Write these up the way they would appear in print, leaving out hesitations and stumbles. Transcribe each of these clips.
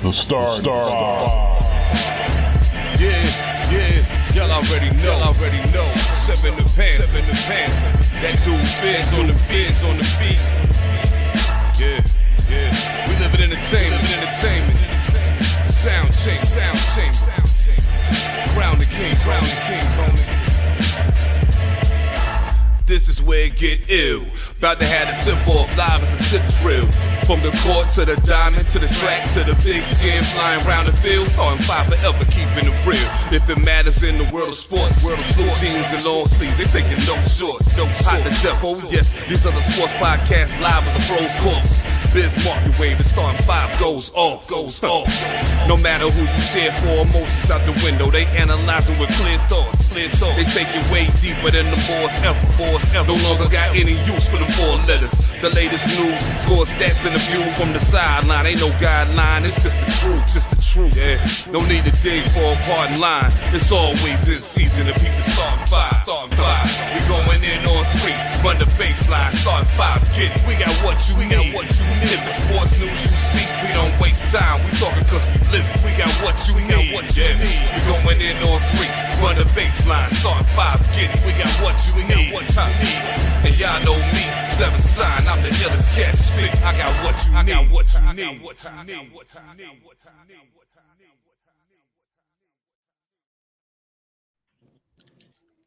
The Star. Yeah, y'all already know. Seven the pan. That dude Biz on the beat. Yeah. We live in entertainment. Sound change. Crown the kings, homie. This is where it get ill. About to have the tip off live as a tip drill. From the court to the diamond, to the track, to the big skin flying around the field. Starting five forever, keeping it real. If it matters in the world of sports, jeans and long sleeves, they taking no shorts. Hot the death, oh yes, these are the sports podcasts live as a bro's corpse. Biz market wave, the starting five goes off. No matter who you cheer for, emotions out the window, they analyzing with clear thoughts. They take it way deeper than the boys ever. No longer got any use for the four letters. The latest news, score stats and the view from the sideline. Ain't no guideline, it's just the truth. Yeah, no need to dig for a pardon line. It's always in season and people starting five. We going in on three, run the baseline, starting five. Get it, we got what you need. If it's sports news you see, we don't waste time. We talking cause we live it. We got what you need. We going in on three, run the baseline, starting five. Get it, we got what you need. And y'all know me, seven sign, I'm the illest cat stick. I got what you need.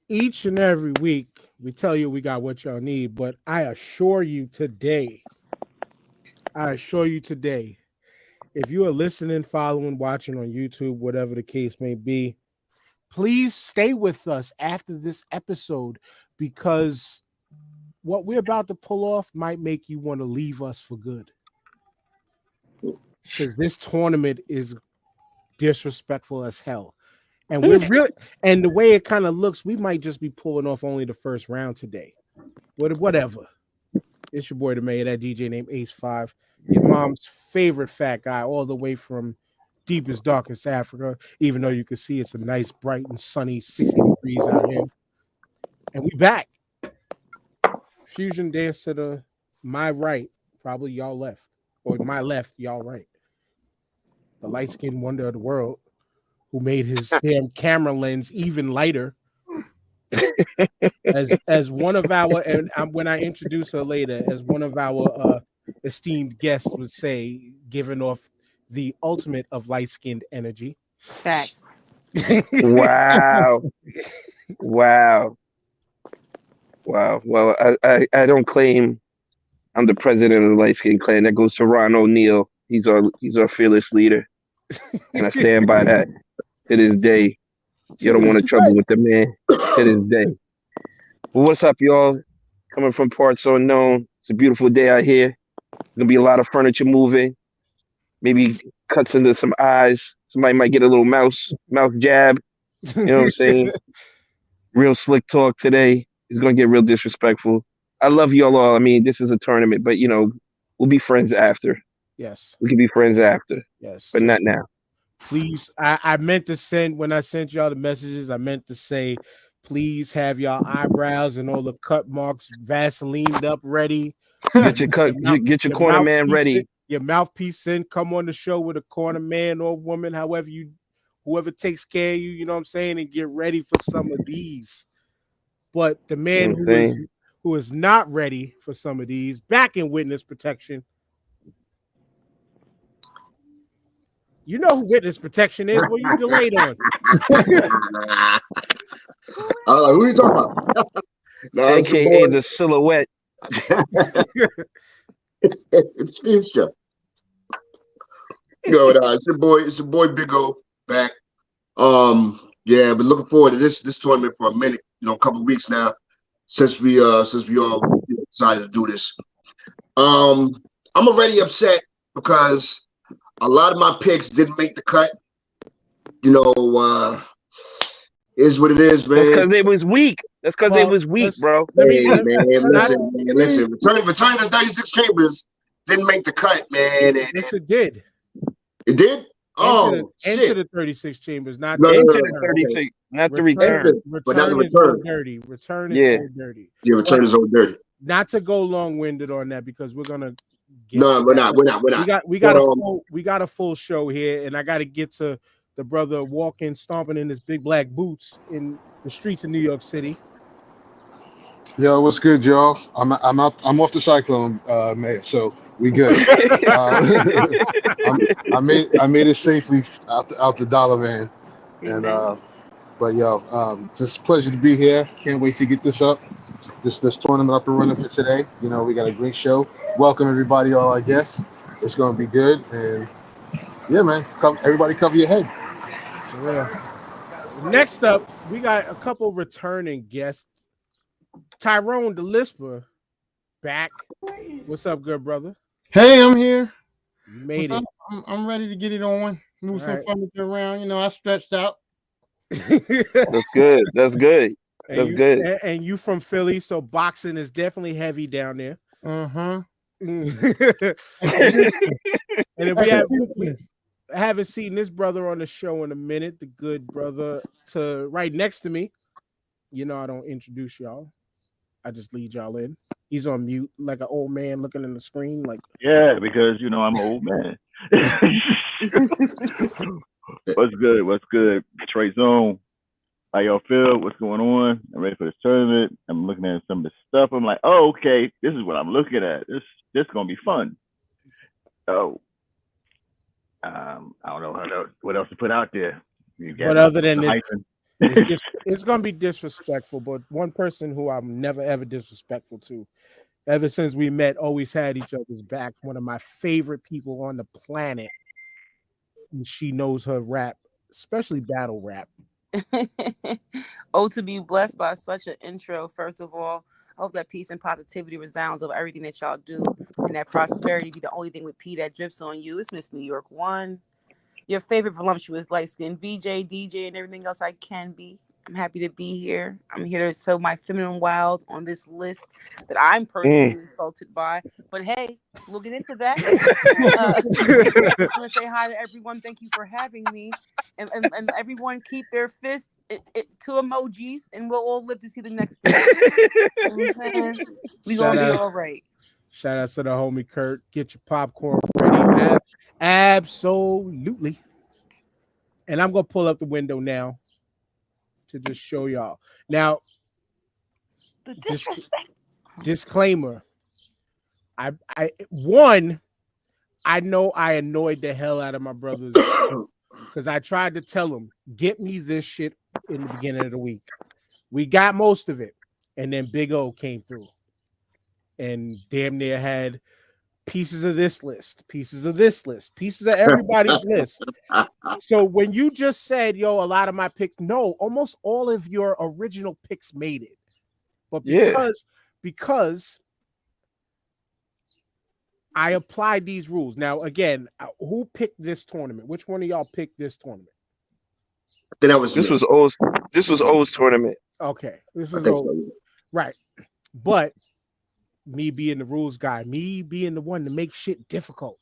Each and every week, we tell you we got what y'all need, but I assure you today, if you are listening, following, watching on YouTube, whatever the case may be, please stay with us after this episode, because what we're about to pull off might make you want to leave us for good. Because this tournament is disrespectful as hell. And we're really, and the way it kind of looks, we might just be pulling off only the first round today. But whatever. It's your boy, the mayor, that DJ named Ace5, your mom's favorite fat guy, all the way from deepest, darkest Africa, even though you can see it's a nice, bright, and sunny 60 degrees out here. And we back. Fusion dance to my right, probably y'all left, or my left, y'all right. The light-skinned wonder of the world, who made his damn camera lens even lighter. as one of our, and when I introduce her later, as one of our esteemed guests would say, giving off the ultimate of light-skinned energy. Fact. Wow. Well, I don't claim I'm the president of the light skin clan. That goes to Ron O'Neal. He's our fearless leader, and I stand by that to this day. You don't want to trouble with the man to this day. Well, what's up, y'all? Coming from parts unknown. It's a beautiful day out here. There's gonna be a lot of furniture moving. Maybe cuts into some eyes. Somebody might get a little mouth jab. You know what I'm saying? Real slick talk today. It's gonna get real disrespectful. I love y'all all. I mean, this is a tournament, but we'll be friends after. Yes. We can be friends after. Yes. But not now. Please, I meant to send, when I sent y'all the messages, I meant to say, please have y'all eyebrows and all the cut marks Vaselined up ready. Get your corner man ready. Your mouthpiece in, come on the show with a corner man or woman, whoever takes care of you, you know what I'm saying, and get ready for some of these. But the man who is not ready for some of these, back in witness protection. You know who witness protection is? What you delayed on? Who are you talking about? No, AKA the silhouette. It's Future. It's your boy Big O back. Yeah, been looking forward to this tournament for a minute, a couple of weeks now, since we all decided to do this. I'm already upset because a lot of my picks didn't make the cut. Is what it is, man. That's because they was weak. Bro. Hey, listen. Return to 36 Chambers didn't make the cut, man. Yes, it did. It did? Enter the 36 Chambers, not the 36, not the return. But not the return. Return is old dirty. Yeah, return is old dirty. Not to go long-winded on that, because we're gonna get. No, we're not. We're not. We got But, we got a full show here, and I got to get to the brother walking, stomping in his big black boots in the streets of New York City. Yo, what's good, y'all? I'm off the cyclone, Mayor, so we good. I made it safely out the dollar van, and but yo, just a pleasure to be here. Can't wait to get this up, this tournament up and running for today. You know, we got a great show. Welcome everybody, all our guests. It's gonna be good, and yeah, man, everybody cover your head. Yeah. Next up, we got a couple returning guests. Tyrone the Lisper back. What's up, good brother? Hey, I'm here. You made What's it. up? I'm ready to get it on. Move All some right. furniture around. You know, I stretched out. That's good. That's good. That's good. And you from Philly, so boxing is definitely heavy down there. Uh-huh. And then we haven't seen this brother on the show in a minute. The good brother to right next to me. You know, I don't introduce y'all. I just lead y'all in. He's on mute like an old man looking in the screen. Like, yeah, because you know I'm an old man. What's good? What's good? Trey Zone. How y'all feel? What's going on? I'm ready for this tournament. I'm looking at some of the stuff. I'm like, oh, okay, this is what I'm looking at. This gonna be fun. So, I don't know what else to put out there. but other than it's gonna be disrespectful. But one person who I'm never ever disrespectful to, ever since we met, always had each other's back. One of my favorite people on the planet. And she knows her rap, especially battle rap. Oh, to be blessed by such an intro. First of all, I hope that peace and positivity resounds over everything that y'all do, and that prosperity be the only thing with P that drips on you. It's Miss New York One, your favorite voluptuous light-skinned VJ, DJ, and everything else I can be. I'm happy to be here. I'm here to sow my feminine wild on this list that I'm personally insulted by. But hey, we'll get into that. I just want to say hi to everyone. Thank you for having me. And everyone keep their fists to emojis, and we'll all live to see the next day. You know what I'm saying? We gonna be all right. Shout out to the homie Kurt. Get your popcorn ready. Absolutely. And I'm gonna pull up the window now to just show y'all. Now, The disrespect. Disclaimer. I know I annoyed the hell out of my brothers because I tried to tell them, get me this shit in the beginning of the week. We got most of it, and then Big O came through and damn near had pieces of this list, pieces of this list, pieces of everybody's list. So when you just said, yo, a lot of my picks, no, almost all of your original picks made it. But because I applied these rules. Now, again, who picked this tournament? Which one of y'all picked this tournament? then that was This was O's tournament. Okay. This I is think old. so. Right. But me being the rules guy, me being the one to make shit difficult,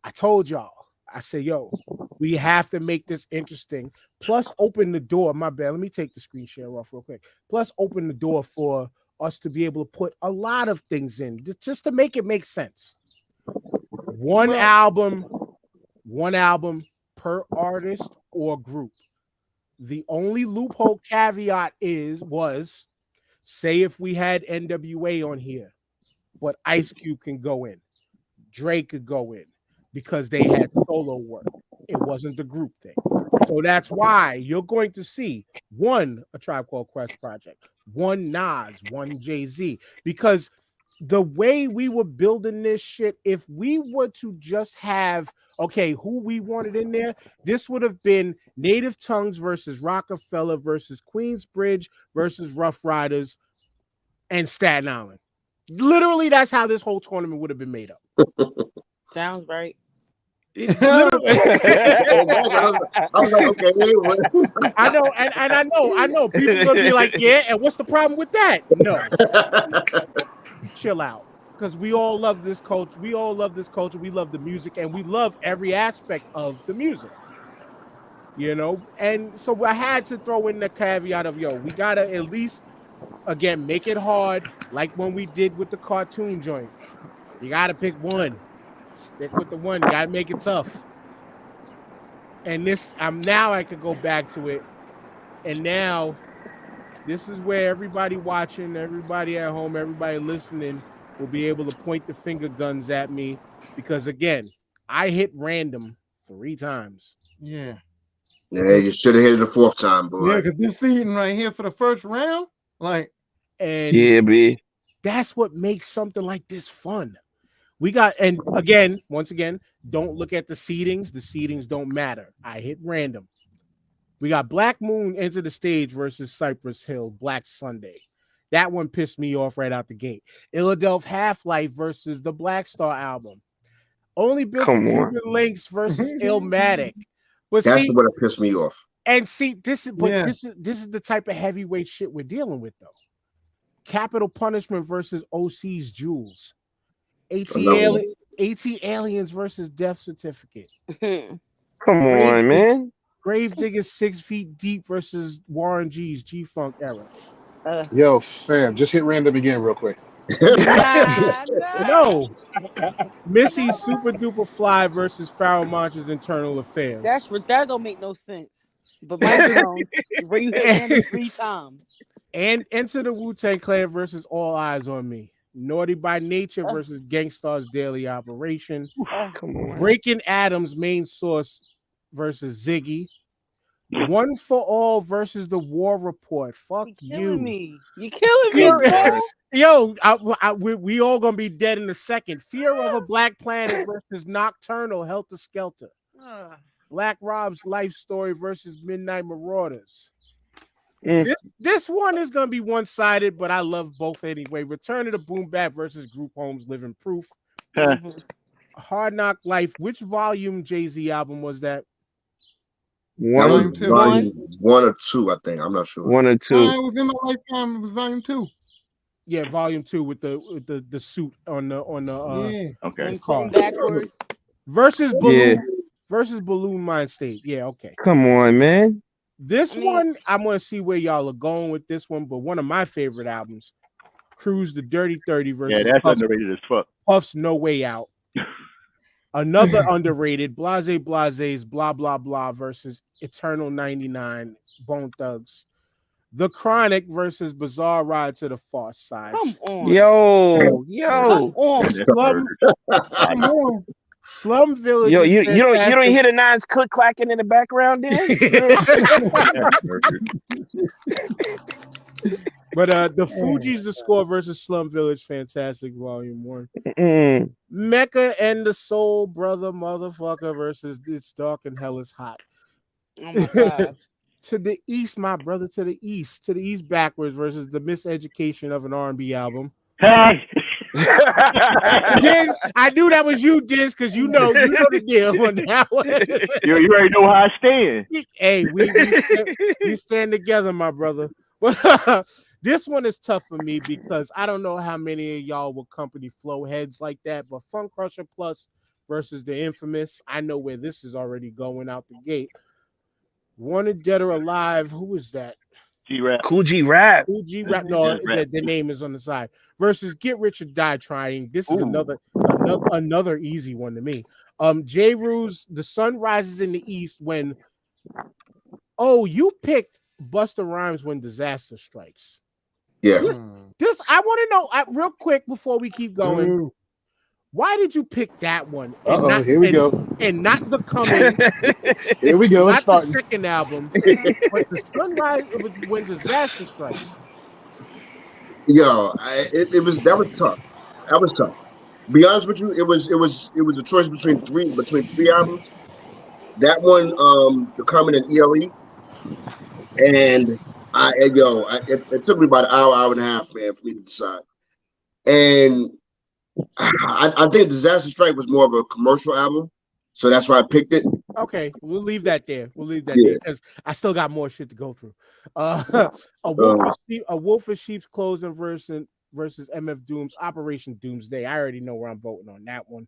I told y'all, I said, yo, we have to make this interesting. Plus, open the door. My bad. Let me take the screen share off real quick. Plus, open the door for us to be able to put a lot of things in just to make it make sense. One album per artist or group. The only loophole caveat was, say if we had NWA on here, but Ice Cube can go in, Drake could go in, because they had solo work. It wasn't the group thing. So that's why you're going to see one, A Tribe Called Quest project, one Nas, one Jay-Z, because the way we were building this shit, if we were to just have, okay, who we wanted in there, this would have been Native Tongues versus Rockefeller versus Queensbridge versus Rough Riders and Staten Island. Literally, that's how this whole tournament would have been made up. Sounds right. I was like, okay, what? I know, and I know. People are gonna be like, yeah, and what's the problem with that? No. Chill out. Because we all love this culture. We all love this culture. We love the music, and we love every aspect of the music. You know, and so I had to throw in the caveat of, yo, we gotta at least, again, make it hard, like when we did with the cartoon joint. You gotta pick one. Stick with the one. Gotta make it tough. And this, I could go back to it. And now, this is where everybody watching, everybody at home, everybody listening will be able to point the finger guns at me because again, I hit random 3 times. Yeah. Yeah, you should have hit it the 4th time, boy. Yeah, because this season right here for the first round, like, And Yeah, B. that's what makes something like this fun. We got, and again, once again, don't look at the seedings. The seedings don't matter. I hit random. We got Black Moon Enter the Stage versus Cypress Hill Black Sunday. That one pissed me off right out the gate. Illadelph Half-Life versus the Black Star album. Only Bill Come on. Cuban Links versus Illmatic. But That's see, the one that pissed me off. and see, this is Yeah. this is the type of heavyweight shit we're dealing with, though. Capital Punishment versus OC's Jules. AT Aliens versus Death Certificate. Come on, man. Gravediggers 6 Feet Deep versus Warren G's G-Funk era. Yo, fam, just hit random again real quick. No. Missy Super Duper Fly versus Pharoah Monch's Internal Affairs. That don't make no sense. But Mike Jones, where you hit Andy 3 times. And Enter the Wu-Tang Clan versus All Eyes on Me. Naughty by Nature versus Gangstar's Daily Operation. Come on. Breaking Adams Main Source versus Ziggy. One for All versus The War Report. Fuck You're you. killing me. You're killing me, bro. Yo, we all gonna be dead in a second. Fear of a Black Planet versus Nocturnal Helter Skelter. Black Rob's Life Story versus Midnight Marauders. This one is gonna be one-sided, but I love both anyway. Return of the Boom Bap versus Group Home's Living Proof. Hard Knock Life. Which volume Jay-Z album was that? That One, was volume 1 or 2, I think. I'm not sure. 1 or 2. it was in my lifetime. It was volume 2. Yeah, volume 2 with the suit on the Yeah. Okay. And sitting backwards. versus Balloon Yeah. versus Balloon Mind State. Yeah, okay. Come on, man. This one, I'm gonna see where y'all are going with this one, but one of my favorite albums, Cruise the Dirty 30 versus Yeah, that's Puff's, underrated as fuck. Puff's No Way Out. Another underrated, Blase's Blah Blah Blah versus Eternal 99, Bone Thugs. The Chronic versus Bizarre Ride to the Far Side. Come on. Yo. Come on. That's Slum, murder. Slum Village. Yo, is you don't fantastic. hear the nines click clacking in the background there? That's murder. But the Fugees, The Score versus Slum Village, fantastic, volume 1. Mm. Mecca and the Soul Brother Motherfucker versus It's Dark and Hell is Hot. Oh my God. To the East, my brother, to the East backwards versus the Miseducation of an R&B album. Hey. Diz, I knew that was you, Diz, because you know the deal on that one. You already know how I stand. Hey, we stand together, my brother. This one is tough for me because I don't know how many of y'all will company flow heads like that, but Funk Crusher Plus versus the Infamous, I know where this is already going out the gate. Wanted Dead or Alive, who is that? G-Rap. Cool G Rap. Cool G Rap, no, the name is on the side. Versus Get Rich or Die Trying. This is another easy one to me. J. Rue's The Sun Rises in the East when you picked Busta Rhymes When Disaster Strikes. Yeah. This I want to know real quick before we keep going. Why did you pick that one? Here we go. And not the coming. Here we go. It's Not the starting. second album, but the Sunrise When Disaster Strikes. Yo, that was tough. That was tough. Be honest with you, it was a choice between three albums. That one, The Coming and ELE, and it took me about an hour and a half, man, for me to decide. And I think Disaster Strike was more of a commercial album, so that's why I picked it. Okay, we'll leave that there. There because I still got more shit to go through. A Wolf of Sheep's Clothing versus MF Doom's Operation Doomsday. I already know where I'm voting on that one.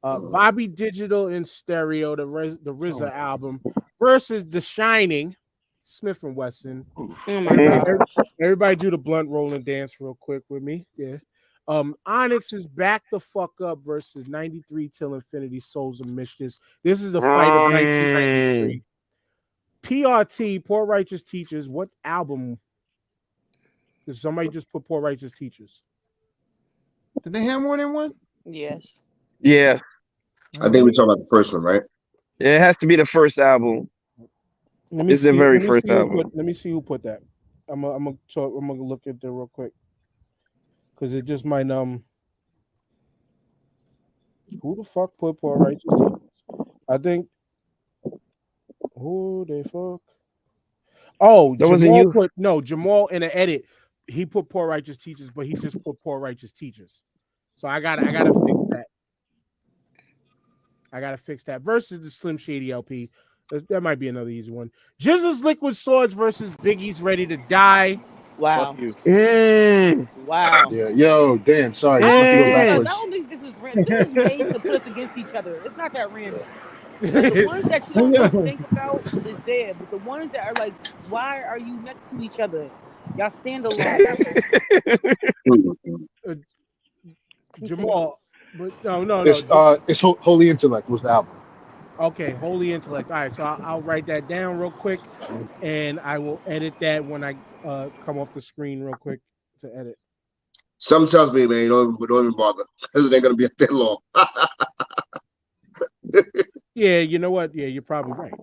Bobby Digital in Stereo, the RZA album versus The Shining, Smith and Wesson. Oh my God. Everybody do the blunt roll and dance real quick with me. Yeah. Onyx is Back the Fuck Up versus 93 Till Infinity Souls of Mischief. This is the fight of 1993. PRT, Poor Righteous Teachers. What album? Did somebody just put Poor Righteous Teachers? Did they have more than one? Yes. Yeah, I think we're talking about the first one, right? it has to be the first album. It's the very first album. Let me see who put that. I'm gonna look at that real quick because it just might Who the fuck put Poor Righteous Teachers? I think. Who the fuck? Oh, That wasn't Jamal you. Jamal in an edit. He put Poor Righteous Teachers, but he just put Poor Righteous Teachers. So I gotta fix that. I gotta fix that versus the Slim Shady LP. That might be another easy one. Jizzle's Liquid Swords versus Biggie's Ready to Die. Wow. Fuck you. Wow. Yeah, yo, Dan, sorry. I Just have to go don't backwards. think this was random. This was made to put us against each other. It's not that random. The ones that you don't really think about is there, but the ones that are like, why are you next to each other? Y'all stand alone. Jamal, but no. It's Holy Intellect was the album. Okay, Holy Intellect. All right, so I'll write that down real quick, and I will edit that when I come off the screen real quick to edit. Something tells me, man, don't even bother. It ain't gonna be that long. Yeah, you know what? Yeah, you're probably right.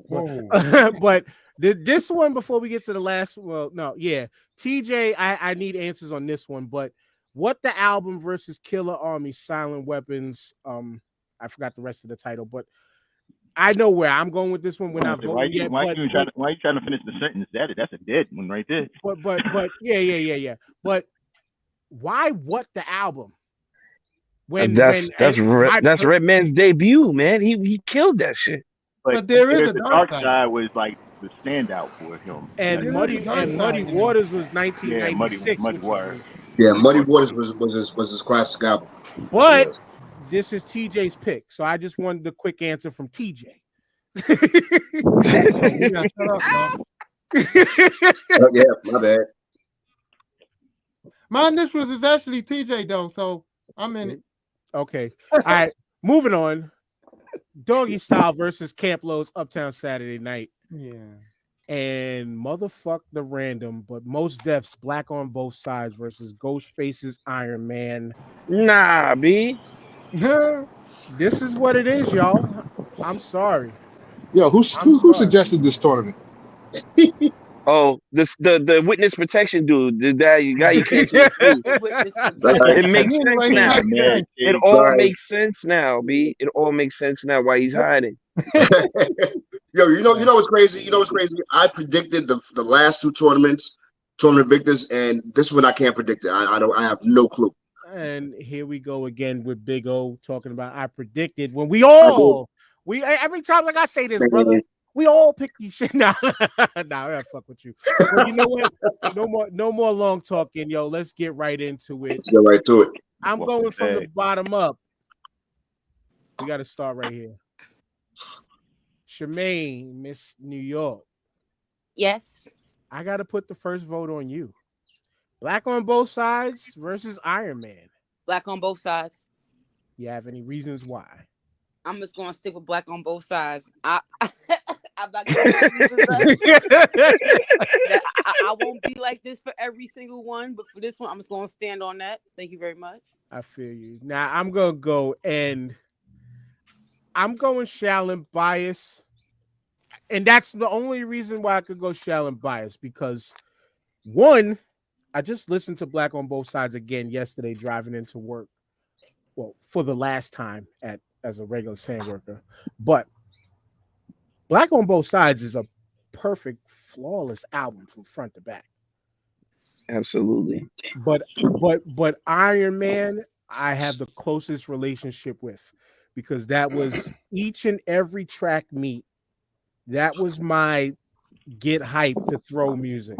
But this one, before we get to the last, TJ, I need answers on this one. But what the album versus Killer Army Silent Weapons? I forgot the rest of the title, but I know where I'm going with this one. We're not voting yet. Why are you trying to finish the sentence? That's a dead one right there. But yeah. But why what the album? That's Redman's debut, man. He killed that shit. But there is a the dark Dark side. Side was like the standout for him. And Muddy Waters was 1996. Muddy Waters. Yeah, Muddy Waters was his classic album. But this is TJ's pick, so I just wanted the quick answer from TJ. Yeah, shut up, y'all. Oh, yeah, my bad. My initials is actually TJ though, so I'm in it. Okay. All right. Moving on. Doggy Style versus Camp Lowe's Uptown Saturday Night. Yeah. And motherfuck the random, but Most Def's Black on Both Sides versus Ghostface's Iron Man. Nah, B. This is what it is, y'all. I'm sorry. Yo, who suggested this tournament? Oh, the witness protection dude, the guy you can't see. It makes sense now. It all makes sense now, B. It all makes sense now why he's hiding. Yo, you know what's crazy? I predicted the last two tournament victors, and this one I can't predict it. I have no clue. And here we go again with Big O talking about I predicted when we every time like I say this, brother. We all pick these shit. Nah, I gotta fuck with you. But you know what? No more long talking, yo. Let's get right into it. Get right to it. I'm going from the bottom up. We got to start right here. Shemaine, Miss New York. Yes. I got to put the first vote on you. Black on Both Sides versus Iron Man. Black on Both Sides. You have any reasons why? I'm just gonna stick with Black on Both Sides. I'm not gonna reasons. I won't be like this for every single one, but for this one, I'm just gonna stand on that. Thank you very much. I feel you. Now I'm gonna go and I'm going Shaolin Bias, and that's the only reason why I could go Shaolin Bias because one, I just listened to Black on Both Sides again yesterday driving into work. Well, for the last time as a regular sand worker, but Black on Both Sides is a perfect, flawless album from front to back. Absolutely. But Iron Man, I have the closest relationship with because that was each and every track meet. That was my get hype to throw music.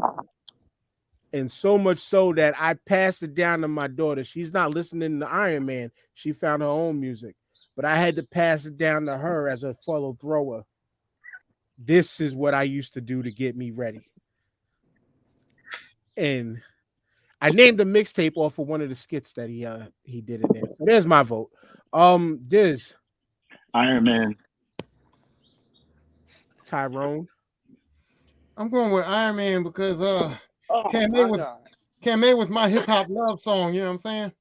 And so much so that I passed it down to my daughter. She's not listening to Iron Man. She found her own music. But I had to pass it down to her as a fellow thrower. This is what I used to do to get me ready. And I named the mixtape off of one of the skits that he did in there. So there's my vote. Diz, Iron Man. Tyrone. I'm going with Iron Man because Oh Can my was God. Can was my hip hop love song. You know what I'm saying?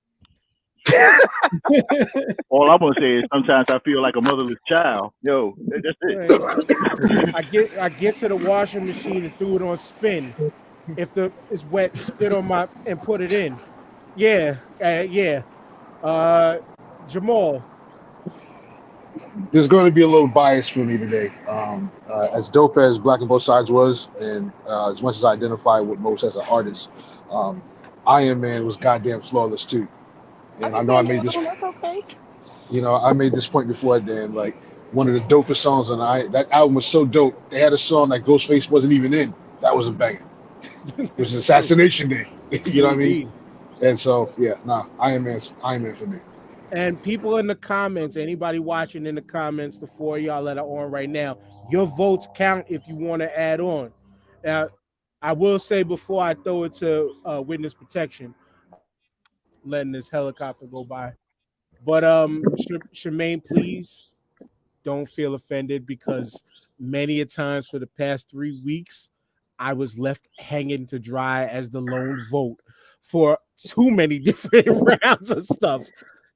All I'm gonna say is sometimes I feel like a motherless child. Yo, that's it. I get to the washing machine and threw it on spin. If it's wet, spit on my and put it in. Yeah, yeah. Jamal. There's going to be a little bias for me today. As dope as Black on Both Sides was, and as much as I identify with Most as an artist, Iron Man was goddamn flawless too. And I know I made this, That's okay. I made this point before, Dan. Like one of the dopest songs on that album was so dope. They had a song that Ghostface wasn't even in. That was a banger. It was Assassination Day. You know what I mean? And so yeah, Iron Man for me. And people in the comments, anybody watching in the comments, the four of y'all that are on right now, your votes count if you want to add on. Now, I will say before I throw it to witness protection, letting this helicopter go by. But Shemaine, please don't feel offended because many a times for the past 3 weeks, I was left hanging to dry as the lone vote for too many different rounds of stuff.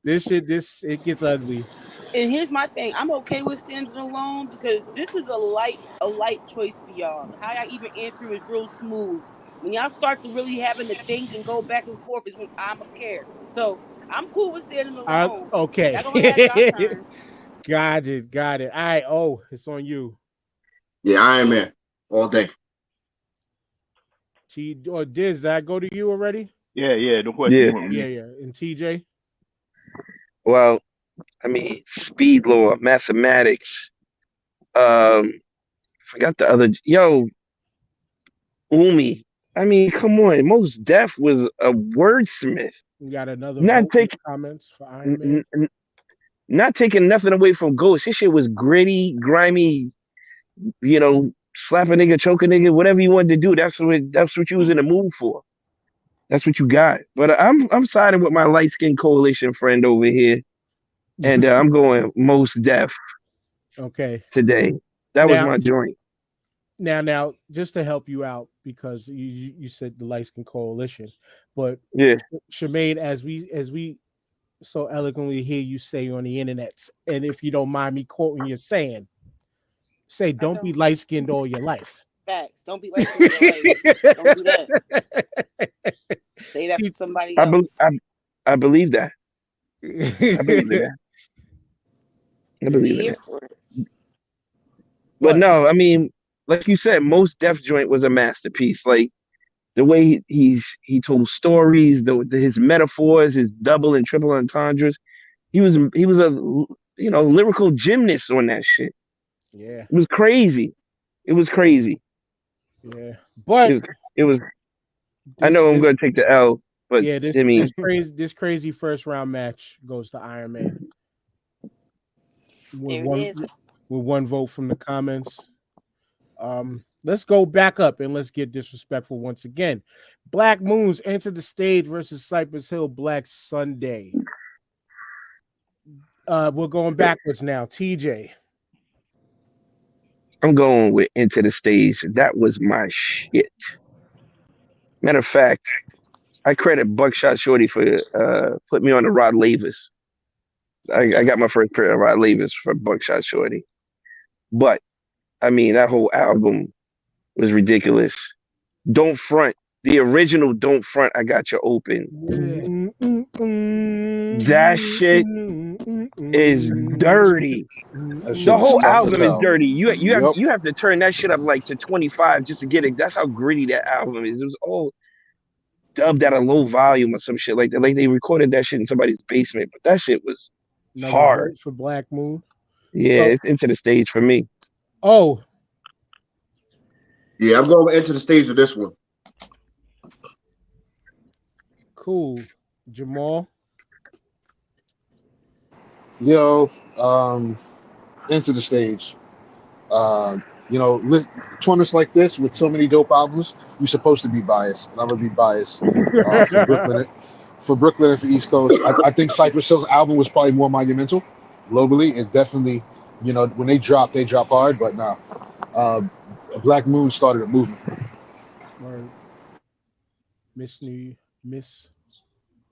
It gets ugly. And here's my thing. I'm okay with standing alone because this is a light choice for y'all. How I even answer is real smooth. When y'all start to really having to think and go back and forth is when I'm a care. So I'm cool with standing alone. Okay. Y'all gonna have y'all turn. Got it. All right. Oh, it's on you. Yeah, Iron Man all day. Or Diz, did I go to you already? Yeah, no question. Yeah. And TJ? Well, I mean, speed law, mathematics. Forgot the other. Umi. I mean, come on. Most Def was a wordsmith. We got another comments for Iron Man. Not taking nothing away from Ghost. His shit was gritty, grimy. Slap a nigga, choke a nigga, whatever you wanted to do. That's what you was in the mood for. That's what you got. But I'm siding with my light skinned coalition friend over here, and I'm going Most Def. Okay. Today, that was my joint. Now, just to help you out because you said the light skinned coalition, but yeah, Shemaine, as we so eloquently hear you say on the internet, and if you don't mind me quoting you saying, say don't be light skinned all your life. Facts. Don't be light skinned all your life. Don't do that. Say that to somebody else. I believe that. I believe that. I believe it. But no, I mean, like you said, Most Def joint was a masterpiece. Like the way he told stories, his metaphors, his double and triple entendres. He was a lyrical gymnast on that shit. Yeah, it was crazy. Yeah, but it was. I know I'm going to take the L, but yeah, this crazy first round match goes to Iron Man. With one vote from the comments. Let's go back up and let's get disrespectful once again. Black Moons enter the stage versus Cypress Hill Black Sunday. We're going backwards now. TJ. I'm going with Into the Stage. That was my shit. Matter of fact, I credit Buckshot Shorty for putting me on the Rod Lavis. I got my first pair of Rod Lavis for Buckshot Shorty. But, I mean, that whole album was ridiculous. Don't Front. The original Don't Front, I Got You Open. That shit is dirty. The whole album is dirty. You have to turn that shit up like to 25 just to get it. That's how gritty that album is. It was all dubbed at a low volume or some shit like that. Like they recorded that shit in somebody's basement, but that shit was hard. For Black Moon. Yeah, it's Into the Stage for me. Oh. Yeah, I'm going Into the Stage of this one. Cool. Jamal. Into the Stage. Tournaments like this with so many dope albums, you're supposed to be biased, and I'm gonna be biased for Brooklyn. For Brooklyn and for East Coast, I think Cypress Hill's album was probably more monumental globally. It's definitely, when they drop hard. But nah, Black Moon started a movement. Word. Miss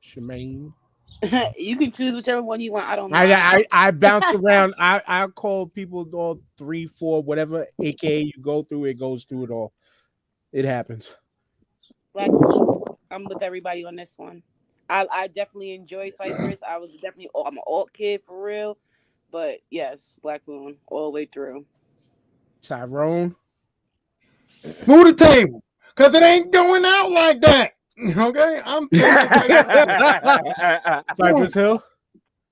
Shemaine. You can choose whichever one you want. I don't know. I bounce around. I call people all 3, 4, whatever AKA you go through. It goes through it all. It happens. Black, I'm with everybody on this one. I definitely enjoy Cypress. I'm an alt kid for real. But yes, Black Moon all the way through. Tyrone. Move the table, cause it ain't going out like that. Okay, I'm Cypress Hill.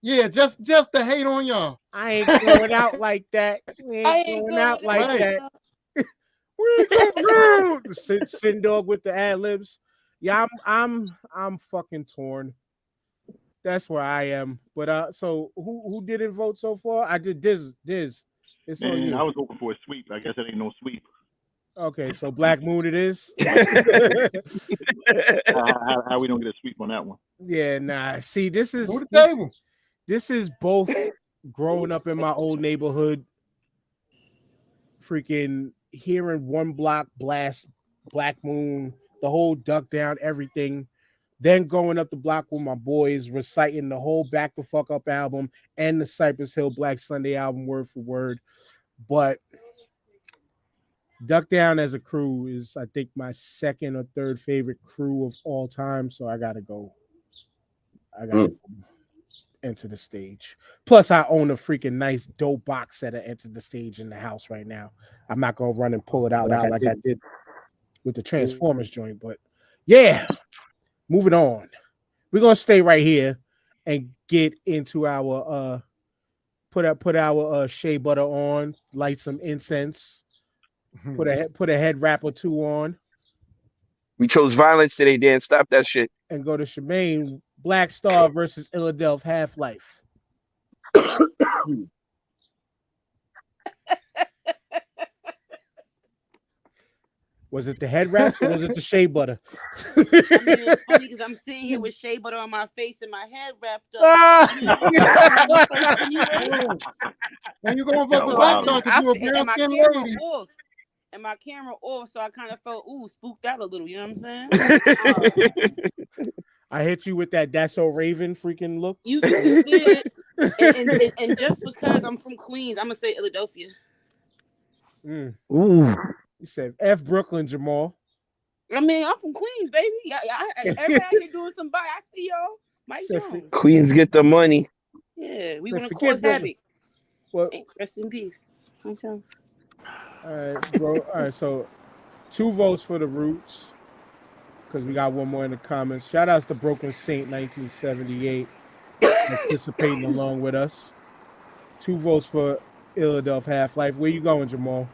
Yeah, just to hate on y'all. I ain't going out like that. We ain't going out like that. Sin Dog with the ad libs. Yeah, I'm fucking torn. That's where I am. But so who didn't vote so far? I did Diz. It's on you. I was hoping for a sweep. I guess it ain't no sweep. Okay, so Black Moon it is. How we don't get a sweep on that one? Yeah, nah. See, this is Move the table. This is both growing up in my old neighborhood, freaking hearing One Block blast Black Moon, the whole Duck Down, everything. Then going up the block with my boys, reciting the whole Back the Fuck Up album and the Cypress Hill Black Sunday album word for word. But Duck Down as a crew is, I think, my second or third favorite crew of all time. So I gotta go. Enter the Stage. Plus, I own a freaking nice dope box set of Enter the Stage in the house right now. I'm not gonna run and pull it out like I did with the Transformers joint, but yeah. Moving on. We're gonna stay right here and get into our put our shea butter on, light some incense, put a head wrap or two on. We chose violence today, Dan. Stop that shit. And go to Shemaine. Black Star versus Illadelph Half-Life. Was it the head wraps or was it the shea butter? I mean, it's funny because I'm sitting here with shea butter on my face and my head wrapped up. When you going for some black talk, you a brown skin lady. And my camera off, so I kind of felt spooked out a little. You know what I'm saying? I hit you with that "That's So Raven" freaking look. You did. And just because I'm from Queens, I'm gonna say Philadelphia. Ooh. You said F Brooklyn, Jamal. I mean, I'm from Queens, baby. Everybody here doing some I see y'all. Mike Jones. Queens get the money. Yeah, we want to cause havoc. Well, rest in peace. All right, bro. All right, so 2 votes for the Roots because we got one more in the comments. Shout outs to Broken Saint 1978 participating along with us. 2 votes for Illadelph Half-Life. Where you going, Jamal?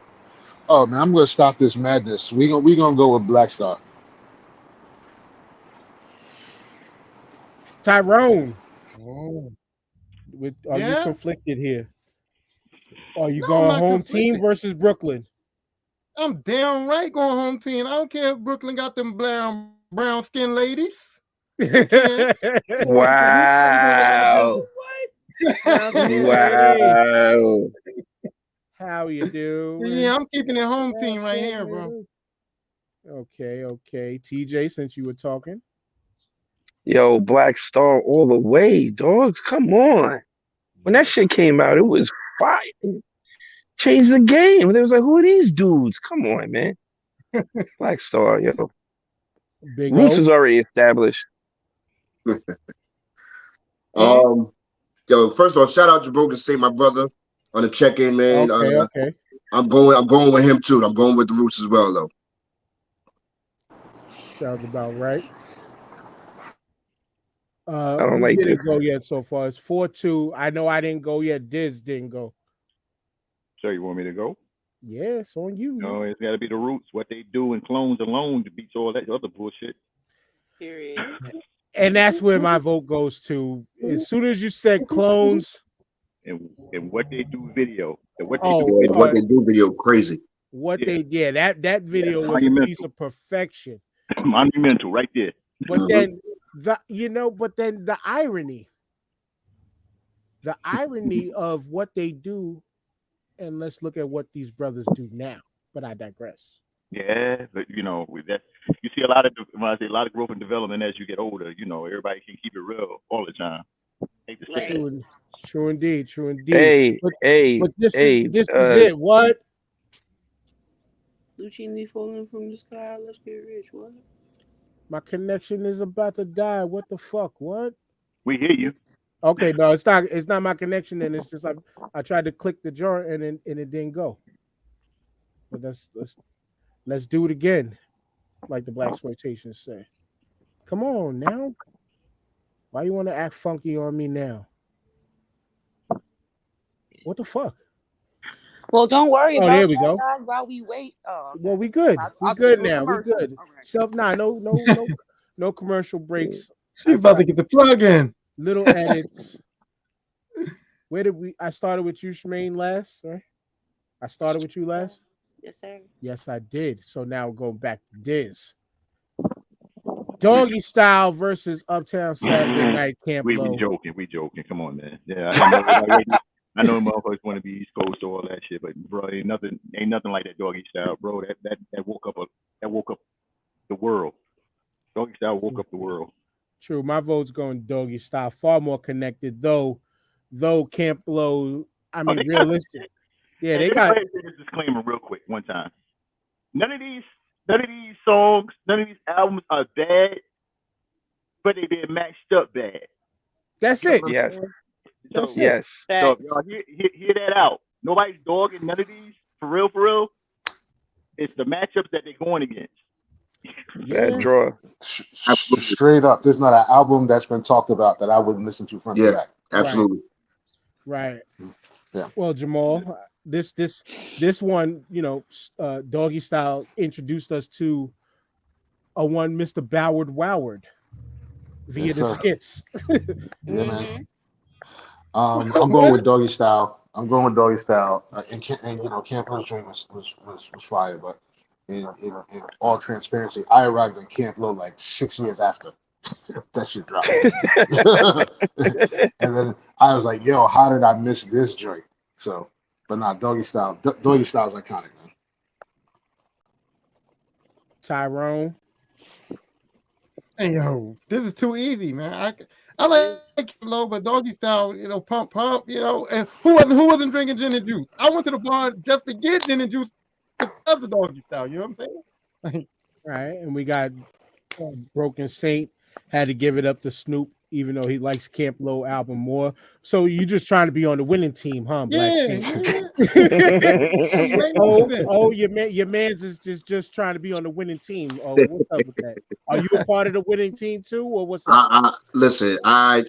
Oh man, I'm gonna stop this madness. We gonna go with Black Star. Tyrone. Oh. Are you conflicted here? Are you going home team versus Brooklyn? I'm damn right going home team. I don't care if Brooklyn got them brown skin ladies. Wow. Wow. How you do? Yeah, I'm keeping it home team right here, bro. Okay. TJ, since you were talking. Yo, Black Star all the way, dogs. Come on. When that shit came out, it was fire. Changed the game. They was like, who are these dudes? Come on, man. Black Star, yo. Big Roots is already established. Yo, first of all, shout out to Broken Saint, my brother, on the check-in, man. Okay. I'm going with him too. I'm going with the Roots as well, though. Sounds about right. I don't like didn't go yet so far. It's 4-2. I know I didn't go yet. Diz didn't go. So you want me to go? Yeah, it's on you. No, it's got to be the Roots. What they do in Clones alone to beat all that other bullshit. Period. And that's where my vote goes to. As soon as you said Clones, and what they do video. And what they Oh, do Yeah, video. what they do video crazy. What Yeah. that video was a Monumental. piece of perfection. Monumental right there. But Mhm. then the irony of what they do, and let's look at what these brothers do now. But I digress. Yeah, but you know, with that, you see a lot of when I say a lot of growth and development as you get older. You know, everybody can keep it real all the time. Hate to say it. True indeed. Hey, But hey, but this hey. is it. What? Lucini falling from the sky. Let's get rich. What? My connection is about to die. What the fuck? What? We hear you. Okay, no, it's not. It's not my connection, and it's just I tried to click the jar and it didn't go. But let's do it again, like the black exploitation say. Come on now. Why you want to act funky on me now? What the fuck? Well, don't worry Oh, about there we that, go. guys, while we wait. Oh, okay. Well, we good. We I'll good do a now. We commercial. good. All right. No commercial breaks. You about to get the plug in. Little edits. Where did I started with you, Shemaine, last, right? I started with you last. Yes, sir. Yes, I did. So now we're going back to Diz. Doggy Style versus Uptown Saturday Night Camp We Low. joking. We joking. Come on, man. Yeah, I know motherfuckers want to be East Coast or all that shit, but bro, ain't nothing like that Doggy Style, bro. That woke up the world. Doggy Style woke up the world. True, my vote's going Doggy Style. Far more connected, though Camp Low. I mean, realistic. Yeah, they got. Let me say this disclaimer real quick. One time, none of these songs, none of these albums are bad, but they been matched up bad. That's it. Yes. That's it. Yes. So if y'all hear that out. Nobody's dogging none of these for real. It's the matchups that they're going against. Yeah. Bad draw. Straight up, there's not an album that's been talked about that I wouldn't listen to front to back. Absolutely. Right. Yeah. Well, Jamal, this one, Doggy Style introduced us to a one Mr. Boward Woward via Yes, the sir. skits. Yeah, man. I'm going with Doggy Style. And Camp Low's joint was fire, but in all transparency, I arrived in Camp Low like 6 years after that shit dropped. And then I was like, yo, how did I miss this joint? So, but not Doggy Style. Doggy Style's iconic, man. Tyrone. Hey yo, this is too easy, man. I like low, but Doggy Style, pump, and who wasn't drinking gin and juice? I went to the bar just to get gin and juice because of the Doggy Style. You know what I'm saying? Right, and we got Broken Saint had to give it up to Snoop, even though he likes Camp Low album more. So you just trying to be on the winning team, huh, Black Saint? Your man's is just trying to be on the winning team. Oh, what's up with that? Are you a part of the winning team too, or what's up? Listen, I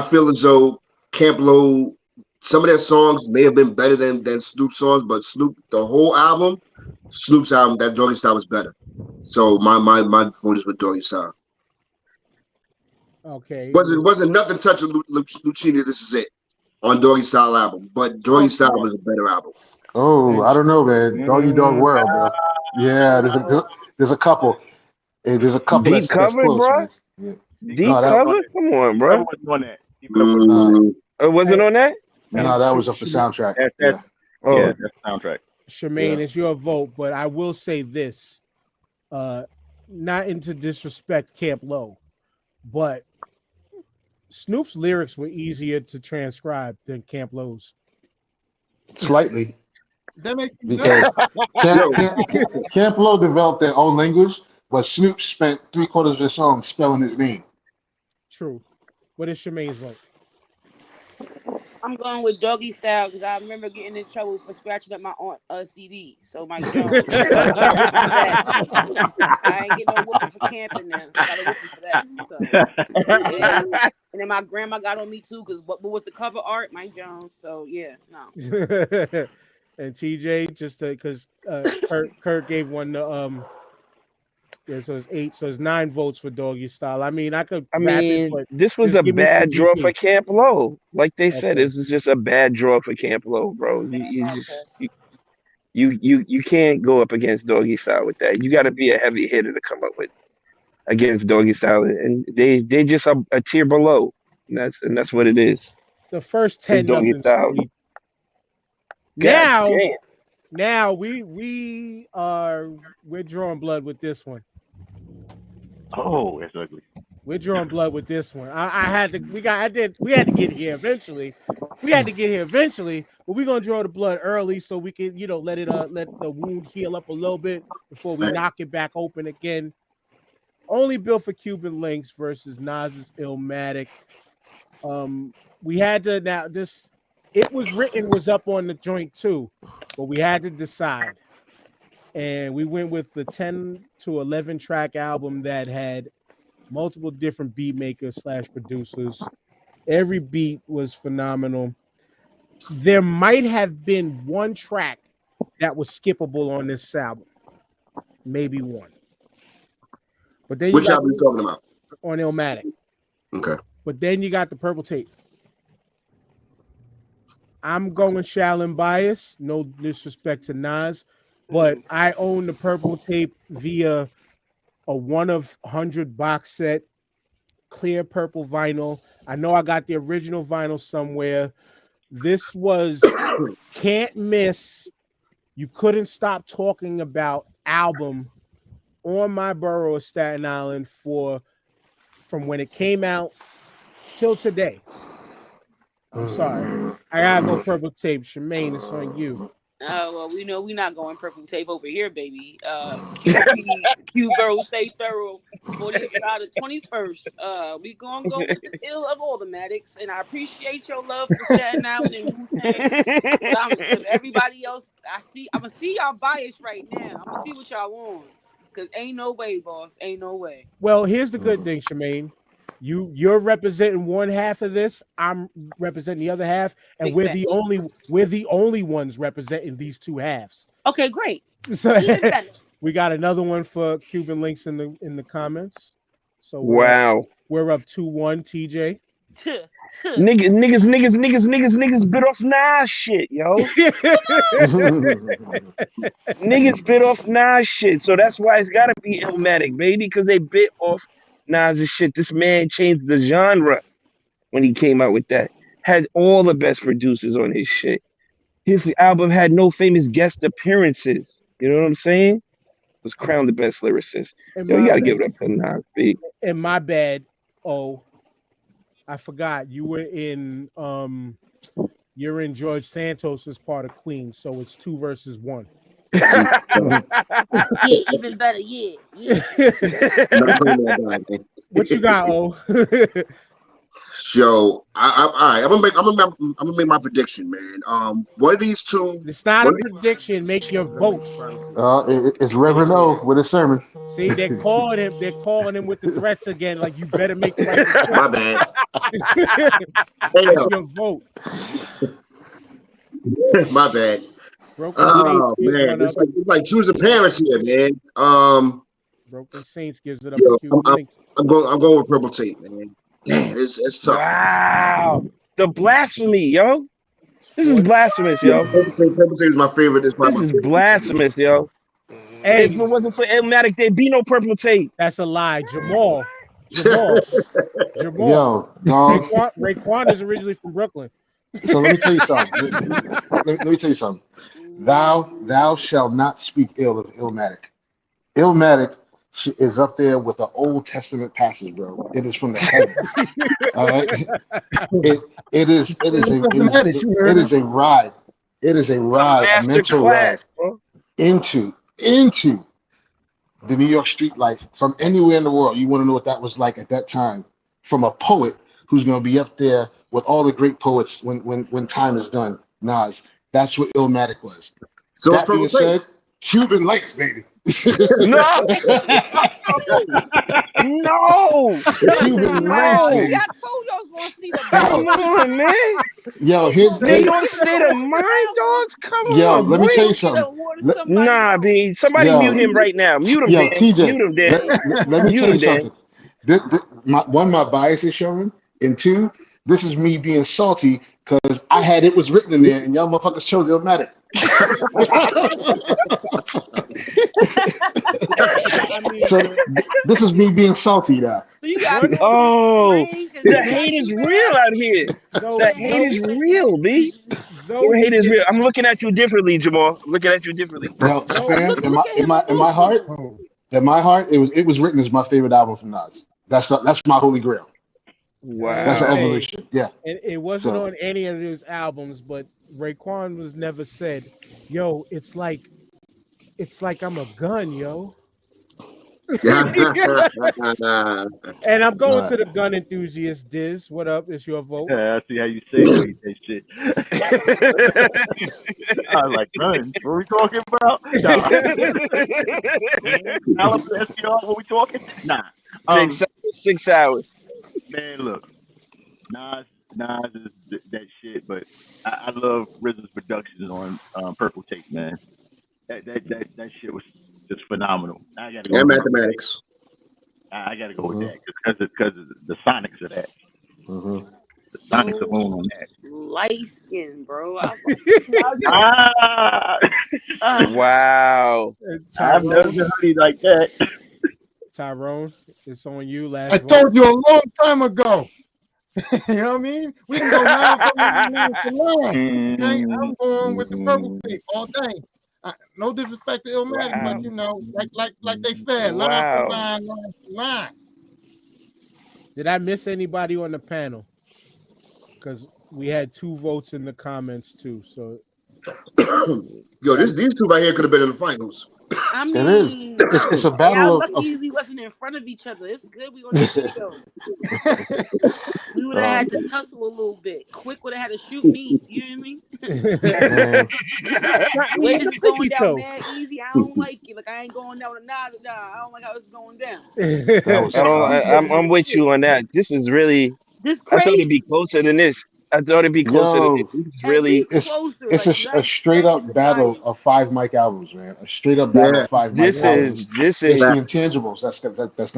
feel as though Camp Low, some of their songs may have been better than Snoop's songs, but the whole album, Snoop's album, that Doggy Style was better. So my vote is with Doggy Style. Okay. Wasn't nothing touching Lucini. This is it on Doggy Style album, but Doggy Style was a better album. Oh, I don't know, man. Doggy Dog World, man. Yeah, there's a couple. Hey, there's a couple Deep that's cover, close, bro. man. Yeah. Deep cover? Come on, bro. Wasn't on that. It wasn't on that? No, that was off the soundtrack. That's the soundtrack. Shemaine, it's your vote, but I will say this. Not into disrespect Camp Low, but Snoop's lyrics were easier to transcribe than Camp Low's. Slightly. That makes Because Camp Low developed their own language, but Snoop spent 3/4 of his song spelling his name. True. What is Shemaine's vote? I'm going with Doggy Style because I remember getting in trouble for scratching up my aunt CD. So my Jones. I ain't getting no whooping for camping now. I got a whooping for that. So, yeah. And then my grandma got on me too because what was the cover art? Mike Jones. So yeah, no. And TJ, just because Kurt gave one to Yeah, so it's 8. So it's 9 votes for Doggy Style. I mean, I could. I wrap it, mean, but this was just a give me some bad draw for GP. Camp Low. Like they said, Okay. this is just a bad draw for Camp Low, bro. You can't go up against Doggy Style with that. You got to be a heavy hitter to come up with against Doggy Style, and they just a tier below. And that's what it is. The first It's 10 Doggy nothing. Style. Sweet. God damn. Now we're drawing blood with this one. Oh, that's ugly. We're drawing blood with this one. I had to get here eventually. We had to get here eventually, but we're gonna draw the blood early so we can, let the wound heal up a little bit before we knock it back open again. Only built for Cuban Links versus Nas's Illmatic. We had to now this. It was up on the joint too, but we had to decide. And we went with the 10 to 11 track album that had multiple different beat makers / producers. Every beat was phenomenal. There might have been one track that was skippable on this album. Maybe one. But then Which album are you talking about? On Illmatic. Okay. But then you got the Purple Tape. I'm going Shaolin Bias. No disrespect to Nas, but I own the Purple Tape via a 1 of 100 box set, clear purple vinyl. I know I got the original vinyl somewhere. This was can't miss. You couldn't stop talking about album on my borough of Staten Island from when it came out till today. I'm sorry. I gotta go Purple Tape. Shemaine, it's on you. Well, we know we're not going Purple Tape over here, baby. Q Borough, stay thorough. 40th side of 21st. We gonna go with the ill of all the Maddox, and I appreciate your love for Staten Island and Wu-Tang. Everybody else, I'm gonna see y'all biased right now. I'm gonna see what y'all want, cause ain't no way, boss. Ain't no way. Well, here's the good thing, Shemaine. You're representing one half of this. I'm representing the other half, and we're the only ones representing these two halves. Okay, great. So we got another one for Cuban Links in the comments. So we're up 2-1, TJ. Niggas bit off Nas shit, yo. Niggas bit off Nas shit, so that's why it's gotta be Illmatic, baby, because they bit off Nas' shit. This man changed the genre when he came out with that. Had all the best producers on his shit. His album had no famous guest appearances. You know what I'm saying? Was crowned the best lyricist. Yo, you gotta give it up to Nas, B. And my bad. Oh, I forgot you were in you're in George Santos's part of Queens, so it's 2 versus 1. Yeah, even better. Yeah. What you got, O? So, all right, I'm gonna make my prediction, man. One of these two. It's not a prediction. Make your vote. It's Reverend O with a sermon. See, they're calling him. They're calling him with the threats again. Like, you better make the right decision. My bad. It's your vote. My bad. Broken Saints man, it's like choosing parents here, man. Broken Saints gives it up. I'm going with Purple Tape, man. Damn, it's tough. Wow, the blasphemy, yo. This is blasphemous, yo. Purple Tape is my favorite. This is blasphemous, yo. Hey, if it wasn't for Illmatic, there'd be no Purple Tape. That's a lie, Jamal. Yo, Raekwon is originally from Brooklyn. So let me tell you something. Let me tell you something. Thou shalt not speak ill of Illmatic. Illmatic is up there with the Old Testament passage, bro. It is from the heavens. All right. It is a ride. It is a ride, a mental ride into the New York street life from anywhere in the world. You want to know what that was like at that time from a poet who's going to be up there with all the great poets when time is done. Nas. That's what Illmatic was. So that being said, Cuban Links, baby. No, no, Cuban See, Langston. I told you I was going to see the come ball. on, man. Yo, here's New York State of Mind, dogs. Come yo. on, Let me boy. tell you something. Nah, B. Somebody Yo, mute him right now. Mute him, yo, Dan. TJ. Mute him, Dan. Let me Mute tell you him, Dan. something. One, my bias is showing, and two, this is me being salty because I had it was written in there, and y'all motherfuckers chose Illmatic. So this is me being salty now. So you got Oh, range and the hate is real out here. The hate is real, B. The hate is real. I'm looking at you differently, Jamal. I'm looking at you differently. No, fam, in my heart, it was written as my favorite album from Nas. That's my holy grail. Wow. That's an evolution. Yeah. And it wasn't on any of his albums, but Raekwon was never said, "Yo, it's like I'm a gun, yo." And I'm going to the gun enthusiast. Diz, what up? It's your vote. Yeah, I see how you say it when you say shit. I was like, man, what are we talking about? Nah. SPR, what we talking? Nah. 6 hours. Man, look, Nas is that shit, but I love RZA's productions on Purple Tape, man. That shit was just phenomenal. I gotta go And with Mathematics. I gotta go with that because of the sonics of that. Mm-hmm. The sonics alone on that. Light skin, bro. Wow. I've never been honey like that. Tyrone, it's on you. Last I vote. told you a long time ago. You know what I mean? We can go 9 for 9. Okay? I'm going with the Purple Tape all day. No disrespect to Illmatic, but you know, like they said, 9 for 9, 9 for 9. Did I miss anybody on the panel? Because we had 2 votes in the comments too. So, Yo, these two right here could have been in the finals. I It is. mean, It's a battle of lucky we wasn't in front of each other. It's good we on the video. We would have had to tussle a little bit. Quick would have had to shoot me. You know what I mean? Way this is going down, man. Easy. I don't like it. Like I ain't going down with Nas. Nah, I don't like how it's going down. I'm with you on that. This is really. This I thought it'd crazy. be closer than this. I thought it'd be closer than this. It's really. closer. It's a straight up battle of 5 Mike albums, man. A straight up battle of 5 Mike albums. This It's is the intangibles that's going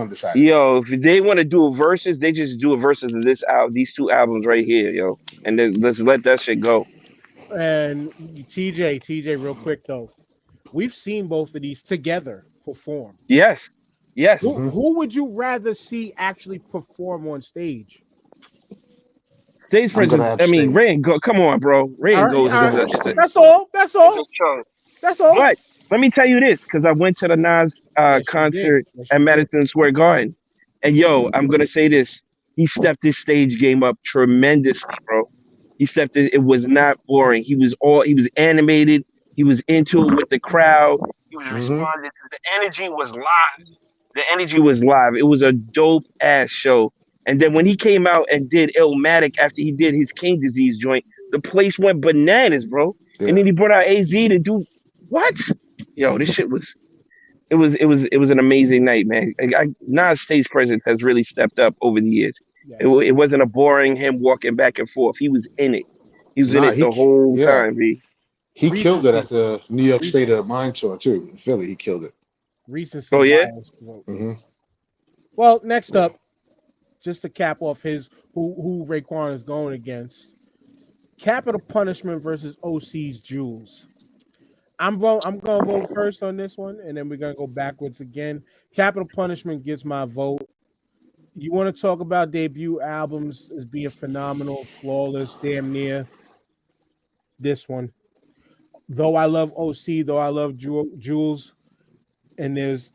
to decide. Yo, if they want to do a versus, they just do a versus of this album, these 2 albums right here, yo, and then let's let that shit go. And TJ, real quick though, we've seen both of these together perform. Yes. Who would you rather see actually perform on stage? Stage presence. I mean, Rain. Come on, bro. Rain goes. That's all. That's all. But let me tell you this, because I went to the Nas concert at Madison Square Garden, and yo, I'm gonna say this: he stepped his stage game up tremendously, bro. He stepped it. It was not boring. He was animated. He was into it with the crowd. He was responding to the energy was live. It was a dope ass show. And then when he came out and did Illmatic after he did his King Disease joint, the place went bananas, bro. Yeah. And then he brought out AZ to do what? Yo, this shit was. It was an amazing night, man. Nas' stage presence has really stepped up over the years. Yes. It wasn't a boring him walking back and forth. He was in it. He was in it the whole time, B. He killed it at the New York State of Mind tour too. In Philly, he killed it. Recency. Oh yeah. Well, next up, just to cap off who Raekwon is going against, Capital Punishment versus OC's Jules. I'm going to vote first on this one, and then we're going to go backwards again. Capital Punishment gets my vote. You want to talk about debut albums as being phenomenal, flawless, damn near. This one. Though I love OC, though I love Jules, and there's,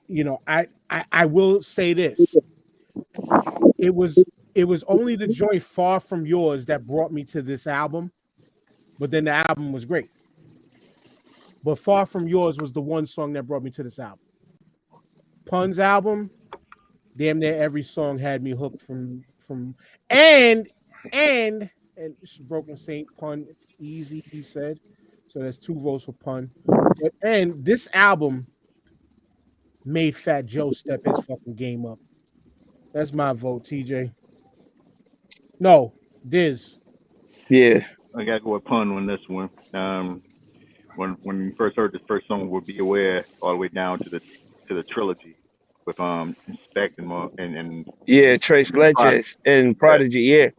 I will say this. It was only the joint Far From Yours that brought me to this album, but then the album was great. But Far From Yours was the one song that brought me to this album. Pun's album, damn near every song had me hooked from and Broken Saint, Pun, easy, he said. So there's 2 votes for Pun. And this album made Fat Joe step his fucking game up. That's my vote, TJ. No, Diz. Yeah. I gotta go with pun on this one. When we first heard this first song, would Be Aware, all the way down to the trilogy with Inspect and Yeah, Trace Legends and Prodigy. Yeah.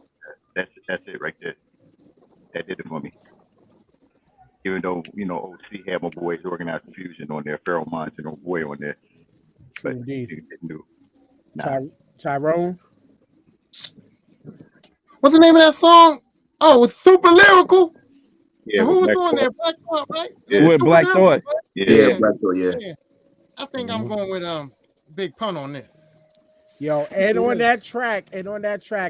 that's it right there. That did it for me. Even though OC had my boys Organized Confusion on there, Feral Minds and no boy on there, but Indeed. it didn't do. Nah. Tyrone. What's the name of that song? Oh, it's Super Lyrical. Yeah, Who was Black on Thought. there? Black Thought, right? Yeah. With Super Black Lyrical, Thought. right? Yeah, Black Thought, yeah. I think I'm going with Big Pun on this. Yo, and on that track,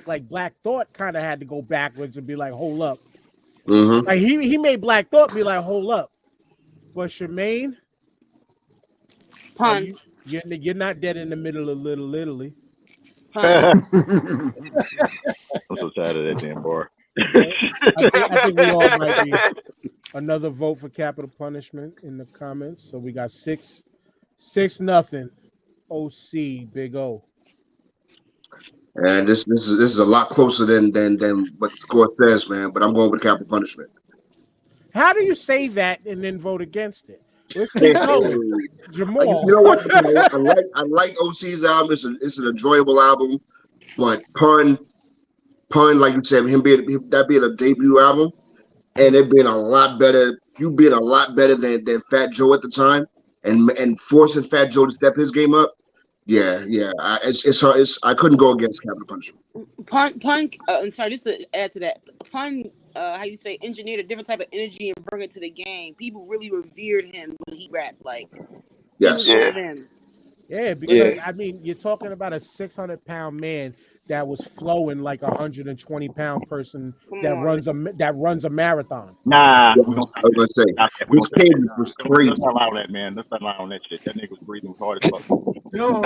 like Black Thought kind of had to go backwards and be like, hold up. Mm-hmm. Like he made Black Thought be like, hold up. But Shemaine, Pun. you're not dead in the middle of Little Italy. Pun. I'm so tired of that damn bar. I think we all might be. Another vote for capital punishment in the comments. So we got 6-0. OC Big O. And this is a lot closer than what the score says, man. But I'm going with capital punishment. How do you say that and then vote against it? Let's keep going. Jamal. You know what? I like OC's album. It's an enjoyable album, but pun, like you said, that being a debut album, and it being a lot better. You being a lot better than Fat Joe at the time, and forcing Fat Joe to step his game up. Yeah. It's hard. I couldn't go against capital punishment. Pun. I'm sorry, just to add to that, Pun. How you say, engineered a different type of energy and bring it to the game. People really revered him when he rapped. Like, Yes. he was one of them. Yeah, because I mean, you're talking about a 600-pound man that was flowing like a 120-pound person that runs a marathon. Nah. I was gonna say this cadence was crazy. Let's not allow that, man. Let's not allow that shit. That nigga was breathing hard as fuck. No.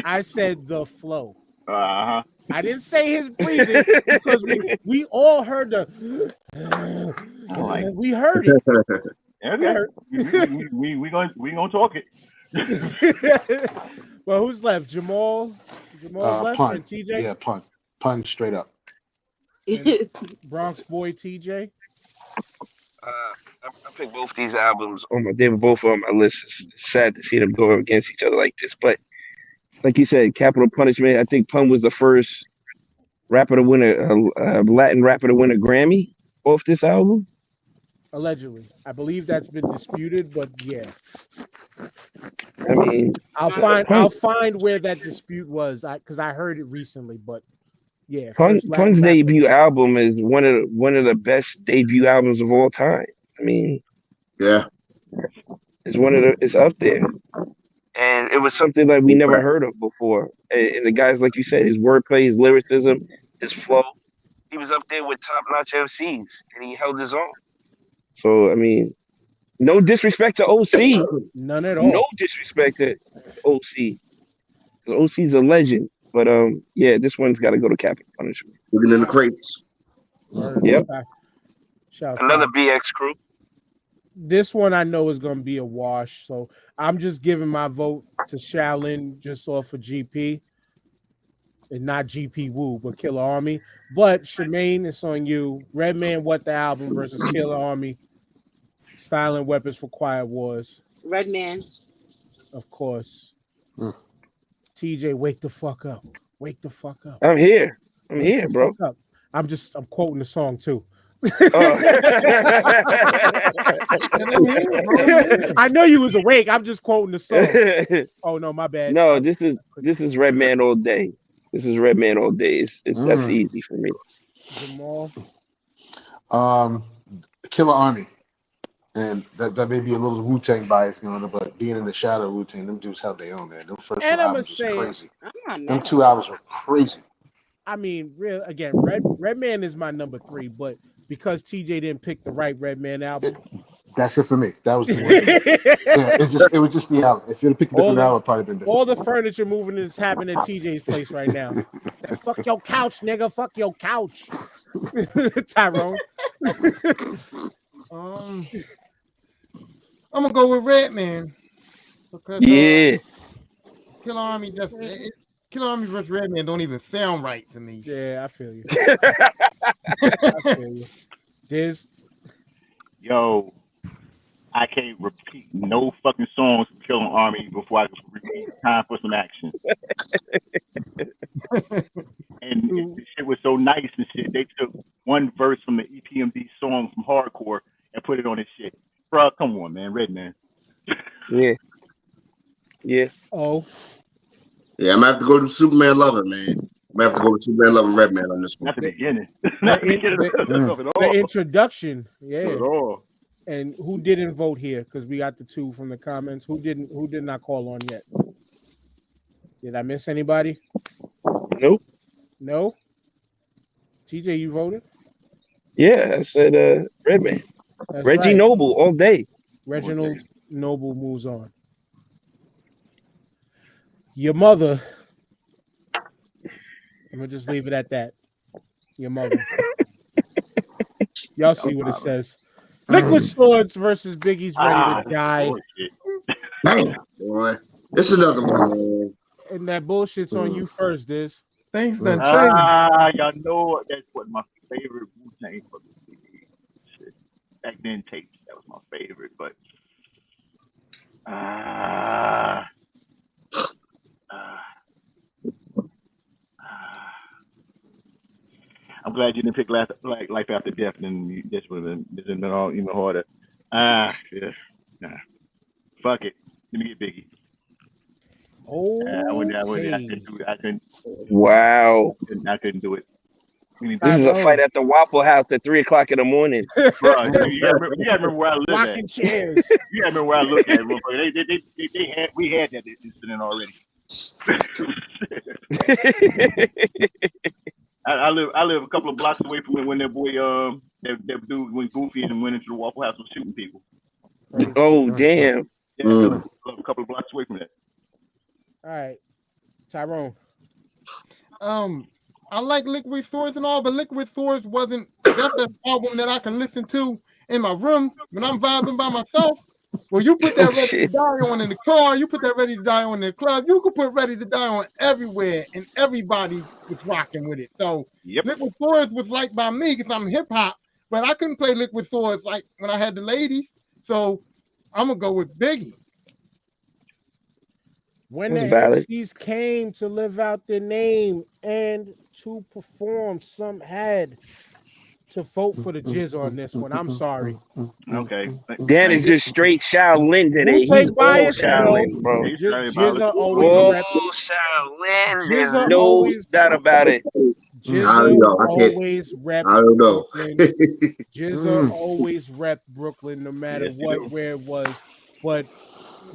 I said the flow. Uh-huh. I didn't say his breathing because we all heard we heard it. Okay. We gonna talk it. Well, who's left? Jamal's left Pun. and TJ? Yeah, pun straight up. Bronx boy TJ. I picked both these albums they were both on my list. It's sad to see them go against each other like this, but like you said, capital punishment. I think Pun was the first rapper to win a Latin rapper to win a Grammy off this album. Allegedly, I believe that's been disputed, but yeah. I mean, I'll find where that dispute was, because I heard it recently, but yeah. Pun's debut album is one of the best debut albums of all time. I mean, yeah, it's up there. And it was something that we never heard of before. And the guys, like you said, his wordplay, his lyricism, his flow, he was up there with top-notch MCs, and he held his own. So, I mean, no disrespect to OC. None at all. No disrespect to OC. Because OC's a legend. But, yeah, this one's got to go to capital punishment. Looking in the crates. Yep. Another BX crew. This one I know is going to be a wash, so I'm just giving my vote to Shaolin just off of GP, and not GP Woo, but Killer Army. But Shemaine, it's on you. Redman, What the Album versus Killer Army. Silent Weapons for Quiet Wars. Redman. Of course. TJ, wake the fuck up. Wake the fuck up. I'm here, bro. I'm quoting the song too. I know you was awake. I'm just quoting the song. Oh no, my bad. No, this is Redman all day. This is Redman all day. That's easy for me. Jamal. Killer Army, and that may be a little Wu-Tang bias, but being in the shadow of Wu-Tang, them dudes held their own, man. Them first two albums was crazy. Them 2 albums were crazy. I mean, Redman is my number 3, but because TJ didn't pick the right Redman album, that's it for me. That was the one. It was just the album. If you'd have picked a different album, it'd probably been different. All the furniture moving is happening at TJ's place right now. Fuck your couch, nigga. Fuck your couch. Tyrone. I'm gonna go with Redman because Yeah. Killer Army Killer Army versus Redman don't even sound right to me. Yeah, I feel you. I feel you. Diz, Yo, I can't repeat no fucking songs from Killing Army before I can repeat Time for Some Action. And the shit was so nice and shit. They took one verse from the EPMD song from Hardcore and put it on this shit. Bro, come on, man. Redman. Yeah. Yeah. oh, Yeah, I'm gonna have to go to Superman Lover, man. I'm gonna have to go with Superman Lover Redman on this one. Not the beginning. Not the beginning of it the all. introduction. Not Yeah. at all. And who didn't vote here? Because we got the 2 from the comments. Who did not call on yet? Did I miss anybody? Nope. No? TJ, you voted? Yeah, I said Redman. That's Reggie right. Noble all day. Reginald Noble moves on. Your mother. I'm gonna just leave it at that. Your mother. Y'all see what it says. Liquid Swords versus Biggie's Ready to Die. Damn, boy. It's another one, man. And that bullshit's on you first, Diz. Things done changed. Y'all know that's what my favorite Wu-Tang fucking shit. Back then tapes, that was my favorite, but I'm glad you didn't pick Life After Death, and this would have been all even harder. Yeah. Nah. Fuck it. Let me get Biggie. Oh, I couldn't. Wow. I couldn't do it. This is a fight at the Waffle House at 3:00 in the morning. Bro, you gotta remember where I live rocking at. chairs. You gotta remember where I look at. We had that incident already. I live a couple of blocks away from when that boy that dude went goofy and went into the Waffle House and was shooting people. Oh damn! Yeah, I live a couple of blocks away from that. All right, Tyrone. I like Liquid Swords and all, but Liquid Swords wasn't. That's an album that I can listen to in my room when I'm vibing by myself. Well, you put that Ready to Die on in the car. You put that Ready to Die on in the club. You could put Ready to Die on everywhere, and everybody was rocking with it. So Liquid Swords was liked by me because I'm hip hop, but I couldn't play Liquid Swords like when I had the ladies. So I'm gonna go with Biggie. When the MCs came to live out their name and to perform, some had to vote for the Jizz on this one. I'm sorry. Okay. Dan is just straight Shaolin today. He's all Shaolin, bro. Jizz always rep. Shaolin. No doubt about it. Jizz always rep. I don't know. Jizz always rep Brooklyn, no matter where it was. But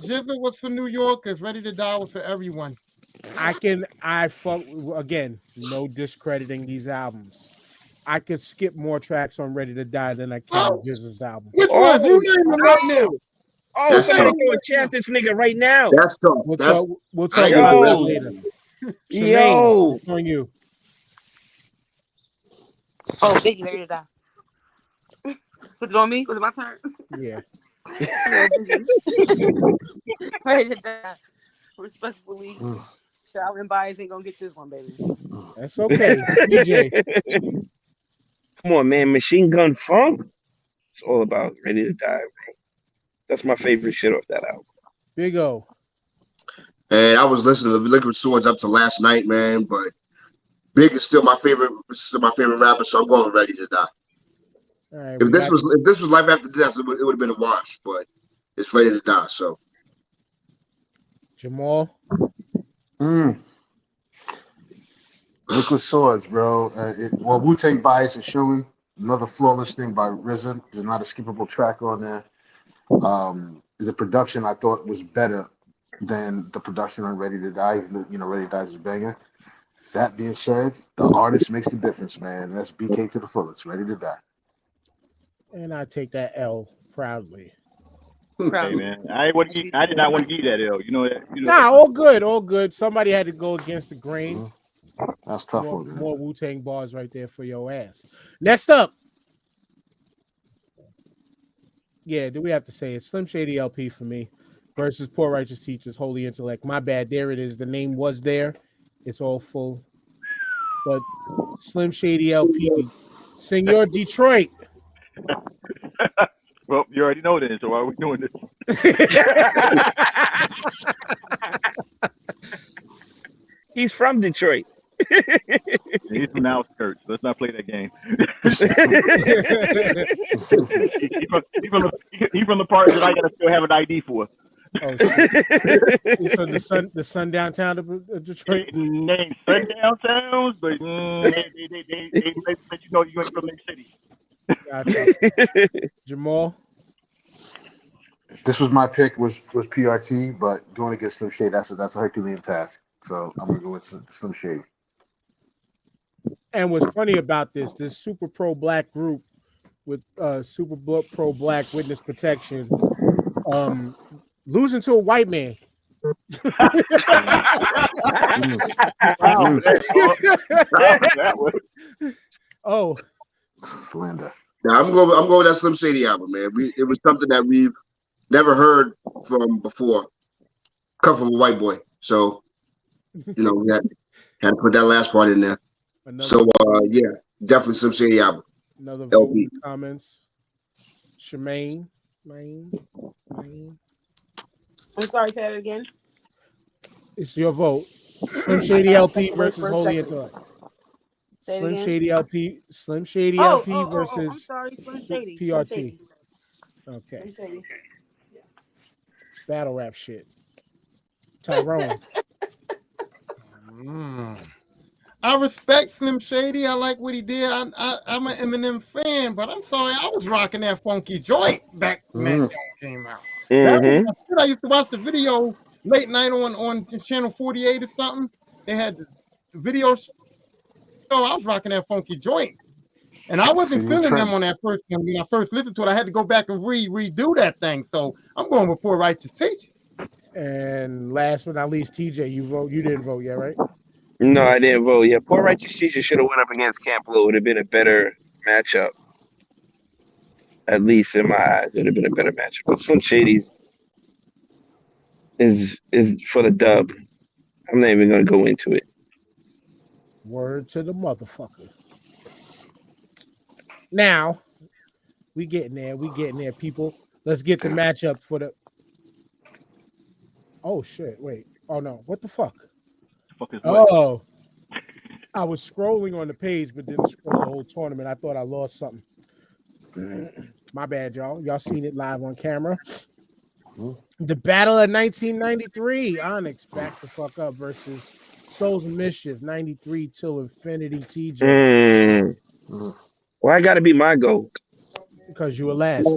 Jizz was for New Yorkers. Ready to Die was for everyone. I fuck again. No discrediting these albums. I could skip more tracks on Ready to Die than I can Jizz's album. Which one? You name them right now. Oh, somebody go chant this nigga right now. That's tough. We'll talk about that later. Yo, on you. Oh, Biggie, Ready to Die. Was it on me? Was it my turn? Yeah. Ready to Die. Respectfully, Shaolin Bias ain't gonna get this one, baby. That's okay. DJ. Come on, man. Machine Gun Funk. It's all about Ready to Die, man. That's my favorite shit off that album. Big O. And I was listening to Liquid Swords up to last night, man. But Big is still my favorite. Still my favorite rapper, so I'm going Ready to Die. All right, if this was Life After Death, it would have been a wash. But it's Ready to Die. So Jamal. Liquid Swords, bro. Wu-Tang Bias is showing another flawless thing by RZA. There's not a skippable track on there. The production I thought was better than the production on Ready to Die. Even though, Ready to Die is a banger. That being said, the artist makes the difference, man. That's BK to the fullest. Ready to Die. And I take that L proudly. Okay, man. I did not want to give you that L. You know that. Nah, all good. Somebody had to go against the grain. That's tough. More Wu-Tang bars right there for your ass. Next up, Yeah, do we have to say it? Slim Shady LP for me versus Poor Righteous Teachers, Holy Intellect. My bad. There it is. The name was there. It's all full. But Slim Shady LP, Senor Detroit. Well, you already know this, so why are we doing this? He's from Detroit. He's from the outskirts. Let's not play that game. He's from the part that I gotta still have an ID for. Oh, shit. He's from the sundown town of Detroit. Named sundown towns, but they let you know you ain't from their city. Gotcha. Jamal. This was my pick was PRT, but going against Slim Shady, that's a Herculean task. So I'm gonna go with Slim Shady. And what's funny about this super pro black group with super pro black witness protection, losing to a white man. Oh, Linda. Yeah, I'm going with that Slim Shady album, man. It was something that we've never heard from before. Come from a white boy, so you know we had to put that last part in there. Yeah, definitely Slim Shady album. Another vote in the comments. Shemaine. I'm sorry, say that again. It's your vote. Slim Shady LP versus Holy Intellect. Slim Shady LP versus I'm sorry, Slim Shady. PRT. Slim Shady. Okay. Slim Shady. Battle rap shit. Tyrone. I respect Slim Shady. I like what he did. I'm an Eminem fan, but I'm sorry, I was rocking that funky joint back when that joint came out. Mm-hmm. I used to watch the video late night on channel 48 or something. They had the video show. I was rocking that funky joint. And I wasn't feeling them on that first one. When I first listened to it, I had to go back and redo that thing. So I'm going with Poor Righteous Teachers. And last but not least, TJ, you vote. You didn't vote yet, right? No, I didn't vote. Yeah, Poor Righteous Teachers should have went up against Camp Lo. It would have been a better matchup. At least in my eyes, it would have been a better matchup. But Slim Shady's is for the dub. I'm not even gonna go into it. Word to the motherfucker. Now, we getting there, people. Let's get the matchup for the. Oh shit! Wait. Oh no! What the fuck? Oh, I was scrolling on the page, but didn't scroll the whole tournament. I thought I lost something. My bad, y'all. Y'all seen it live on camera. The battle of 1993. Onyx back the fuck up versus Souls of Mischief 93 till Infinity. TJ. Why gotta be my goal? Because you were last.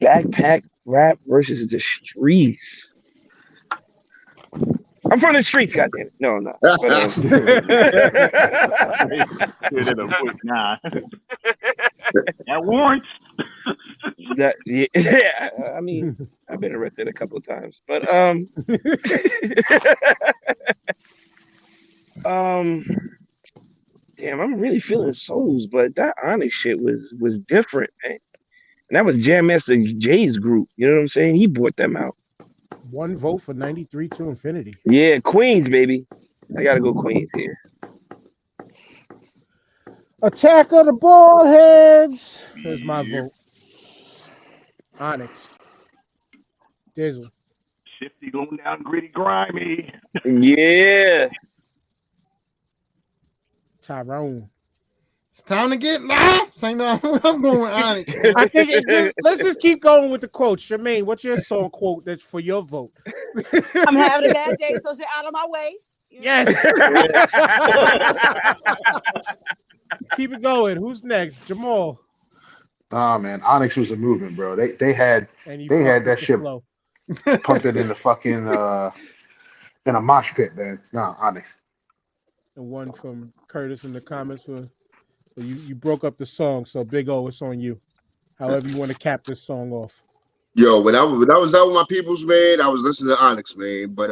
Backpack rap versus the streets. I'm from the streets, goddamn it. No, I'm not. But, nah. That warrants. Yeah, I mean, I've been arrested a couple of times, but damn, I'm really feeling Souls, but that Onyx shit was different, man. And that was Jam Master Jay's group. You know what I'm saying? He brought them out. One vote for 93 to Infinity. Yeah, Queens, baby. I gotta go Queens here. Attack of the Bald Heads. Here's my vote. Onyx. Dizzle. Shifty, going down, gritty, grimy. Yeah. Tyrone. It's time to get live. I'm going with Onyx. I think let's just keep going with the quotes. Jermaine, what's your song quote that's for your vote? I'm having a bad day, so stay out of my way. Yes. Keep it going. Who's next? Jamal. Oh man, Onyx was a movement, bro. They had that shit pumped it in the fucking in a mosh pit, man. No, Onyx. And one from Curtis in the comments for you broke up the song, so Big O, it's on you. However you want to cap this song off. Yo, when I was out with my peoples, man, I was listening to Onyx, man. But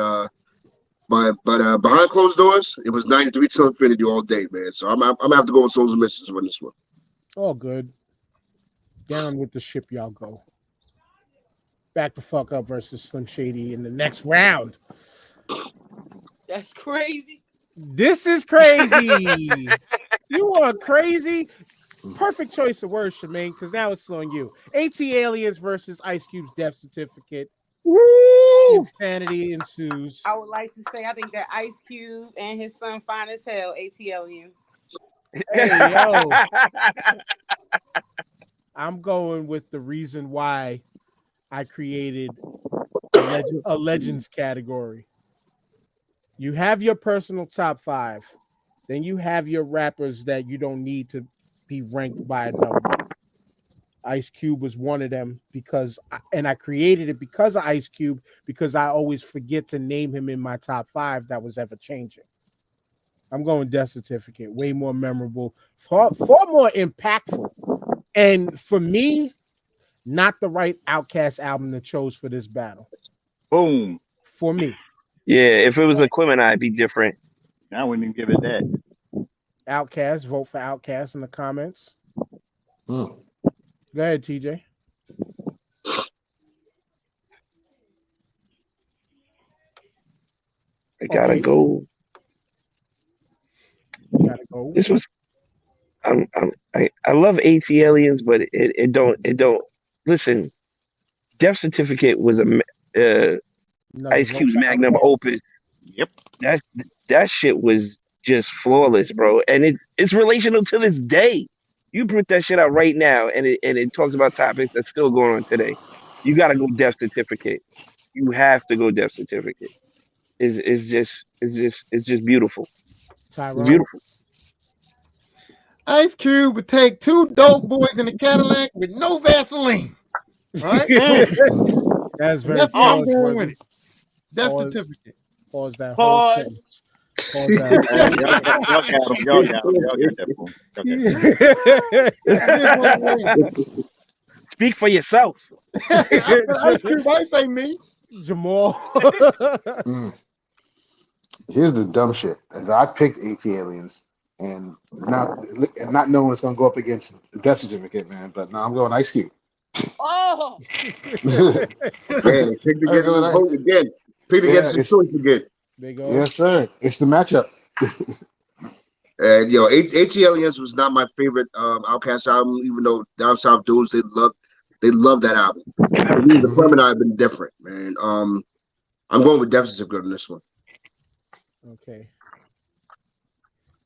behind closed doors, it was 93 till infinity all day, man. So I'm gonna have to go with Souls and Misses on this one. All good. Down with the ship, y'all go. Back the fuck up versus Slim Shady in the next round. That's crazy. This is crazy. You are crazy. Perfect choice of words, Shemaine, because now it's on you. AT Aliens versus Ice Cube's death certificate. Woo! Insanity ensues. I would like to say I think that Ice Cube and his son fine as hell. AT Aliens. Hey, yo. I'm going with the reason why I created a legends category. You have your personal top 5. Then you have your rappers that you don't need to be ranked by a number. Ice Cube was one of them and I created it because of Ice Cube, because I always forget to name him in my top 5 that was ever changing. I'm going death certificate. Way more memorable, far more impactful. And for me, not the right Outkast album to chose for this battle. Boom. For me. Yeah, if it was Equipment, I'd be different. I wouldn't even give it that. Outkast, vote for Outkast in the comments. Go ahead, TJ. I gotta go. You gotta go. This was. I love AT Aliens, but it don't listen. Death Certificate was Ice Cube's magnum opus. Yep. That shit was just flawless, bro. And it's relational to this day. You put that shit out right now, and it talks about topics that's still going on today. You gotta go Death Certificate. You have to go Death Certificate. It's just beautiful. Tyrone. It's beautiful. Ice Cube would take 2 dope boys in a Cadillac with no Vaseline. Right? That's very That's what I'm going pause, with it. Death Pause. certificate. Pause that Pause. whole sentence. Pause that. Y'all got that. Speak for yourself. Ice Cube, I say me. Jamal. Here's the dumb shit. As I picked AT Aliens and not knowing it's gonna go up against the death certificate, man. But now I'm going Ice Cube. Oh, Man, picked against the vote again. Picked against the choice again. Big O. Yes, sir. It's the matchup. And AT Aliens was not my favorite Outkast album, even though Down South dudes they love that album. For me, the Permanent have been different, man. I'm going with Death Certificate on this one. Okay.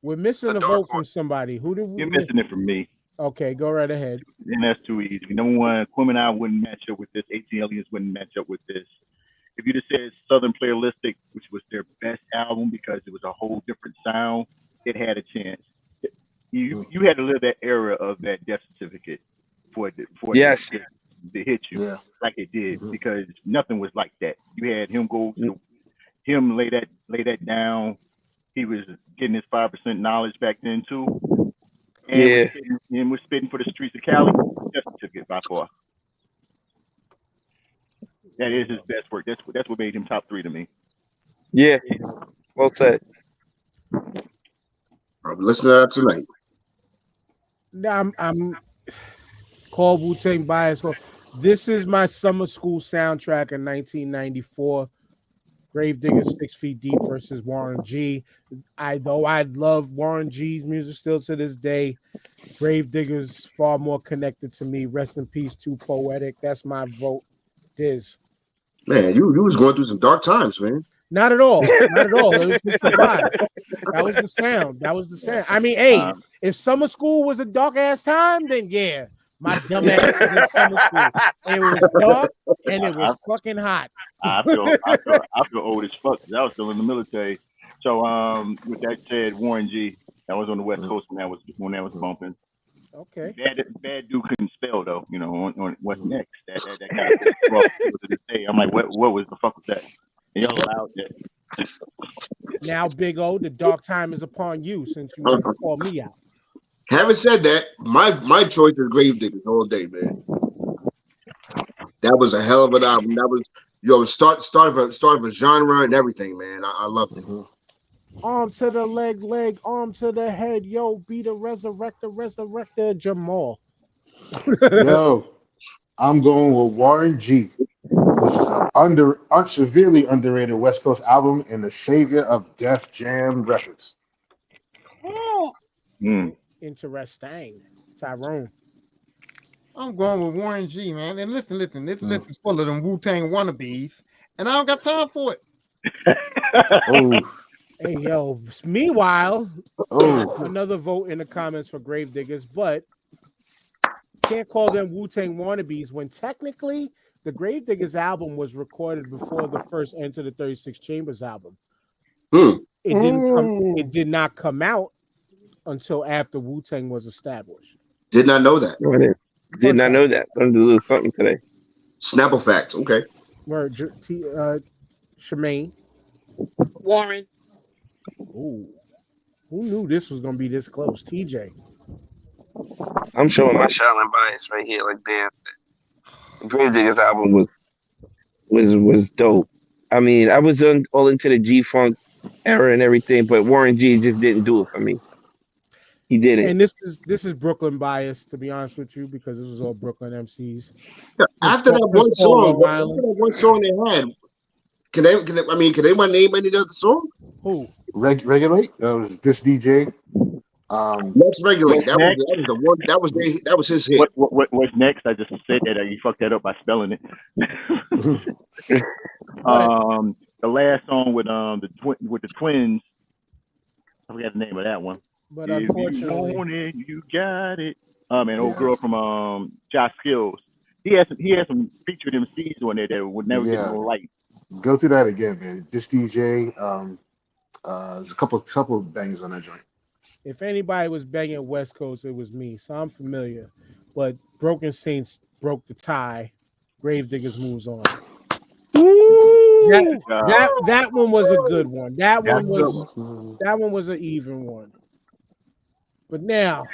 We're missing a vote from somebody. Who did we? You're missing it from me. Okay, go right ahead. And that's too easy. Number one, Quimini wouldn't match up with this. AT Aliens wouldn't match up with this. If you just said Southern Playalistic, which was their best album because it was a whole different sound, it had a chance. You had to live that era of that Death Certificate for it to hit you like it did, because nothing was like that. You had him lay that down. He was getting his 5% knowledge back then too. And we're spitting for the streets of Cali. Death Certificate by far. That is his best work. That's what made him top 3 to me. Yeah. Well said. I'll be listening to that tonight. Now I'm called Wu-Tang bias. This is my summer school soundtrack in 1994. Gravedigger 6 Feet Deep versus Warren G. I love Warren G's music still to this day. Gravedigger's far more connected to me. Rest in peace, Too Poetic. That's my vote. Diz. Man, you was going through some dark times, man. Not at all. Not at all. It was just the vibe. That was the sound. I mean, hey, if summer school was a dark ass time, then yeah, my dumb ass was in summer school. It was dark and it was fucking hot. I feel old as fuck because I was still in the military. So with that said, Warren G, that was on the West Coast when that was bumping. Okay. Bad dude couldn't spell though, on what's next. That kind of rough to this day. I'm like, what was the fuck was that? And y'all allowed that. Now, Big O, the dark time is upon you since you want to call me out. Having said that, my choice is Gravediggers all day, man. That was a hell of an album. start of a genre and everything, man. I loved it. Arm to the leg, arm to the head. Yo, be the resurrector, Jamal. Yo, I'm going with Warren G, which is an severely underrated West Coast album and the savior of Def Jam Records. Interesting. Tyrone. I'm going with Warren G, man. And listen, this list is full of them Wu-Tang wannabes, and I don't got time for it. Oh, Hey, yo. Meanwhile, oh, another vote in the comments for Gravediggers, but can't call them Wu-Tang wannabes when technically the Gravediggers album was recorded before the first Enter the 36 Chambers album. It did not come out until after Wu-Tang was established. Did not know that. Did not know that. I'm gonna do a little something today. Snapple facts. Okay. Word, Shemaine. Warren. Ooh. Who knew this was gonna be this close? TJ. I'm showing my Shaolin bias right here. Like, damn, the Gravediggers album was dope. I mean, I was all into the G-Funk era and everything, but Warren G just didn't do it for me. He didn't. And this is Brooklyn bias, to be honest with you, because this was all Brooklyn MCs. After that one song they had, can anyone name any other song? Who? Regulate. That was this DJ. Let's Regulate. That was the one. That was his hit. What's next? I just said that you fucked that up by spelling it. The last song with the twins. I forgot the name of that one. But unfortunately, you got it. And old girl from Josh Skills. He had some featured MCs on there that would never get no light. Go through that again, man. This DJ. There's a couple of bangs on that joint. If anybody was banging West Coast, it was me, so I'm familiar. But Broken Saints broke the tie. Gravediggers moves on. That one was a good one. That one was an even one. But now,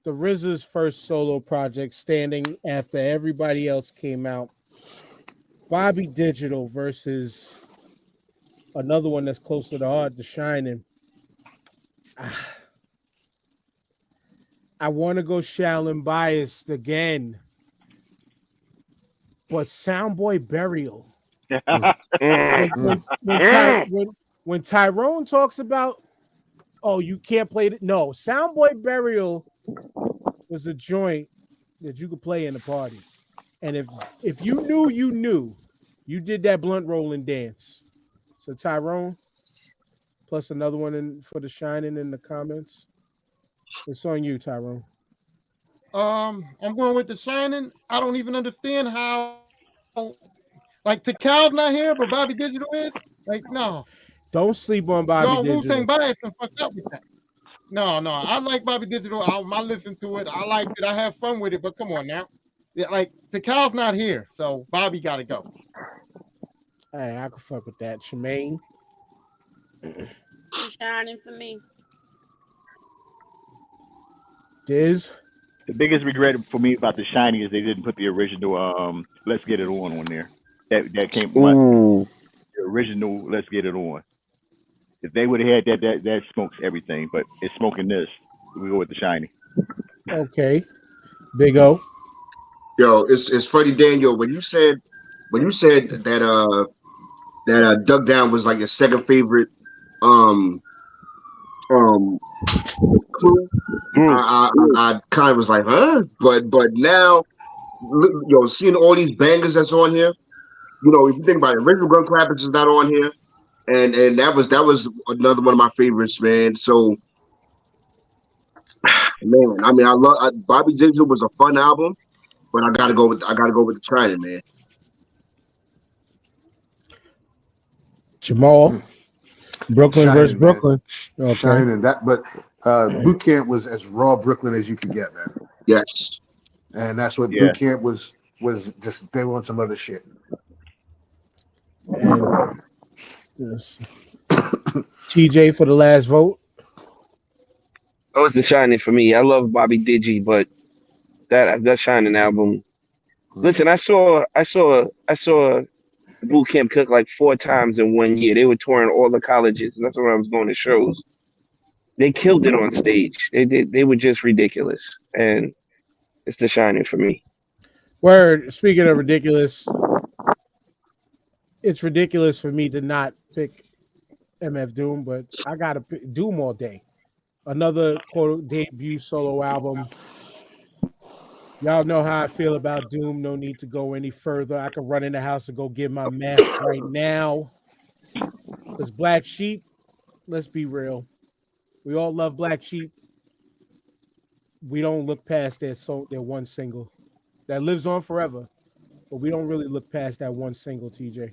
the RZA's first solo project, standing after everybody else came out. Bobby Digital versus another one that's close to the heart, The Shining. I want to go Shaolin biased again, but Soundboy Burial. when Tyrone talks about, oh, you can't play it. No, Soundboy Burial was a joint that you could play in the party. And if you knew, you did that blunt rolling dance. So Tyrone, plus another one for The Shining in the comments. It's on you, Tyrone. I'm going with The Shining. I don't even understand how, like, Tikal's not here, but Bobby Digital is. Like, no. Don't sleep on Bobby Digital. Wu-Tang bias and fucked up with that. No. I like Bobby Digital. I listen to it. I like it. I have fun with it. But come on now. Yeah, like, Tikal's not here, so Bobby got to go. Hey, I can fuck with that. Shemaine. Shining for me. Diz. The biggest regret for me about The Shining is they didn't put the original Let's Get It On there. That came from the original Let's Get It On. If they would have had that smokes everything, but it's smoking this. We go with The Shining. Okay. Big O. Yo, it's funny, Daniel, when you said that Duck Down was like your second favorite crew. I kind of was like, huh? But now, seeing all these bangers that's on here, if you think about it, Original Gun Clappers is not on here, and that was another one of my favorites, man. So, man, I mean, Bobby Digital was a fun album, but I gotta go with The Shining, man. Jamal. Brooklyn Shining, versus Brooklyn. Okay. Shining, but Boot Camp was as raw Brooklyn as you could get, man. Yes. And that's what Boot Camp was just, they want some other shit. And, yes. TJ for the last vote. Oh, it's The Shining for me. I love Bobby Digi, but that Shining album Listen, I saw Boot Camp Cook like 4 times in 1 year. They were touring all the colleges, and that's when I was going to shows. They killed it on stage. They were just ridiculous, and it's The Shining for me. Word. Speaking of ridiculous, it's ridiculous for me to not pick MF Doom, but I gotta pick Doom all day. Another quote debut solo album. Y'all know how I feel about Doom. No need to go any further. I can run in the house and go get my mask right now. Because Black Sheep, let's be real. We all love Black Sheep. We don't look past their one single that lives on forever, but we don't really look past that one single, TJ.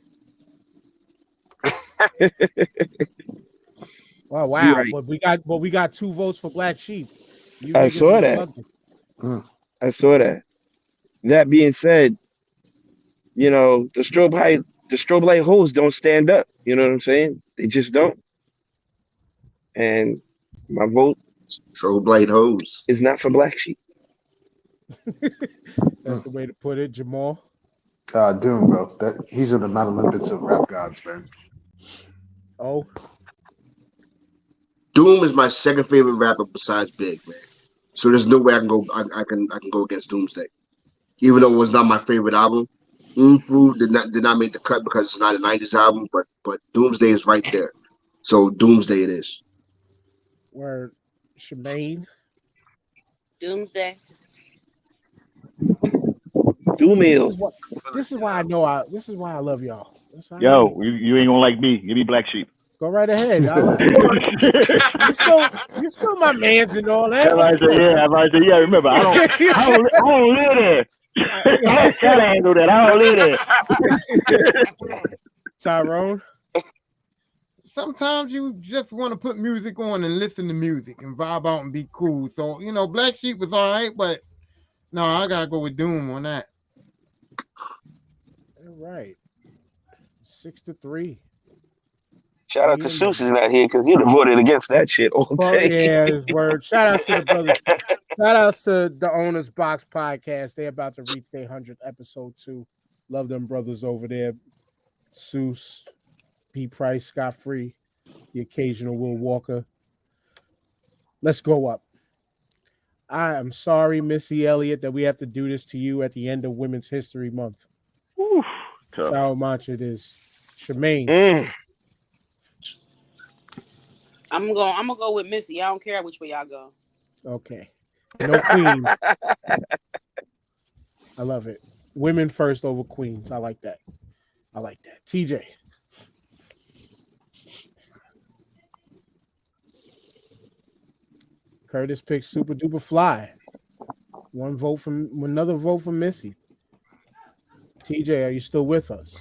Oh wow! Right. But we got 2 votes for Black Sheep. I saw that. I saw that. That being said, you know, the strobe light hoes don't stand up. You know what I'm saying? They just don't. And my vote, Strobe light hoes, is not for Black Sheep. That's the way to put it, Jamal. Doom, bro. He's in the Mount Olympus of rap gods, man. Oh, Doom is my second favorite rapper besides Big, man. So there's no way I can go. I can go against Doomsday, even though it was not my favorite album. Through did not make the cut because it's not a '90s album, but Doomsday is right there. So Doomsday it is. where Shemaine. Doomsday. Doomil. This is why I know. This is why I love y'all. Yo, you ain't gonna like me. Give me Black Sheep. Go right ahead. You're still my mans and all that. Yeah. Remember, I don't live there. I gotta handle that. I don't live there. Tyrone. Sometimes you just want to put music on and listen to music and vibe out and be cool. So Black Sheep was all right, but no, I gotta go with Doom on that. All right, 6-3. Shout out to Seuss is not here because he'd have voted against that shit all day. Yeah, his word. Shout out to the brothers. Shout out to the Owner's Box podcast. They're about to reach their 100th episode too. Love them brothers over there. Seuss, P. Price, Scott Free, the occasional Will Walker. Let's go up. I am sorry, Missy Elliott, that we have to do this to you at the end of Women's History Month. Oof, That's how much it is. Shemaine. I'm gonna go with Missy. I don't care which way y'all go. Okay. No queens. I love it. Women first over queens. I like that. TJ. Curtis picks Super Duper Fly. Another vote from Missy. TJ, are you still with us?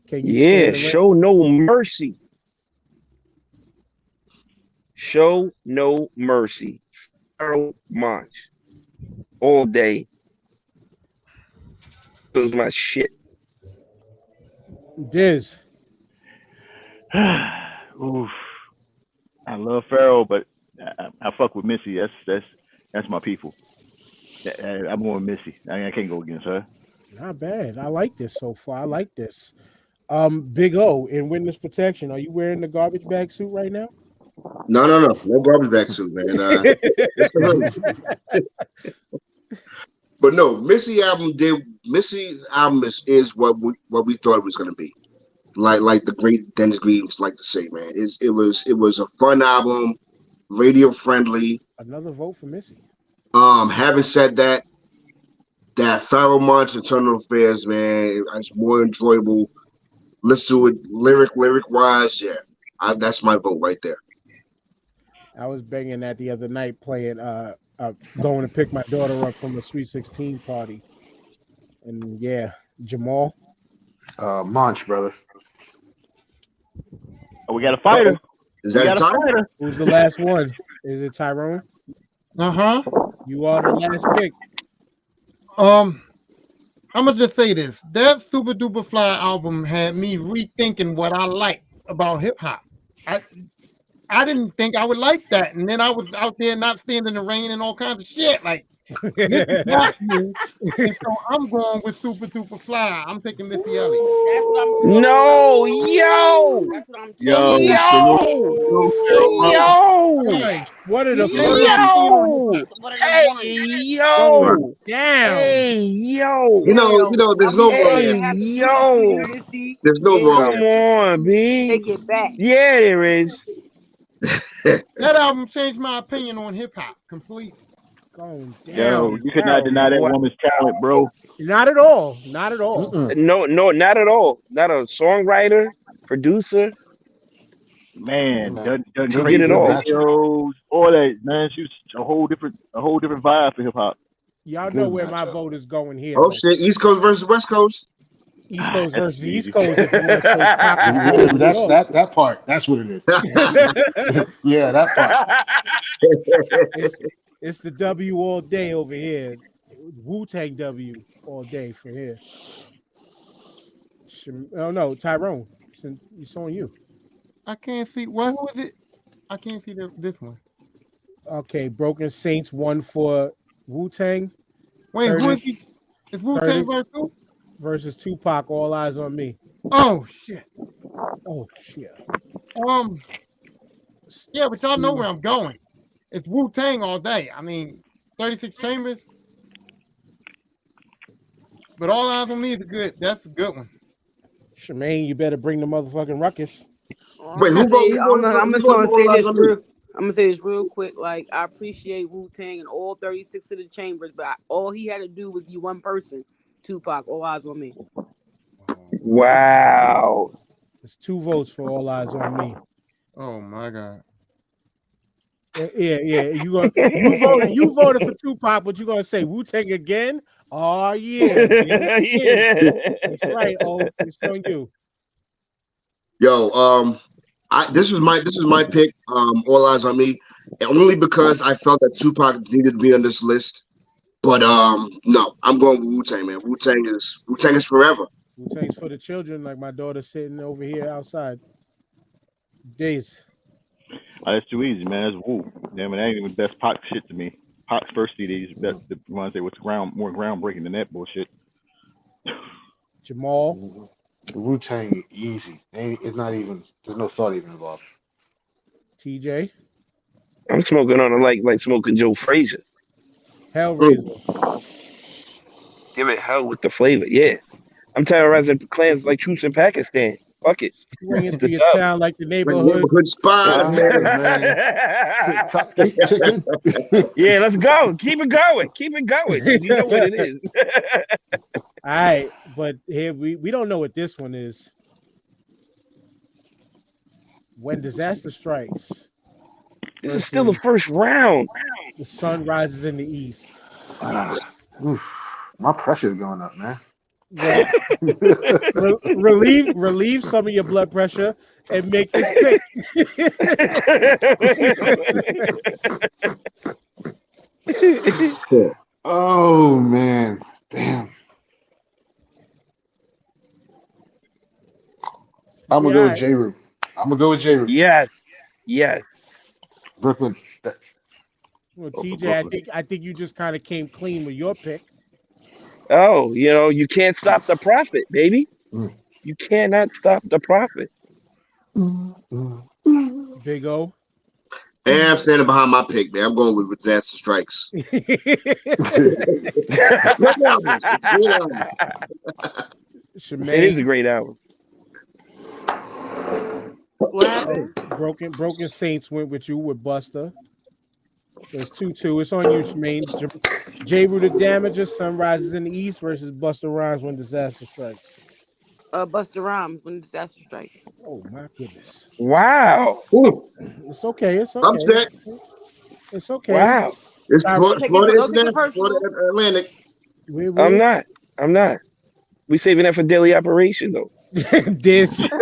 Can you show no mercy. Show no mercy. Pharoahe Monch. All day. It was my shit. Diz. Oof. I love Pharoahe, but I fuck with Missy. That's my people. I'm going with Missy. I can't go against her. Not bad. I like this so far. I like this. Big O in witness protection. Are you wearing the garbage bag suit right now? No garbage bag suit, man. But no, Missy album is what we thought it was gonna be. Like the great Dennis Green like to say, man. It was a fun album, radio friendly. Another vote for Missy. Having said that Pharoahe Monch Internal Affairs, man, it's more enjoyable. Listen to it lyric wise, yeah. That's my vote right there. I was banging that the other night, playing going to pick my daughter up from the Sweet 16 party. And yeah, Jamal. Monch, brother. Oh, we got a fighter. Is that a fighter? Who's the last one? Is it Tyrone? Uh-huh. You are the last pick. I'm gonna just say this. That Super Duper Fly album had me rethinking what I like about hip hop. I didn't think I would like that. And then I was out there not standing in the rain and all kinds of shit. Like, This is possible, and so I'm going with Super Fly. I'm picking Missy Elliott. That's what I'm talking No, about. yo, That's what I'm Yo, talking about. yo, Hey, One of the Yo. first. yo, That's what I hey, want. yo, Damn. hey, yo, You know, there's no I'm wrong gonna answer. have to do this yo. to you, Missy. There's no Yeah. wrong Come answer. on, B. Take it back. Yeah, there is. That album changed my opinion on hip hop completely. Going down. Yo, you could not deny that woman's talent, bro. Not at all. Not at all. Mm-mm. No, not at all. Not a songwriter, producer. Man, done She did crazy it all. videos, all that, man. She was a whole different vibe for hip hop. Y'all know where my vote is going here. Oh though. shit, East Coast versus West Coast. East Coast That's versus easy. East Coast. If you want to say pop, Yeah, that's that part. That's what it is. Yeah, that part. it's the W all day over here. Wu-Tang W all day for here. Oh no, Tyrone. It's on you. I can't see what was it. I can't see this one. Okay, Broken Saints won for Wu-Tang Wait, who is Curtis. he? Is Wu-Tang Curtis. versus who? versus Tupac. All Eyes on Me. Oh shit. Oh shit. Yeah, but y'all know where I'm going. It's Wu-Tang all day. I mean, 36 Chambers. But All Eyes on Me is good. That's a good one. Shemaine, you better bring the motherfucking ruckus. Wait, who voted? I'm just gonna say this real. I'm gonna say this real quick. Like, I appreciate Wu-Tang and all 36 of the chambers, but all he had to do was be one person. Tupac, All Eyes on Me. Wow. It's 2 votes for All Eyes on Me. Oh my God. Yeah. You voted for Tupac, but you're gonna say Wu-Tang again? Oh yeah. Yeah. That's right. Oh, it's on you. Yo, this is my pick. All Eyes on Me, and only because I felt that Tupac needed to be on this list. But no, I'm going with Wu-Tang, man. Wu-Tang is forever. Wu-Tang's for the children, like my daughter sitting over here outside. Days. Oh, that's too easy, man. That's Wu. Damn it, that ain't even best Pac shit to me. Pac's first CDs, that's the ones that was more groundbreaking than that bullshit. Jamal. Wu-Tang easy. It's not even. There's no thought even involved. TJ. I'm smoking on it like smoking Joe Frazier. Hellraiser. Give it hell with the flavor. Yeah. I'm terrorizing clans like troops in Pakistan. Fuck it. Swinging through your town like the neighborhood. Neighborhood spot, man. Chicken. Yeah, let's go. Keep it going. Keep it going. You know what it is. All right, but here we don't know what this one is. When Disaster Strikes. This is still the first round. The sun rises in the east. Oof, my pressure's going up, man. Yeah. relieve some of your blood pressure and make this pick. Oh man, damn. I'm gonna go with J-Roo. Yes. Brooklyn. Well, TJ, I think you just kind of came clean with your pick. Oh, you can't stop the profit, baby. You cannot stop the profit. Big O. And I'm standing behind my pick, man. I'm going with Disaster Strikes. Shemaine. It is a great album. What happened? Broken Saints went with you with Buster. So it's 2-2. It's on you, Shemaine. J-Roo the Damager, Sunrises in the East versus Busta Rhymes When Disaster Strikes. Busta Rhymes When Disaster Strikes. Oh my goodness. Wow. It's okay. I'm set. It's okay. Wow. It's Florida International, personal. Florida Atlantic. I'm not. We saving that for daily operation though. Diz. Still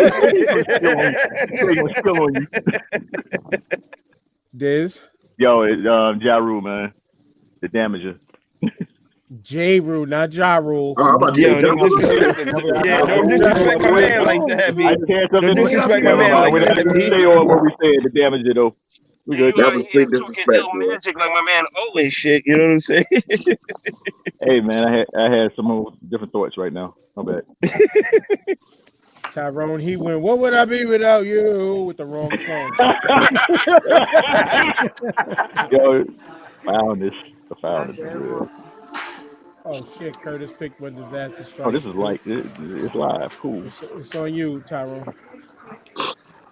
on you. Diz. Yo, it's Ja Rule, man. The Damager. J-Rule, not Ja Rule. I'm about to say Don't disrespect my man like that, B. I can't Don't disrespect my man like that, B. Stay on what we said, the Damager, though. We good. That was He straight talking disrespect, ill bro. magic like my man Owen shit. You know what I'm saying? Hey man, I had some more different thoughts right now. My bad. Tyrone, he went, what would I be without you? With the wrong song. Yo, I found this for real. Oh shit, Curtis picked when disaster strikes. Oh, this is like it's live. Cool. It's on you, Tyrone.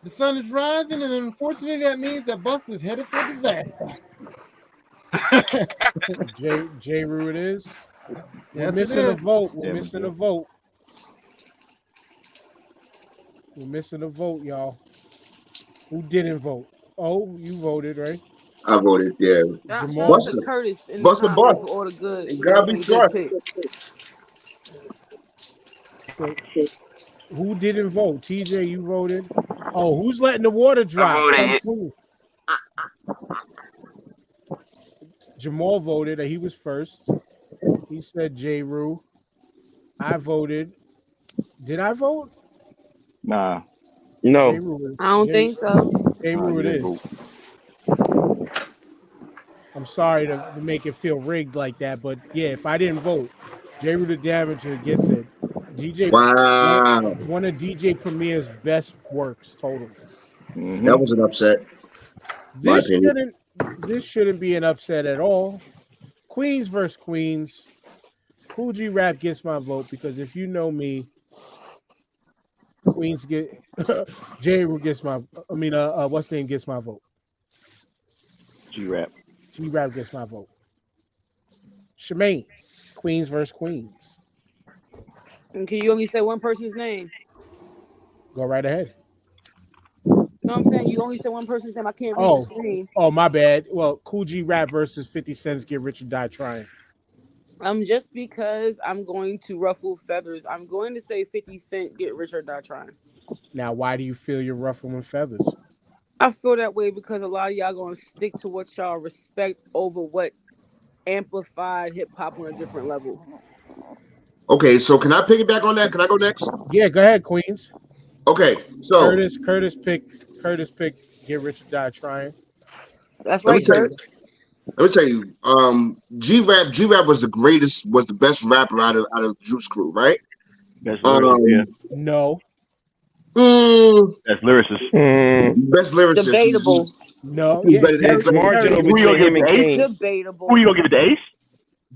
The sun is rising, and unfortunately, that means that Buck is headed for disaster. J. Rue it is. We're Yes, missing it a is. vote. We're Yeah, we missing do. a vote. We're missing a vote, y'all. Who didn't vote? Oh, you voted, right? I voted, yeah. Shout Jamal. out to Curtis in the Buster comments Buck. for all the good, And you know what God I'm be saying, good trust. picks. So, who didn't vote? TJ, you voted. Oh, who's letting the water drop? voted. Come Jamal voted. He was first. He said J. Rue. I voted. Did I vote? Nah. J. No. Rue. I don't think so. J. Rue it you is. didn't I'm sorry to make it feel rigged like that, but yeah, if I didn't vote, J. Rue the Damager gets it. DJ, Wow. one of DJ Premier's best works, total. Mm-hmm. That was an upset. My opinion. This shouldn't be an upset at all. Queens versus Queens. Cool G Rap gets my vote because if you know me, Queens get J. Rue gets my. I mean, what's name gets my vote. G-Rap. G-Rap gets my vote. Shemaine, Queens versus Queens. And can you only say one person's name? Go right ahead. You know what I'm saying? You only say one person's name. I can't read the screen. Oh, my bad. Well, Cool G Rap versus 50 Cent's Get Rich or Die Trying. Just because I'm going to ruffle feathers, I'm going to say 50 Cent Get Rich or Die Trying. Now, why do you feel you're ruffling feathers? I feel that way because a lot of y'all gonna stick to what y'all respect over what amplified hip hop on a different level. Okay, so can I piggyback on that? Can I go next? Yeah, go ahead, Queens. Okay, so Curtis picked Get Rich or Die Trying. That's right, Kurt. Let me tell you, G-Rap was the best rapper out of Juice Crew, right? Best lyricist, yeah. No. That's lyricist. Best lyricist. Debatable. No. Yeah, It's marginal between him and Kane. Debatable. Who you gonna give it to Ace?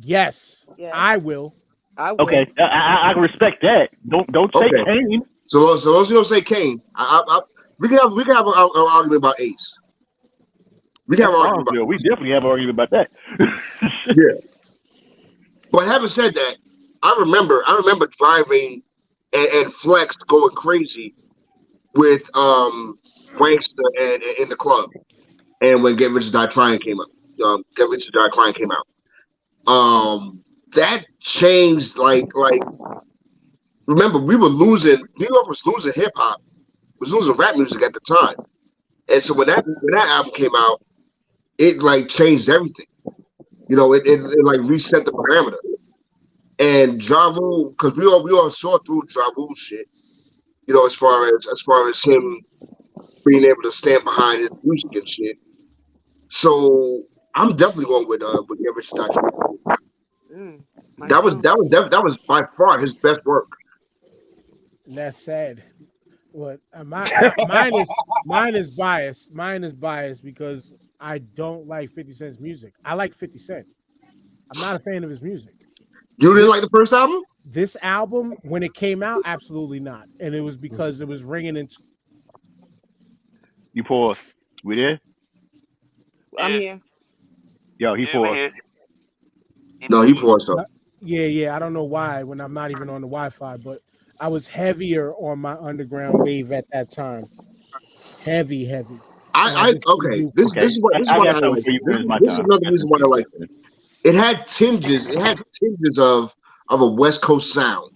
Yes. Yes. I will. I will. Okay, I can respect that. Don't say Okay. Kane. So long as you don't say Kane, we can have an argument about Ace. We can have an argument about We definitely have an argument about that. yeah. But having said that, I remember driving and Flex going crazy with Wankster and in the club, and when Get Rich or Die Trying came out, Get Rich or Die Trying came out. That changed like remember we were losing. New York was losing hip hop, was losing rap music at the time, and so when that album came out, it like changed everything. You know, it like reset the parameter. And Ja Rule, because we all saw through Ja Rule shit, you know, as far as him being able to stand behind his music and shit. So I'm definitely going with Get Rich or Die Trying. That was by far his best work. That's sad. What mine is biased. Mine is biased because I don't like 50 Cent's music. I like 50 Cent. I'm not a fan of his music. You didn't like the first album? This album, when it came out, absolutely not. And it was because it was ringing into. You paused. We there? I'm here. Yo, he paused. No, he paused up. Yeah. I don't know why when I'm not even on the Wi-Fi, but I was heavier on my underground wave at that time. Heavy. This is what I like. This is another reason why I like it. It had tinges of a West Coast sound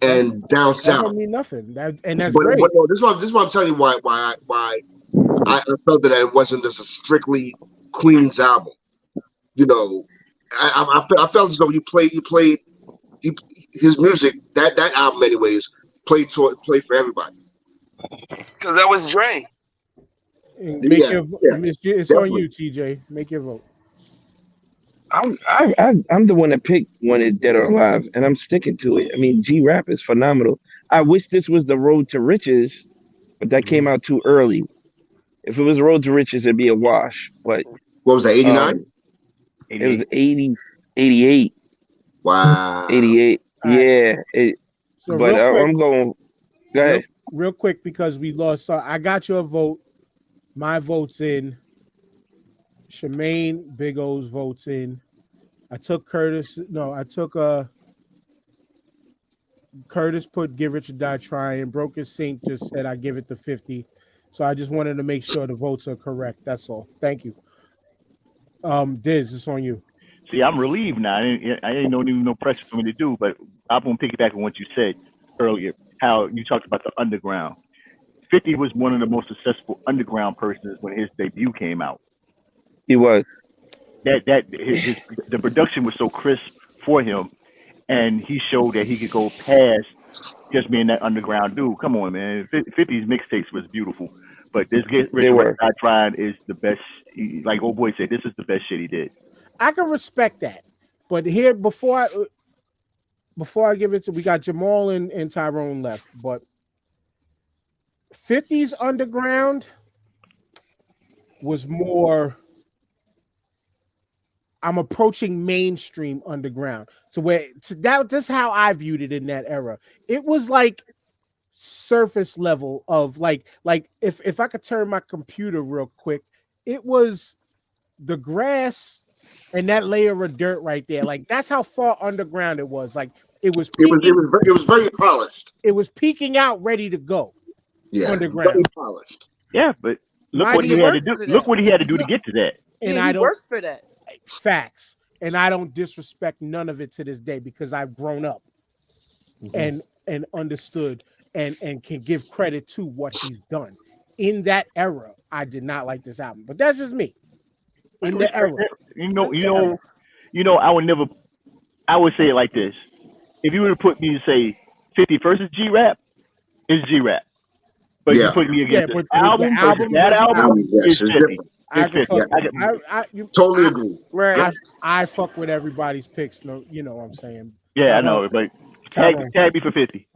and down That south. don't mean nothing. That's But great. no, this is what I'm telling you why I felt that it wasn't just a strictly Queens album. You know, I felt as though you played his music, that album anyways, played for everybody. Because that was Dre. And make Yeah, your vo- yeah, it's on definitely. you, TJ. Make your vote. I'm the one that picked when it Dead or Alive, and I'm sticking to it. I mean, G Rap is phenomenal. I wish this was the Road to Riches, but that came out too early. If it was Road to Riches, it'd be a wash. But What was that? 89. um, it was 88. 80, 88, Wow. 88. All right. Yeah. So But real quick, I'm going. Go ahead. real quick, because we lost. So I got your vote. My vote's in. Shemaine Big O's votes in. I took Curtis. No, I took Curtis put Get Rich or Die Trying. Broken Saint just said I give it to 50. So I just wanted to make sure the votes are correct. That's all. Thank you. Diz, it's on you. See, I'm relieved now. I ain't no pressure for me to do, but I'm gonna piggyback on what you said earlier. How you talked about the underground. 50 was one of the most successful underground persons when his debut came out. He was. The production was so crisp for him, and he showed that he could go past just being that underground dude. Come on, man. 50's mixtapes was beautiful, but this Get Rich They or were. Die Trying is the best. Like old boy said, this is the best shit he did. I can respect that. But here, before I give it to, we got Jamal and Tyrone left, but 50's underground was more. I'm approaching mainstream underground. So that's how I viewed it in that era. It was like surface level of like if I could turn my computer real quick, it was the grass and that layer of dirt right there. Like that's how far underground it was. Like it was very polished. It was peeking out, ready to go. Yeah, underground. very polished. Yeah, but look Might what be he had to works do. for Look that. what he had to do to get to that. And Yeah, I he don't worked for that. facts. And I don't disrespect none of it to this day because I've grown up and understood and can give credit to what he's done. In that era, I did not like this album, but that's just me. In the era, I would never. I would say it like this: if you were to put me to say 50 versus G Rap, it's G Rap. But Yeah. you put me against but the album versus album that versus album, album, yes, it's it's 50. different. I It's can 50. fuck. Totally agree. Right. I fuck with everybody's picks. No, you know what I'm saying. Yeah, I Tyrone, know. But Tyrone. tag me for 50.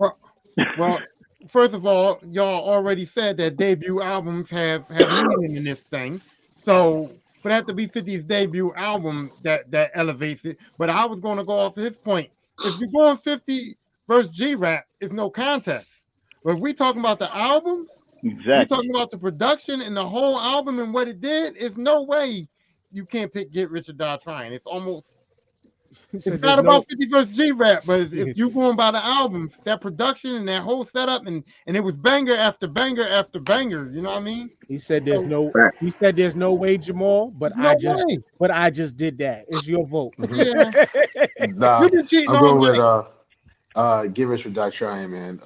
Well, first of all, y'all already said that debut albums have meaning in this thing. So for that to be 50's debut album, that elevates it. But I was going to go off his point. If you're going 50 versus G-Rap, it's no contest. But if we talking about the albums, we Exactly. talking about the production and the whole album and what it did, it's no way you can't pick Get Rich or Die Trying. It's almost He said it's not there's no- about 50 versus G-Rap, but if you going by the albums, that production and that whole setup, and it was banger after banger after banger. You know what I mean? He said there's no. Fact. He said there's no way, Jamal. But There's no way. I just did that. It's your vote. Yeah. Nah, You can cheat I'm all going night. with Get Rich or Die Trying, man.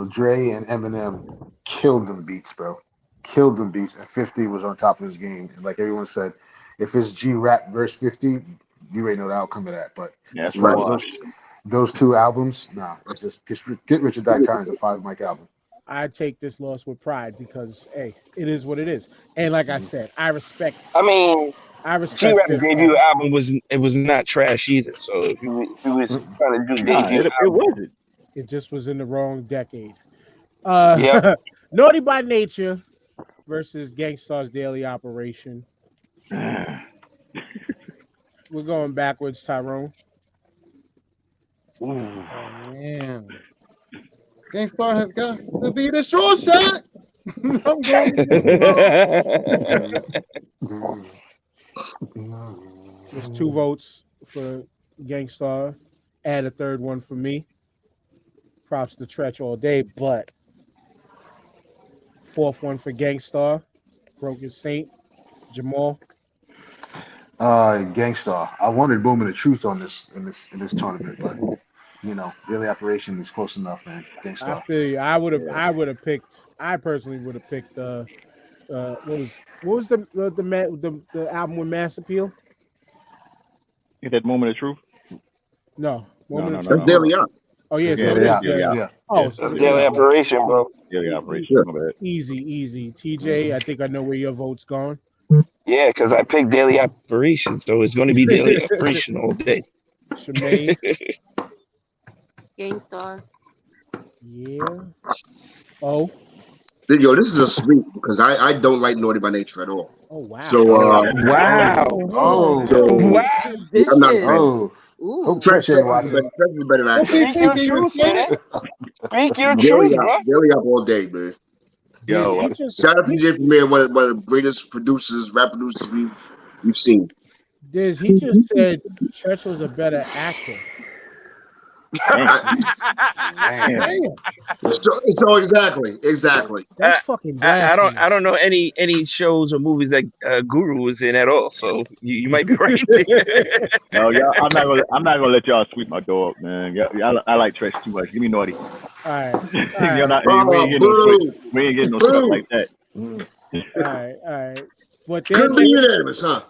Dre and Eminem killed them beats, bro. Killed them beats, and 50 was on top of his game. And like everyone said, if it's G Rap versus 50, you already know the outcome of that. But Yeah, as that's far right. as those two albums, nah, it's just Get Rich or Die Trying is a 5 mic album. I take this loss with pride because hey, it is what it is. And like I said, I respect. I mean, G G-Rap debut album was not trash either. So if you was trying to do Nah, debut it album, wasn't. It just was in the wrong decade. Yep. Naughty by Nature versus Gangstar's Daily Operation. We're going backwards, Tyrone. Oh man, Gangstar has got to be the short shot. I'm going. There's 2 votes for Gangstar. Add a third one for me. Props to Tretch all day, but 4th one for Gangstar. Broken Saint. Jamal. Gangstar. I wanted Boom and the Truth on this in this tournament, but Daily Operation is close enough, man. I Gangstar. feel you. I would have picked. I personally would have picked. What was the album with Mass Appeal? Is that Moment of Truth? No, No. That's Daily Up. Oh yeah, so Yeah, it Daily is Op, daily. yeah. Oh, so That's it daily is operation, bro. Daily operation. Yeah. My bad. easy. TJ, I think I know where your vote's going. Yeah, because I picked daily operation, so it's going to be daily operation all day. Shemaine, Gangstar. yeah. Oh, Yo, this is a sweep because I don't like Naughty by Nature at all. oh wow. So Wow. Oh, so Wow. This I'm not a is. fan. oh. Ooh. Hope Trent Trish ain't watching. is better actor. Speak your truth, man. Speak your truth, bro. Daily Up all day, man. Diz, Yo, he just Shout out to TJ Premier, one of the greatest producers, rap producers we've seen. Diz, he just said Church was a better actor. Man. So exactly. That's fucking blasphemous. I don't know any shows or movies that Guru was in at all. So you might be right. no, y'all, I'm not gonna let y'all sweep my dog, man. I like Trash too much. Give me Naughty. All right. You're not, Oh, we ain't getting no sweep. We ain't getting no stuff like that. All right. But Couldn't be unanimous, huh?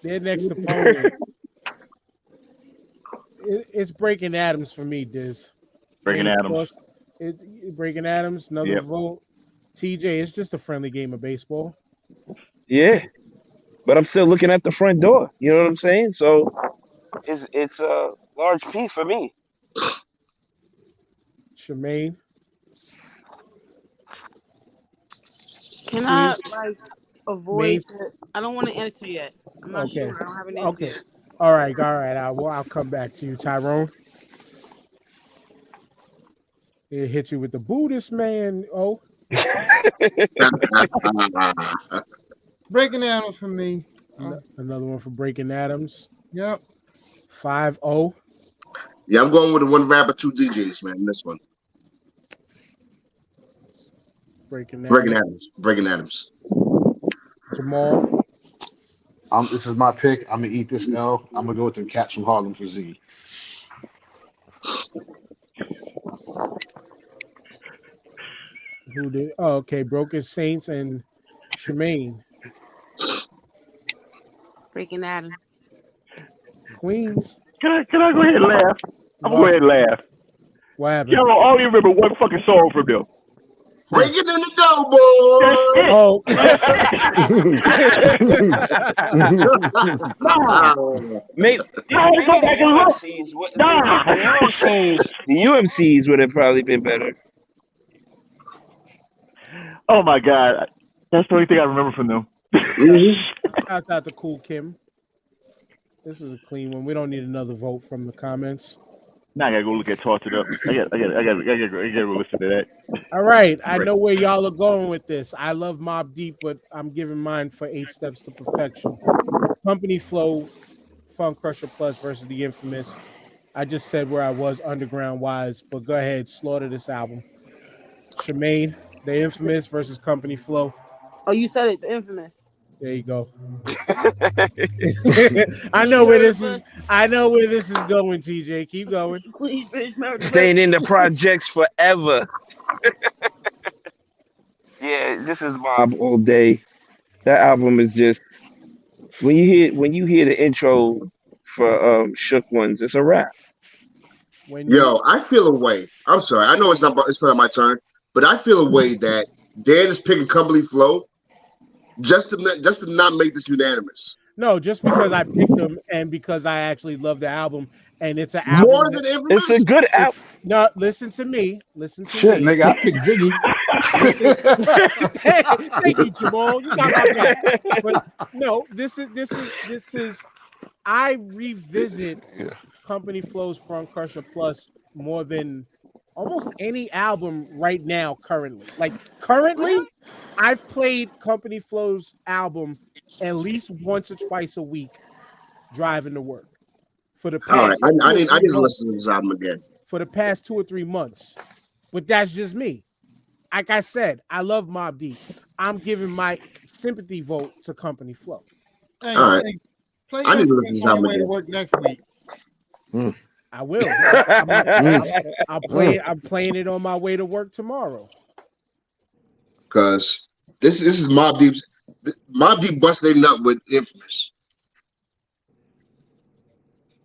their next opponent, it's Breaking Adams for me, Diz. Breaking Main Adams. source, Breaking Adams, another Yep. vote. TJ, it's just a friendly game of baseball. Yeah, but I'm still looking at the front door. You know what I'm saying? So it's a large P for me. Shemaine, Can I avoid Main- it? I don't want to answer yet. I'm not Okay. sure. I don't have an answer Okay. yet. All right. I'll come back to you, Tyrone. It hit you with the Buddhist man. Oh, Breaking Adams for me. another one for Breaking Adams. Yep. 5-0. Yeah, I'm going with the one rapper, two DJs, man. This one. Breaking Adams. Jamal. This is my pick. I'm gonna eat this L. I'm gonna go with the Cats from Harlem for Ziggy. Who did? Oh, okay. Broken Saints and Shemaine. Breaking Adams. Queens. Can I go ahead and laugh? I'm gonna go ahead and laugh. What happened? Yo, I only remember one fucking song from them. Breaking in the dough, boy. Oh, Maybe the UMCs would have probably been better. Oh my god, that's the only thing I remember from them. Shouts out to Cool Kim. This is a clean one. We don't need another vote from the comments. Now I gotta go look at Toss It Up. I gotta go listen to that. All right. I know where y'all are going with this. I love Mobb Deep, but I'm giving mine for 8 Steps to Perfection. Company Flow, Funk Crusher Plus versus The Infamous. I just said where I was underground wise, but go ahead, slaughter this album. Shemaine, The Infamous versus Company Flow. Oh, you said it. The Infamous. There you go. I know where this is. I know where this is going, TJ. Keep going. Please, bitch, Staying in the projects forever. Yeah, this is Mob all day. That album is just when you hear the intro for Shook Ones, it's a wrap. Yo, I feel a way. I'm sorry. I know it's not my turn, but I feel a way that Dan is picking Company Flow just to not make this unanimous. No, just because I picked them and because I actually love the album, and it's an album. More than Infamous? It's a good album. No, listen to me. Shit, nigga, I picked Ziggy. Thank you, Jamal. You got my back. But no, this is. I revisit Company Flow's Front Crusher Plus more than almost any album right now. Currently, I've played Company Flow's album at least once or twice a week driving to work for the past. All right, I didn't listen to this album again for the past 2 or 3 months, but that's just me. Like I said, I love Mobb Deep. I'm giving my sympathy vote to Company Flow. Hey, All right. hey, play I need to listen to this on album your way to again. work next week. I will. I'm playing it on my way to work tomorrow. Because this is Mobb Deep's. Mobb Deep busted their nut with Infamous.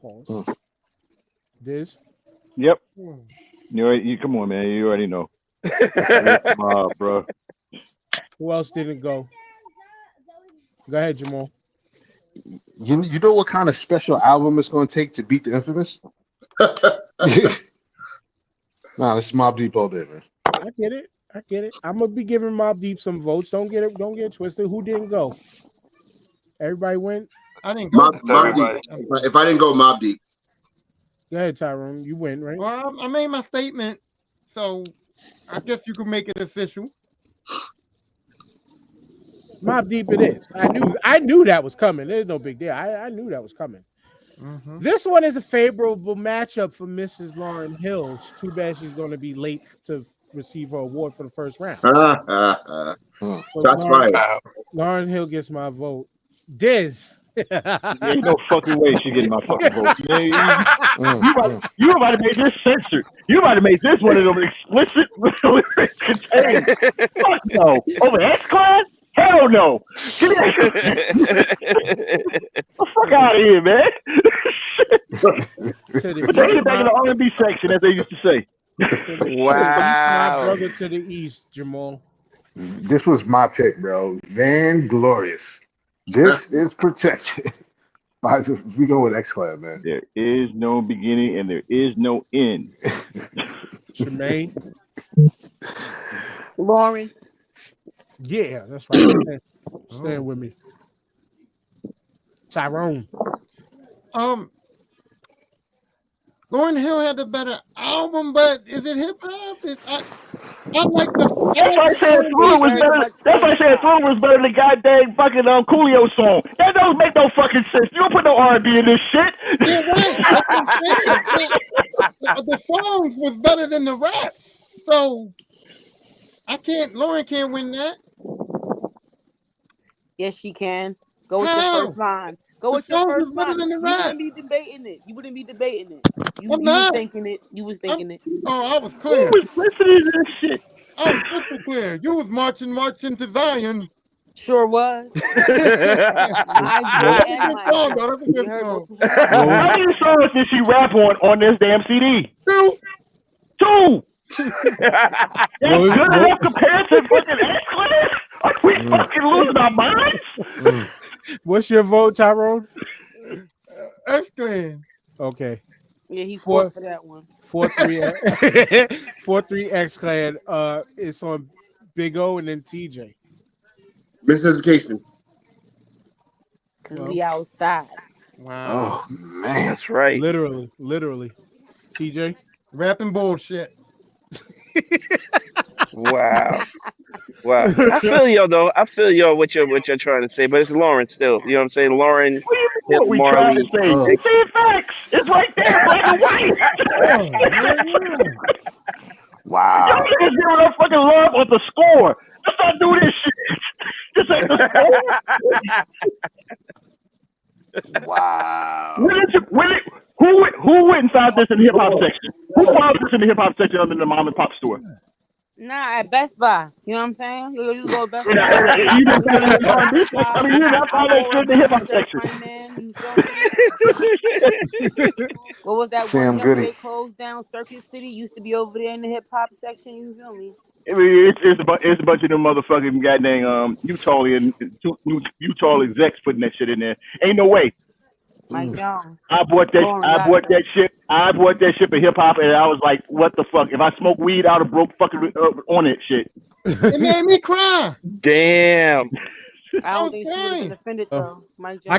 Pause. Diz? Yep. You come on, man. You already know. That's mob, bro. Who else didn't go? Go ahead, Jamal. You know what kind of special album it's going to take to beat the Infamous? Nah, it's Mobb Deep all day, man. I get it. I'm gonna be giving Mobb Deep some votes. Don't get it twisted. Who didn't go? Everybody went. I didn't go. Mobb Deep. If I didn't go, Mobb Deep. Go ahead, Tyrone. You win, right? Well, I made my statement, so I guess you could make it official. Mobb Deep it is. I knew that was coming. There's no big deal. I knew that was coming. Mm-hmm. This one is a favorable matchup for Mrs. Lauryn Hill. It's too bad she's going to be late to receive her award for the first round. So Shots fired. Lauryn Hill gets my vote. Diz. Ain't no fucking way she getting my fucking vote. Man, you about to make this censored. You about to make this one of them explicit lyrics contained. Fuck no. Over X-Class? Hell no. Get the fuck out of here, man. Put that shit back in the R&B section, as they used to say. My brother to the east, Jamal. This was my pick, bro. Van Glorious. This is protected. We go with X-Clan, man. There is no beginning and there is no end. Jermaine. Lauren. Yeah, that's right. Stand with me. Tyrone. Lauryn Hill had the better album, but is it hip hop? I like the. That's why I said Thriller was better. That's why I said Thriller was better than goddamn fucking Coolio song. That don't make no fucking sense. You don't put no R&B in this shit. Yeah, right. The songs was better than the raps, so Lauren can't win that. Yes, she can. Go with How? your first line. Go with your first line. You wouldn't be debating it. You was thinking it. You was thinking it. Oh, I was clear. Who was listening to this shit? I was crystal clear. You was marching to Zion. Sure was. That's a good song, though. That's a good song. How many songs did she rap on this damn CD? Two. That's good enough compared to fucking X-Clan? Are we fucking losing our minds? What's your vote, Tyrone? X-Clan. Okay. Yeah, he fought for that one. 4-3 4-3 X-Clan. It's on Big O and then TJ. Miseducation. Because we outside. Wow. Oh man, That's right. Literally. TJ. Rapping bullshit. Wow. I feel y'all though. I feel y'all what you're trying to say, but it's Lauren still. You know what I'm saying? Lauren. What we trying to say? They say facts. It's right there, black and white. wow. Y'all niggas giving us fucking love on the score. Let's not do this shit. This ain't the score. Wow. Who went inside this in the hip hop section? Who found this in the hip hop section other than the mom and pop store? Nah, at Best Buy. You know what I'm saying? You go to Best Buy. You just said it's I mean, that's all they said in the hip hop section. What was that Sam one? Goody. They closed down. Circuit City used to be over there in the hip hop section. You feel me? I mean, it's a bunch of them motherfucking goddamn Utah execs putting that shit in there. Ain't no way. Mike Jones. I bought that shit for hip hop, and I was like, what the fuck? If I smoke weed, I'd have broke fucking on that shit. It made me cry. Damn. I don't think she would have been offended though. Mike Jones. I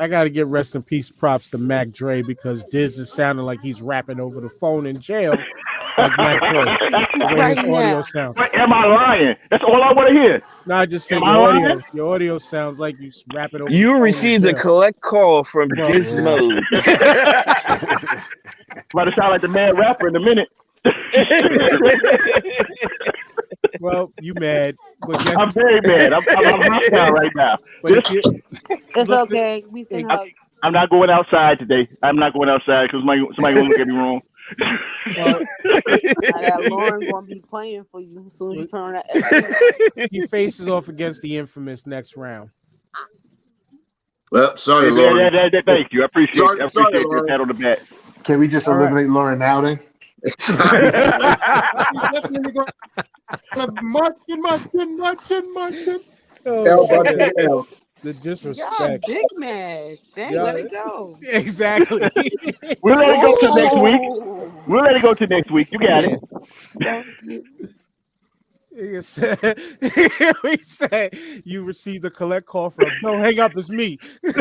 gotta give rest in peace props to Mac Dre because Diz is sounding like he's rapping over the phone in jail. Like Mac Dre. The way his audio sounds. Am I lying? That's all I want to hear. No, I just said your audio sounds like you rapping over. You received a collect call from Gizmo. About to sound like the mad rapper in a minute. Well, you mad? But I'm very mad. I'm hostile right now. It's okay. We send hugs. I'm not going outside today. I'm not going outside because somebody gonna look at me wrong. That Lauren gonna be playing for you as soon as you turn on that. He faces off against the infamous next round. Well, sorry, Lauren. Thank you. I appreciate Sorry, your pat on the back. Can we just eliminate Lauren now then? Definitely gonna marching. Oh, Hell, but man. hell. The God, disrespect. big man. Dang, Yeah. let it go. Exactly. We'll let it go till next week. Ooh, We'll let it go till next week. You got it. thank you. He said, he said, you received a collect call from, don't hang up, it's me. Yo,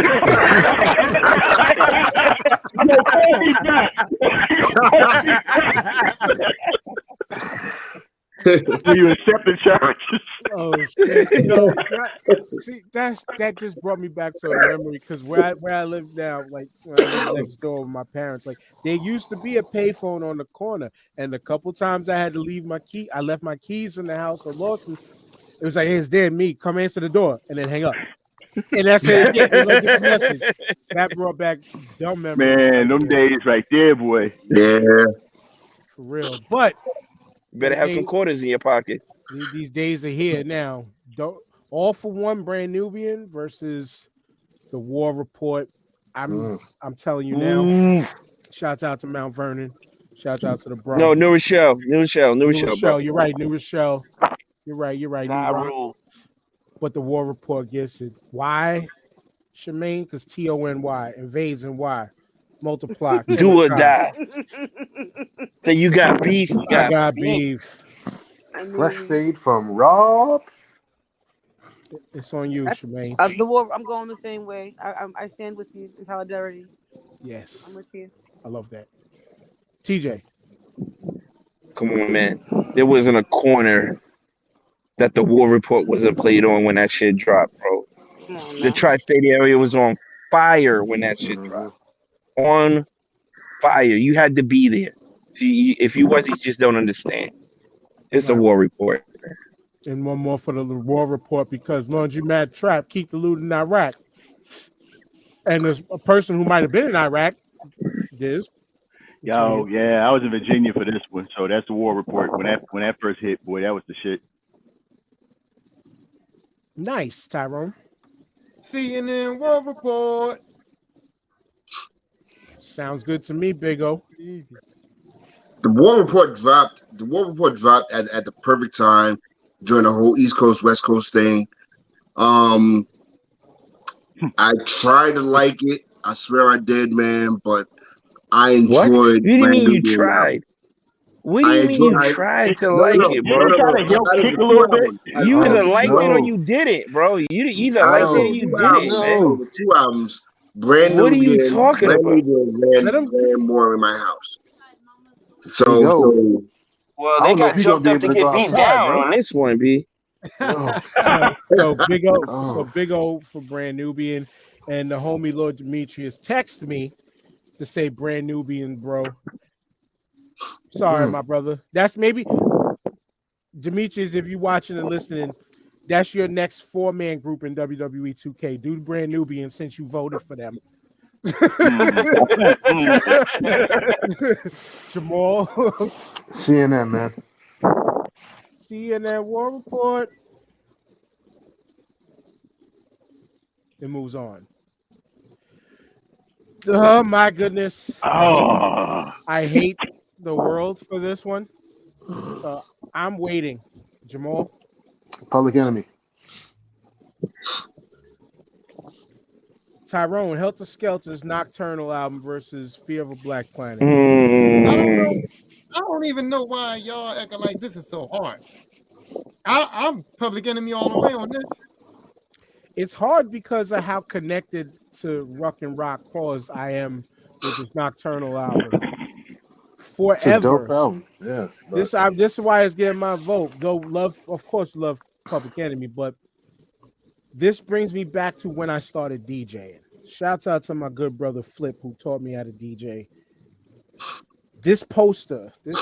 call me back. Call me back. Will you accept the charges? Oh shit! Yo, that just brought me back to a memory because where I live now, like when I live next door with my parents, like there used to be a payphone on the corner, and a couple times I had to leave I left my keys in the house or lost them. It was like, hey, it's dead me. Come answer the door and then hang up. And that's it. Yeah, you're gonna get the message. That brought back dumb memories. Man, them days right there, boy. Yeah. For real. But You better have some quarters in your pocket. these days are here now. All for one brand Nubian versus the War Report. I'm telling you now. Shouts out to Mount Vernon. Shouts out to the Bronx. No, New Rochelle, bro. You're right, New Rochelle. You're right. Nah, rule. But the War Report gets it. Why, Shemaine? Because TONY invades and why multiply. Do or die. So you got beef. I got beef. Fresh fade from Rob. It's on you, Shemaine. The war. I'm going the same way. I stand with you in solidarity. Yes, I'm with you. I love that. TJ. Come on, man. There wasn't a corner that the War Report wasn't played on when that shit dropped, bro. Come on The now. tri-state area was on fire when that shit dropped. On fire. You had to be there. If you wasn't, you just don't understand. It's a War Report. And one more for the War Report because Laundromat Trap keep the loot in Iraq. And there's a person who might have been in Iraq. Yo, yeah, I was in Virginia for this one, so that's the War Report. When that first hit, boy, that was the shit. Nice, Tyrone. CNN World Report. Sounds good to me, Big O. The War Report dropped. The War Report dropped at the perfect time during the whole East Coast West Coast thing. I tried to like it. I swear I did, man. But I enjoyed. What? You didn't mean you Brandon tried. What do you mean you tried to like it, bro? You either liked it or you didn't, bro. You either liked it or you didn't, man. The two albums. Brand What are New you Year, talking Brand about? New Year ran more in my house. So well, they got jumped up to get beat down on this one, B. So Big O for Brand Nubian, and the homie Lord Demetrius text me to say Brand Nubian, bro. Sorry, my brother. That's maybe Demetrius. If you're watching and listening, that's your next 4-man group in WWE 2K. Do the Brand Nubian since you voted for them. Jamal. CNN, man. CNN War Report. It moves on. Oh my goodness. I hate the world for this one. I'm waiting. Jamal. Public Enemy. Tyrone, Helter Skelter's Nocturnal album versus Fear of a Black Planet. I don't even know why y'all acting like this is so hard. I'm Public Enemy all the way on this. It's hard because of how connected to Ruck and Rock Pause I am with this Nocturnal album. Forever. It's a dope album. Yes. This is why it's getting my vote. Though love Public Enemy, but this brings me back to when I started DJing. Shouts out to my good brother Flip who taught me how to DJ. This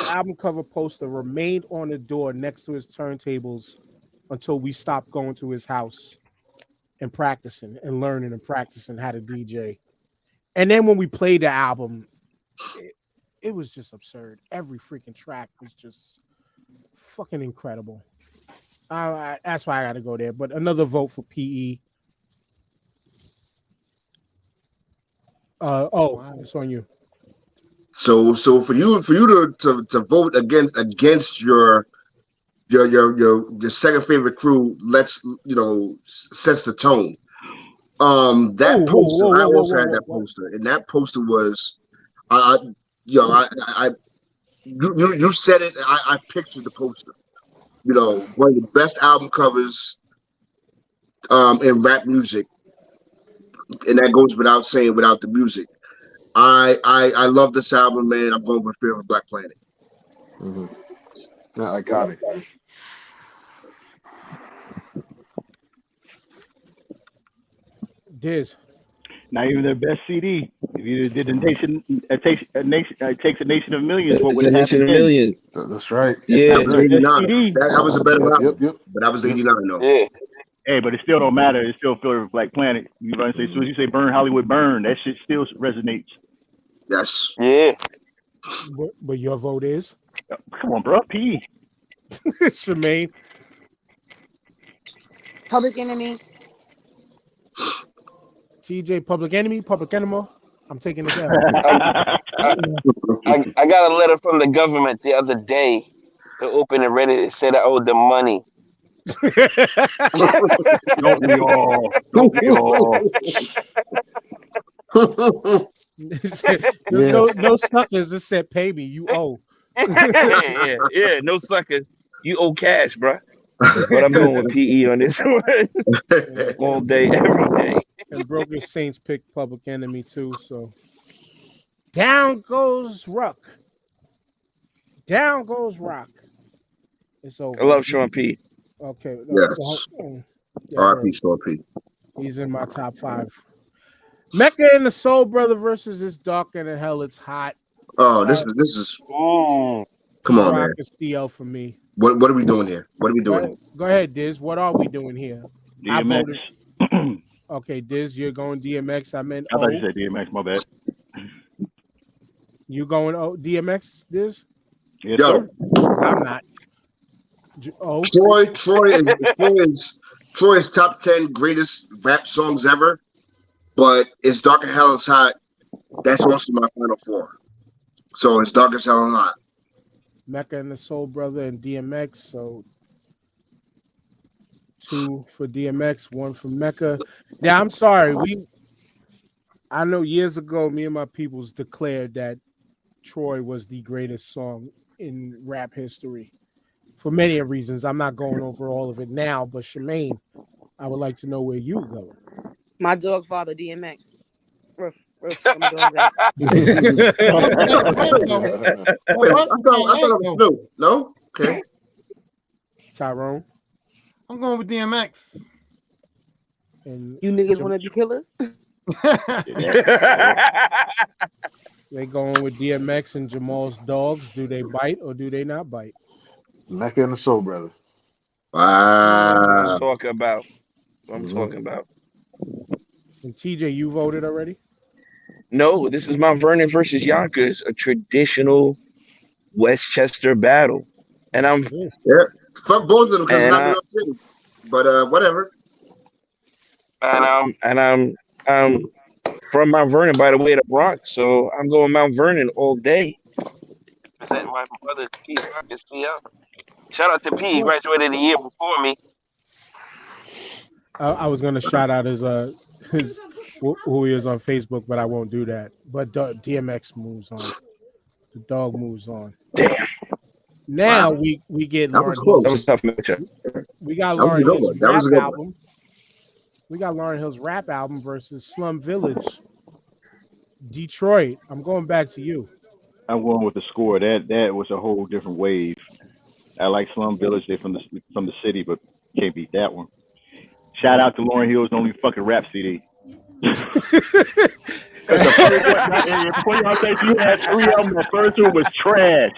album cover poster remained on the door next to his turntables until we stopped going to his house and practicing and learning and practicing how to DJ. And then when we played the album, it was just absurd. Every freaking track was just fucking incredible. That's why I got to go there. But another vote for PE. It's on you. So for you to vote against your second favorite crew, sets the tone. That poster, I also had that poster, and that poster was, you said it. I pictured the poster. One of the best album covers in rap music, and that goes without saying without the music. I love this album, man. I'm going with Fear of a Black Planet. Mm-hmm. No, I got it. Diz. Not even their best CD. If you did the nation, it takes a nation of millions. What It's would a have nation of happened? millions. That's right. Yeah. That was 89. That was a better album. Yep. But that was 89, though. Yeah. Hey, but it still don't matter. It's still Fear of a Black Planet. You know what I'm saying? As soon as you say "Burn Hollywood, Burn," that shit still resonates. Yes. Yeah. But your vote is Come on, bro. P. Shemaine. Public Enemy. TJ, Public Enemy, Public Enema. I'm taking this out. I got a letter from the government the other day. I opened and read it. It said I owed them money. Don't we all? Don't we all? No suckers. It said pay me. You owe. Yeah. No suckers. You owe cash, bro. But I'm going with PE on this one. All day, every day. And Broken Saints picked Public Enemy too. So down goes Rock. Down goes Rock. It's over. I love Sean P. Okay. Yes. Yeah, R.I.P. Sean P. he's in my top 5. Mecca and the Soul Brother versus It's Darker Than Hell. It's Hot. Oh, this is. Come on, man. Rock is CL for me. What are we doing here? What are we doing? Go ahead, Diz. What are we doing here? I DMX. voted. Okay, Diz, you're going DMX. I meant I thought you said DMX. My bad. You going DMX, Diz? Yes, Yo, sir. I'm not. Troy is top 10 greatest rap songs ever, but It's Dark as Hell Is Hot. That's also my final 4. So It's Dark as Hell and Hot. Mecca and the Soul Brother and DMX. So 2 for DMX, 1 for Mecca. Yeah, I'm sorry. I know years ago, me and my peoples declared that Troy was the greatest song in rap history for many reasons. I'm not going over all of it now, but Shemaine, I would like to know where you go. My dog father, DMX. Roof. I'm doing that. Wait, I thought it was Snoop. No? Okay. Tyrone. I'm going with DMX. And You niggas want to be killers? they going with DMX and Jamal's dogs. Do they bite or do they not bite? Mecca and the Soul Brother. Wow. I'm talking about. And TJ, you voted already? No, this is Mount Vernon versus Yonkers, a traditional Westchester battle. And I'm Yeah. Fuck both of them because it's not New York City. But whatever. and I'm from Mount Vernon, by the way, the Bronx. So I'm going Mount Vernon all day. Representing my brother P. Marcus CL. Shout out to P. He graduated the year before me. I was gonna shout out his who he is on Facebook, but I won't do that. But DMX moves on. The dog moves on. Damn. Now we get That Lauryn was close. That was a tough matchup. We got That was a Lauryn good Hill's one. That was a rap good album. We got Lauryn Hill's rap album versus Slum Village. Detroit. I'm going back to you. I'm going with the score. That was a whole different wave. I like Slum Village. They're from the city, but can't beat that one. Shout out to Lauryn Hill's only fucking rap CD. Before y'all think you had 3 of them, the first one was trash.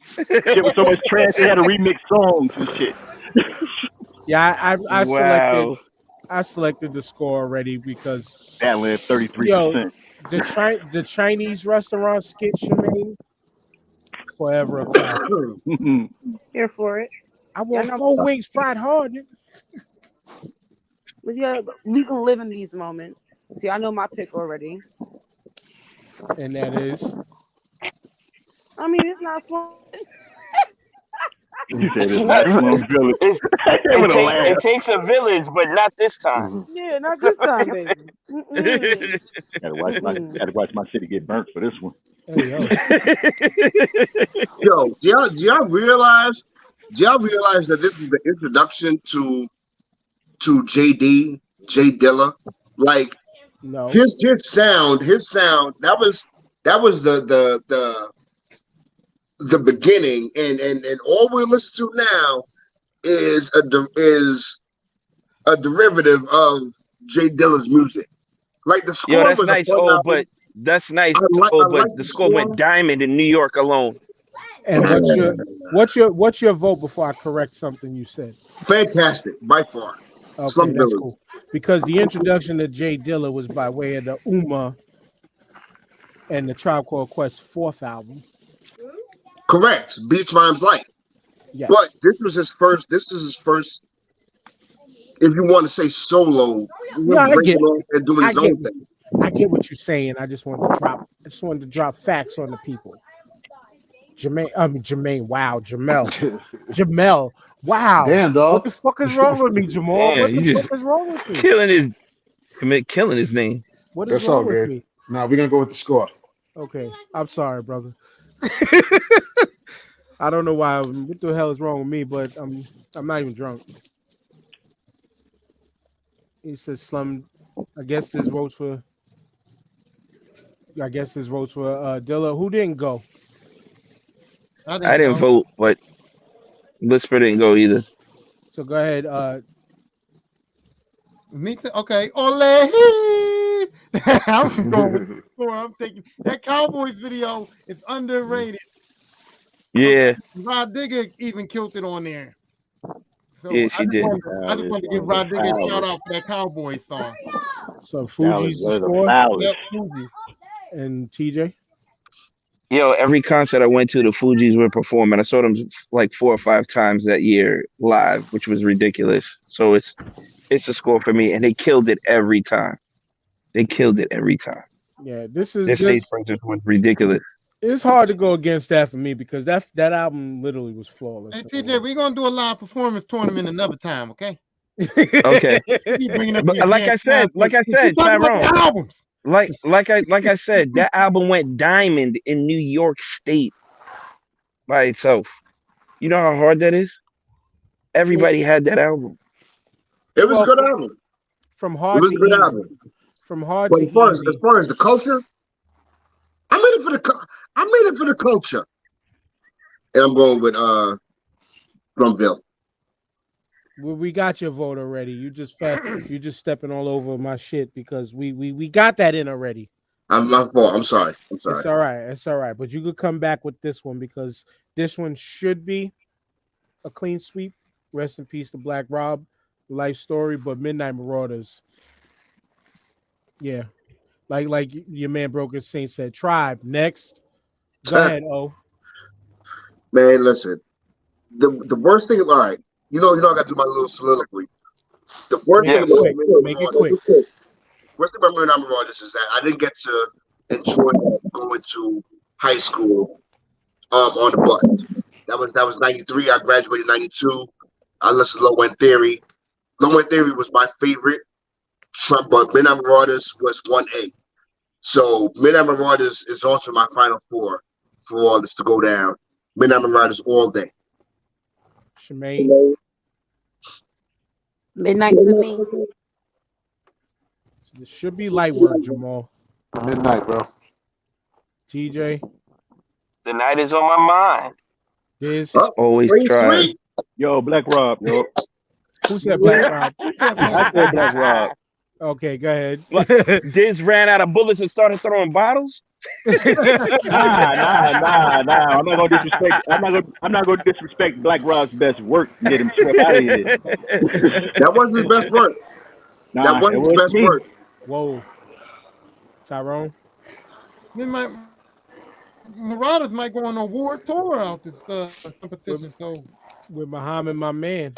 Shit was so much trash they had to remix songs and shit. Yeah, Wow. I selected the score already because That led 33%. the Chinese restaurant skit, Shemaine, forever a classic. Here for it. I want 4 wings fried hard. Nigga. But yeah, we can live in these moments. See, I know my pick already. And that is I mean, it's not Slum. You said it's not Slum Village. With a laugh. It takes a village, but not this time. Mhm. Yeah, not this time, baby. Mm-mm. Gotta watch my city get burnt for this one. hey yo. Yo, do y'all realize that this is the introduction to J Dilla? Like No. his sound, that was the beginning, and all we listen to now is a derivative of J Dilla's music. Like the score Yo, that's was nice. a fun Oh, album. but that's nice. I like But the the score went score. diamond in New York alone. And what's your vote before I correct something you said? Fantastic by far. Okay, Slum that's Village. cool. Because the introduction to Jay Dilla was by way of the Uma and the Tribe Called Quest fourth album. Correct. Beats Rhymes Light. Yes. But this is his first, if you want to say solo, No, I breaking get- off and doing I his get- own thing. I get what you're saying. I just wanted to drop facts on the people. Jermaine, wow, Jamel, wow. Damn, What dog. the fuck is wrong with me, Jamal? Yeah, What you the just- fuck is wrong with me? Killing his name. What is That's all wrong with good. me? Now we're gonna go with the score. Okay, I'm sorry, brother. I don't know why. What the hell is wrong with me? But I'm not even drunk. He says Slum. I guess this votes for Dilla. Who didn't go? I didn't vote, but Lisper didn't go either. So go ahead. Me too. Okay. Ole. I'm going with the score. I'm taking that Cowboys video is underrated. Yeah, Rod Digger even killed it on there. So Yeah, she did. I just wanted to give Rod Digger a shout out for that Cowboys song. So Fuji's the That was a score, ballad. Yep, Fuji. and TJ. yo, every concert I went to, the Fugees were performing. I saw them like 4 or 5 times that year live, which was ridiculous. So it's a score for me, and they killed it every time. Yeah, this is Their stage this. presence was ridiculous. It's hard to go against that for me because that album literally was flawless. Hey TJ, we're gonna do a live performance tournament another time, okay? Okay. Keep bringing up But your like I said, we talking about Tyrone, the albums. like I said, that album went diamond in New York State by itself. You know how hard that is? Everybody had that album. It was Well, a good album. From It hard was to a good easy. album. From hard But to as far easy. as the culture, I made it for the culture. And I'm going with Slumville. Well, we got your vote already. You just stepping all over my shit because we got that in already. I'm my fault. I'm sorry. It's all right. It's all right. But you could come back with this one because this one should be a clean sweep. Rest in peace to Black Rob, life story. But Midnight Marauders, yeah, like your man Broken Saint said. Tribe next. Go ahead, O. Man, listen. The worst thing. All right. You know, I got to do my little soliloquy. The worst Yeah, thing about quick. Midnight Make it Marauders- quick. Worst thing about Midnight Marauders is that I didn't get to enjoy going to high school on the bus. That was 93. I graduated 92. I listened to Low End Theory. Low End Theory was my favorite. But Midnight Marauders was 1A. So Midnight Marauders is also my final four for all this to go down. Midnight Marauders all day. Shemaine. Midnight for me. This should be light work, Jamal. Midnight, bro. TJ. The night is on my mind. This. Oh, Always Green try. Sweet. Yo, Black Rob, yo. Who said Black Rob? I said Black Rob. Okay, go ahead. Diz ran out of bullets and started throwing bottles. Nah. I'm not gonna disrespect. I'm not gonna disrespect Black Rob's best work and get him swept out of here. That wasn't his best work. Nah, That wasn't it his best me. work. Whoa. Tyrone. Midnight Marauders might go on a war tour out this competition. So With Muhammad, my man.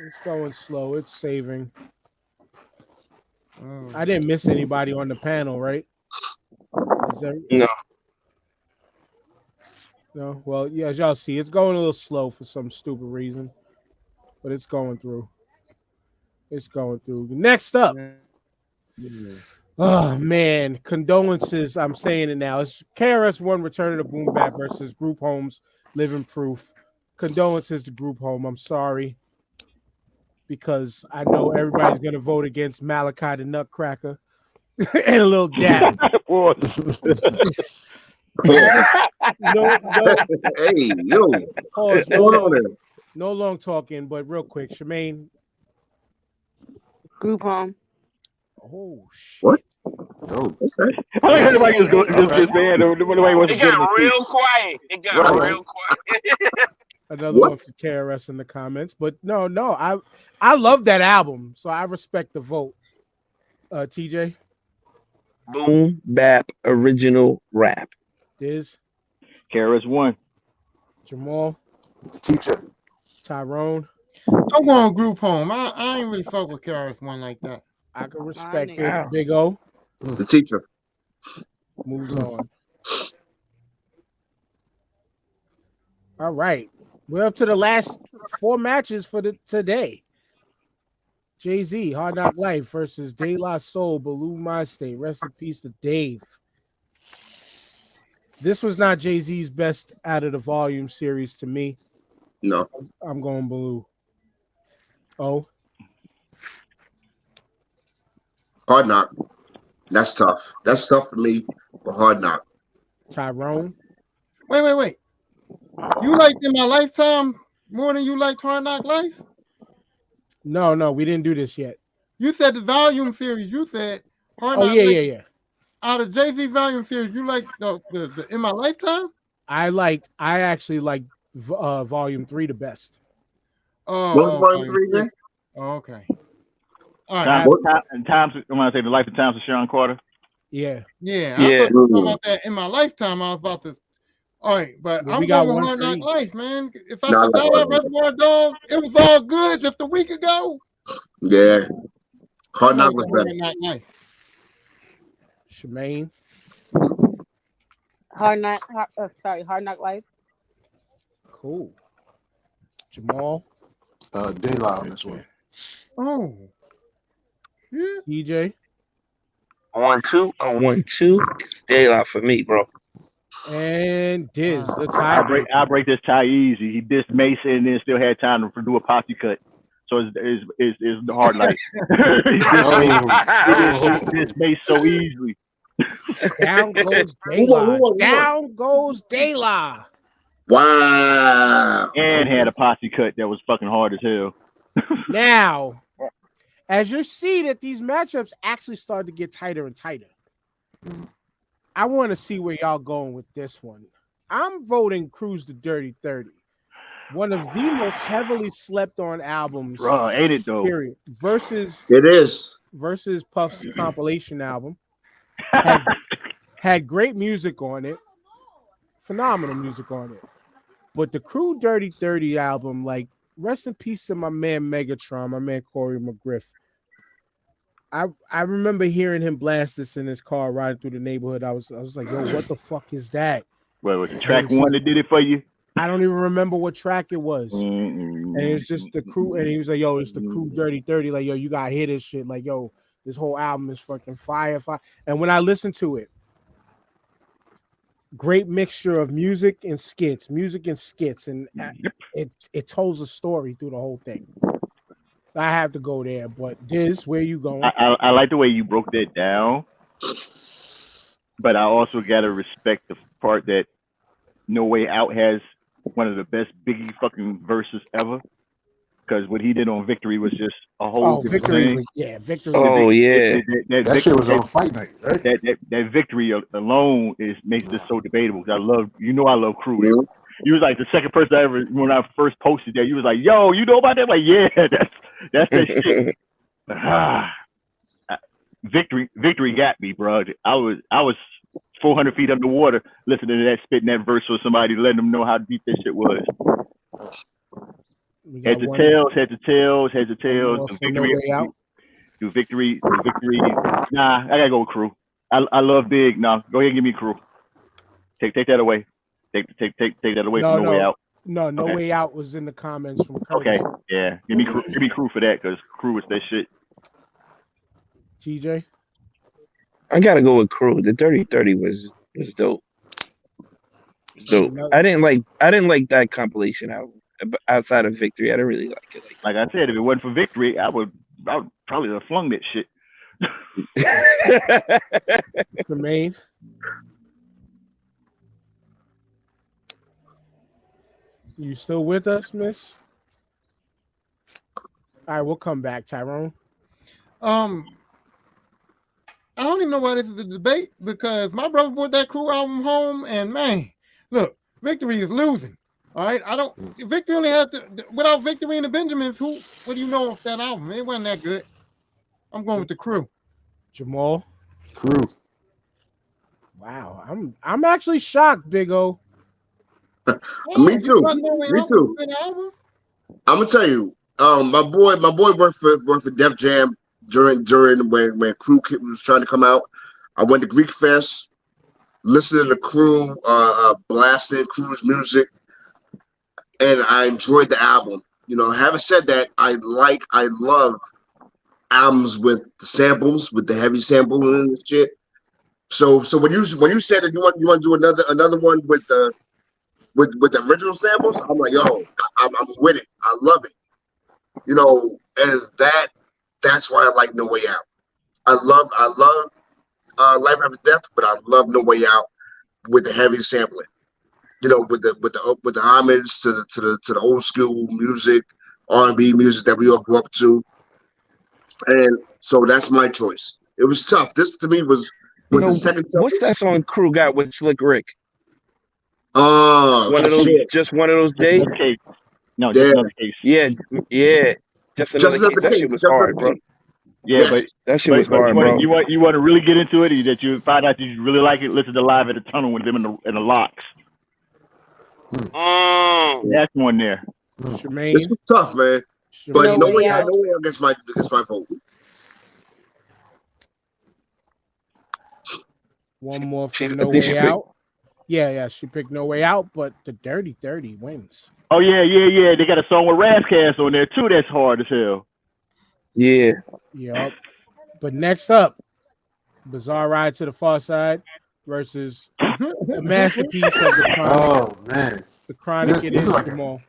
It's going slow. It's saving. I didn't miss anybody on the panel, right? Is there... No. No. Well, yeah, as y'all see, it's going a little slow for some stupid reason, but it's going through. It's going through. Next up. Oh man, condolences. I'm saying it now. It's KRS-One Return of the Boom Bap versus Group Home's Living Proof. Condolences to Group Home. I'm sorry. Because I know everybody's gonna vote against Malachi the Nutcracker and a little dab. Hey, yo. Pause. On No long talking, but real quick, Shemaine. Group home. Oh shit. What? Oh, okay. I think everybody just saying nobody was. It got real quiet. It got real quiet. Another one for KRS in the comments, but no, I love that album, so I respect the vote. TJ, Boom Bap Original Rap. Diz, KRS-One, Jamal, The Teacher, Tyrone. I'm going Group Home. I ain't really fuck with KRS-One like that. I can respect it. Wow. Big O The Teacher. moves on. All right, we're up to the last 4 matches for today. Jay-Z, Hard Knock Life versus De La Soul, Baloo My State. Rest in peace to Dave. This was not Jay-Z's best out of the volume series to me. No. I'm going Baloo. Oh, Hard Knock. That's tough. That's tough for me for Hard Knock. Tyrone. Wait. You liked In My Lifetime more than you liked Hard Knock Life? No, we didn't do this yet. You said the volume series. You said Hard Knock Oh, yeah, Life. yeah. Out of Jay-Z's volume series, you like the In My Lifetime? I actually like volume 3 the best. Oh, What was Volume 3 again? Oh, okay. All right. Times. I want to say the life and times of Sean Carter. Yeah. Yeah. Yeah. I thought you were talking about that In My Lifetime. I was about to. All right, but Well, I'm we got going one Hard for Knock each. Life, man. If I No, I could like die, Hard Knock. Reservoir Dogs, it was all good just a week ago. Yeah. Hard Knock was Hard better. Knock Life. Shemaine. Hard Knock Life. Cool. Jamal. De La on this one. Oh. Yeah. DJ. 1-2. On 1-2. It's daylight for me, bro. And Diz. The I tie. break this tie easy. He dissed Mason and then still had time to do a posse cut. So it's the hard life. He dissed Mace so easily. Down goes De Who La. won? Down goes De La. Wow. And had a posse cut that was fucking hard as hell. Now, as you see that these matchups actually start to get tighter and tighter, I want to see where y'all going with this one. I'm voting Cruise the Dirty 30. One of the most heavily slept on albums, Bro, ain't it though? period. Versus It is. Puff's compilation album. Had great music on it. Phenomenal music on it. But the Crew Dirty 30 album, like, rest in peace to my man Megatron, my man Corey McGriff. I remember hearing him blast this in his car riding through the neighborhood. I was like, yo, what the fuck is that? Well, was the track one that did it for you? I don't even remember what track it was. Mm-mm. And it's just the crew, and he was like, yo, it's the Crew Dirty 30. Like, yo, you gotta hear this shit. Like, yo, this whole album is fucking fire. And when I listened to it, great mixture of music and skits, and it tells a story through the whole thing. So I have to go there. But Diz, where you going? I like the way you broke that down, but I also gotta respect the part that No Way Out has one of the best Biggie fucking verses ever. Because what he did on Victory was just a whole different thing. Victory. Oh, yeah. That shit was on Fight Night, right? That Victory alone makes this so debatable. Because I love Crew. You was like the second person I ever, when I first posted that, you was like, yo, you know about that? Like, yeah, that's that shit. Victory got me, bro. I was 400 feet underwater listening to that, spitting that verse for somebody, letting them know how deep that shit was. Heads or tails. No Way Out. Do Victory. Nah, I gotta go with Crew. I love Big. No, go ahead and give me Crew. Take that away. Take that away from No Way Out. No Okay. Way Out was in the comments from Curtis. Okay, yeah. Give me Crew for that, because Crew was that shit. TJ? I gotta go with Crew. The Dirty 30 was dope. So I didn't like that compilation album. Outside of Victory, I didn't really like it. Like I said, if it wasn't for Victory, I would probably have flung that shit. Jermaine? You still with us, miss? All right, we'll come back, Tyrone. I don't even know why this is a debate, because my brother brought that Crew album home, and man, look, Victory is losing. All right, Victory only had to, without Victory and the Benjamins, what do you know of that album? It wasn't that good. I'm going with the Crew. Jamal? Crew. Wow, I'm actually shocked, Big O. Me too. I'm gonna tell you, my boy worked for Def Jam during when Crew was trying to come out. I went to Greek Fest, listening to Crew, blasting Crew's music, and I enjoyed the album. You know, having said that, I love albums with the samples, with the heavy samples and shit. So when you said that you want to do another one with the original samples, I'm like, yo, I'm with it. I love it. You know, and that's why I like No Way Out. I love Life After Death, but I love No Way Out with the heavy sampling. You know, with the homage to the old school music, R&B music that we all grew up to. And so that's my choice. It was tough. This to me was the second toughest. What's that song Crew got with Slick Rick? One of those days. No, just another case. Yeah. Just another case. That shit was hard, bro. Yeah, yes. But that shit was hard, bro. You want to really get into it, or that you find out that you really like it? Listen to Live at the Tunnel with them in the Locks. That's one there. Jermaine? This was tough, man. But No Way Out gets my vote. One more for No Way Out. Yeah, she picked No Way Out, but the Dirty 30 wins. Oh yeah. They got a song with Razzcast on there too. That's hard as hell. Yeah. Yep. But next up, Bizarre Ride to the Far Side versus the masterpiece of the Chronic. Oh man, the Chronic. It is like Jamal.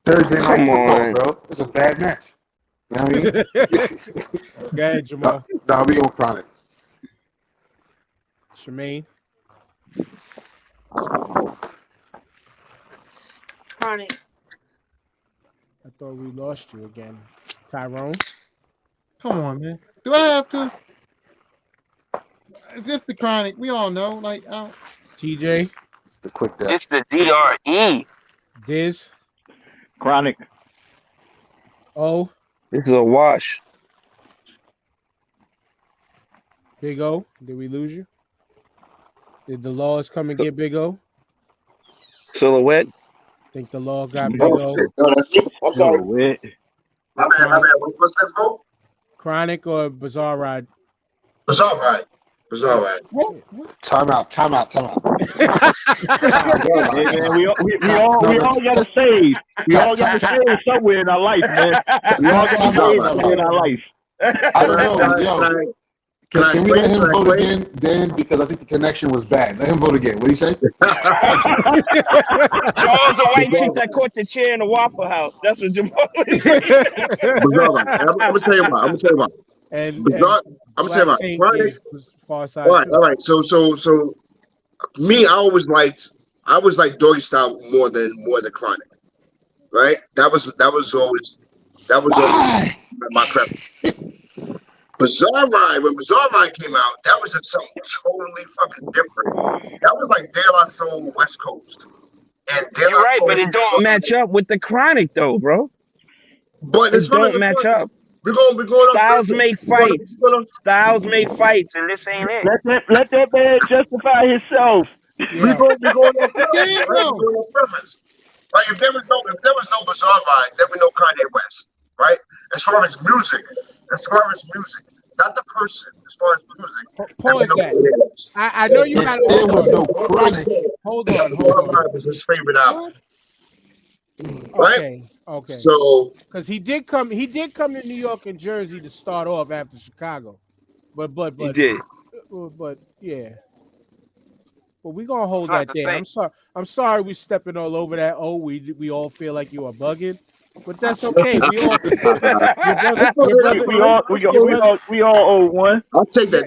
Thursday night football, bro. It's a bad match. You know what I mean? Go ahead, Jamal. No, we on Chronic. Shemaine. Chronic. I thought we lost you again. Tyrone. Come on, man. Do I have to? It's just the Chronic. We all know. Like, TJ. The quick death. It's the DRE. Diz. Chronic. O. This is a wash. Big O. Did we lose you? Did the laws come and get Big O? Silhouette. Think the law got Big O? No, that's me. I'm sorry. My bad. What's that vote? Chronic or Bizarre Ride? Bizarre Ride. Time out. Man, we all gotta save. We all gotta save somewhere in our life, man. We all gotta save somewhere in our life. I don't know, yo. Can we let him vote again, Dan? Because I think the connection was bad. Let him vote again. What do you say? Jamal's a white chick that caught the chair in the Waffle House. That's what Jamal is. I'm gonna tell you why. I'm gonna tell you why. All right. So me, I was like Doggy Style more than Chronic. Right? That was always my preference. Bizarre Ride, when Bizarre Ride came out, that was just something totally fucking different. That was like De La Soul West Coast. And you're right, but it don't match up with the Chronic though, bro. But it don't match up. We're going Styles make fights. Styles make fights, and this ain't it. Let that man justify himself. Yeah. We're going off preference. Like if there was no Bizarre Ride, then we know Kanye West, right? As far as music, not the person. As far as music, Pause that. Eminem is. I know you got. There was no Chronic. Hold on. Eminem was his favorite album. Right? Okay. So Because he did come to New York and Jersey to start off after Chicago, but He did. yeah. But we gonna hold Trying that to there. think. I'm sorry we stepping all over that. Oh, we all feel like you are bugging, but that's okay. We all We all owe one. I'll take that.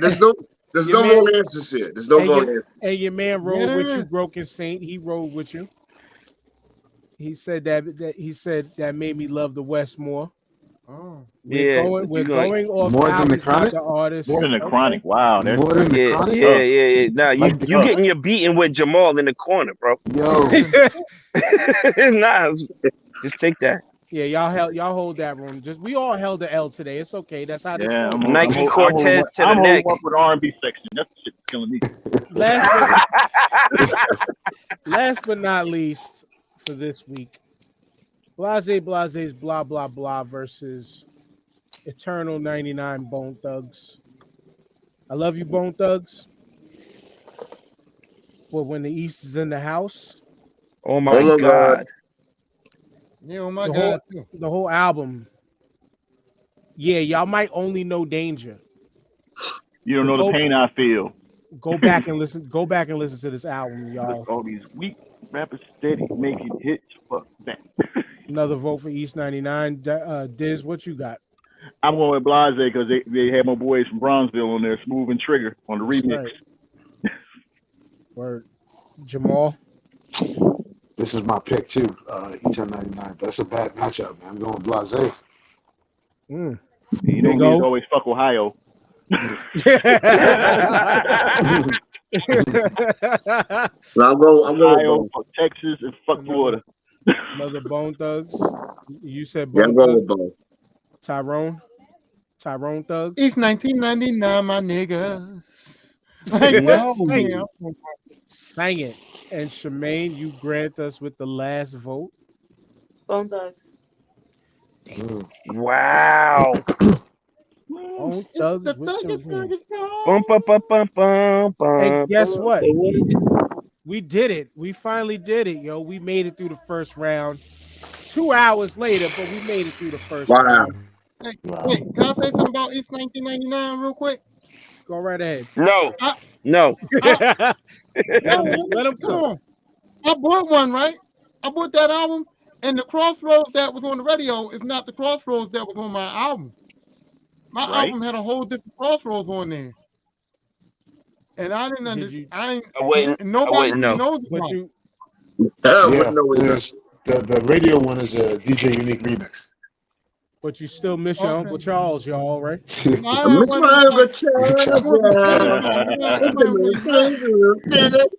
There's Your no man- wrong answers here. There's no wrong answers. and your man rode Yeah. with you, Broken Saint. He rode with you. He said that made me love the West more. Oh. Yeah, We're but you going off More than the albums, not Chronic? the artists. More than the Okay. Chronic. Wow. There's More than the Yeah, Chronic? yeah. Now Like the you getting your beating with Jamal in the corner, bro. Yo, Nah, just take that. Yeah, y'all hold that room. We all held the L today. It's okay. That's how this Yeah, goes. Nike Cortez to the I'm neck. up with R&B section. That's the shit that's killing me. Last but not least for this week, Blaze's blah blah blah versus Eternal 99 Bone Thugs. I love you, Bone Thugs. But when the East is in the house, Oh my Oh, God. Yeah, oh my The God. the whole album, yeah, y'all might only know Danger. You don't know the pain I feel. Go back and listen. Go back and listen to this album, y'all. All these weak rappers steady making hits. Fuck that. Another vote for East 99. Diz, what you got? I'm going with Blase because they had my boys from Bronzeville on there, Smooth and Trigger on the remix. Right. Word. Jamal. this is my pick too. E10 99. That's a bad matchup, man. I'm going Blase. Mm. You know, Big he's O. always fuck Ohio. No, I'm going Ohio, with both. fuck Texas, and fuck Florida. Another Bone Thugs. You said Yeah, Bone I'm going Thugs. with both. Tyrone Thugs. It's 1999, my nigga. Sing Sang it. And Shemaine, you grant us with the last vote. Bone Thugs. Wow. Bone Thugs with the win. Bum, bum, bum, bum, bum, bum, And guess bum. what? We did it. We finally did it, yo. We made it through the first round. 2 hours later, but we made it through the first Wow. round. Wait, can I say something about East 1999 real quick? Go right ahead. No. No. Let him Come go. on. I bought one, right? I bought that album, and the Crossroads that was on the radio is not the Crossroads that was on my album. My Right. album had a whole different Crossroads on there. And I didn't Did understand. you? I wouldn't Nobody know. knows But about it. you? Hell, Yeah, wouldn't know what it there's- is. the radio one is a DJ Unique remix. But you still miss your Okay. Uncle Charles, y'all, right? I had Miss one- Margaret That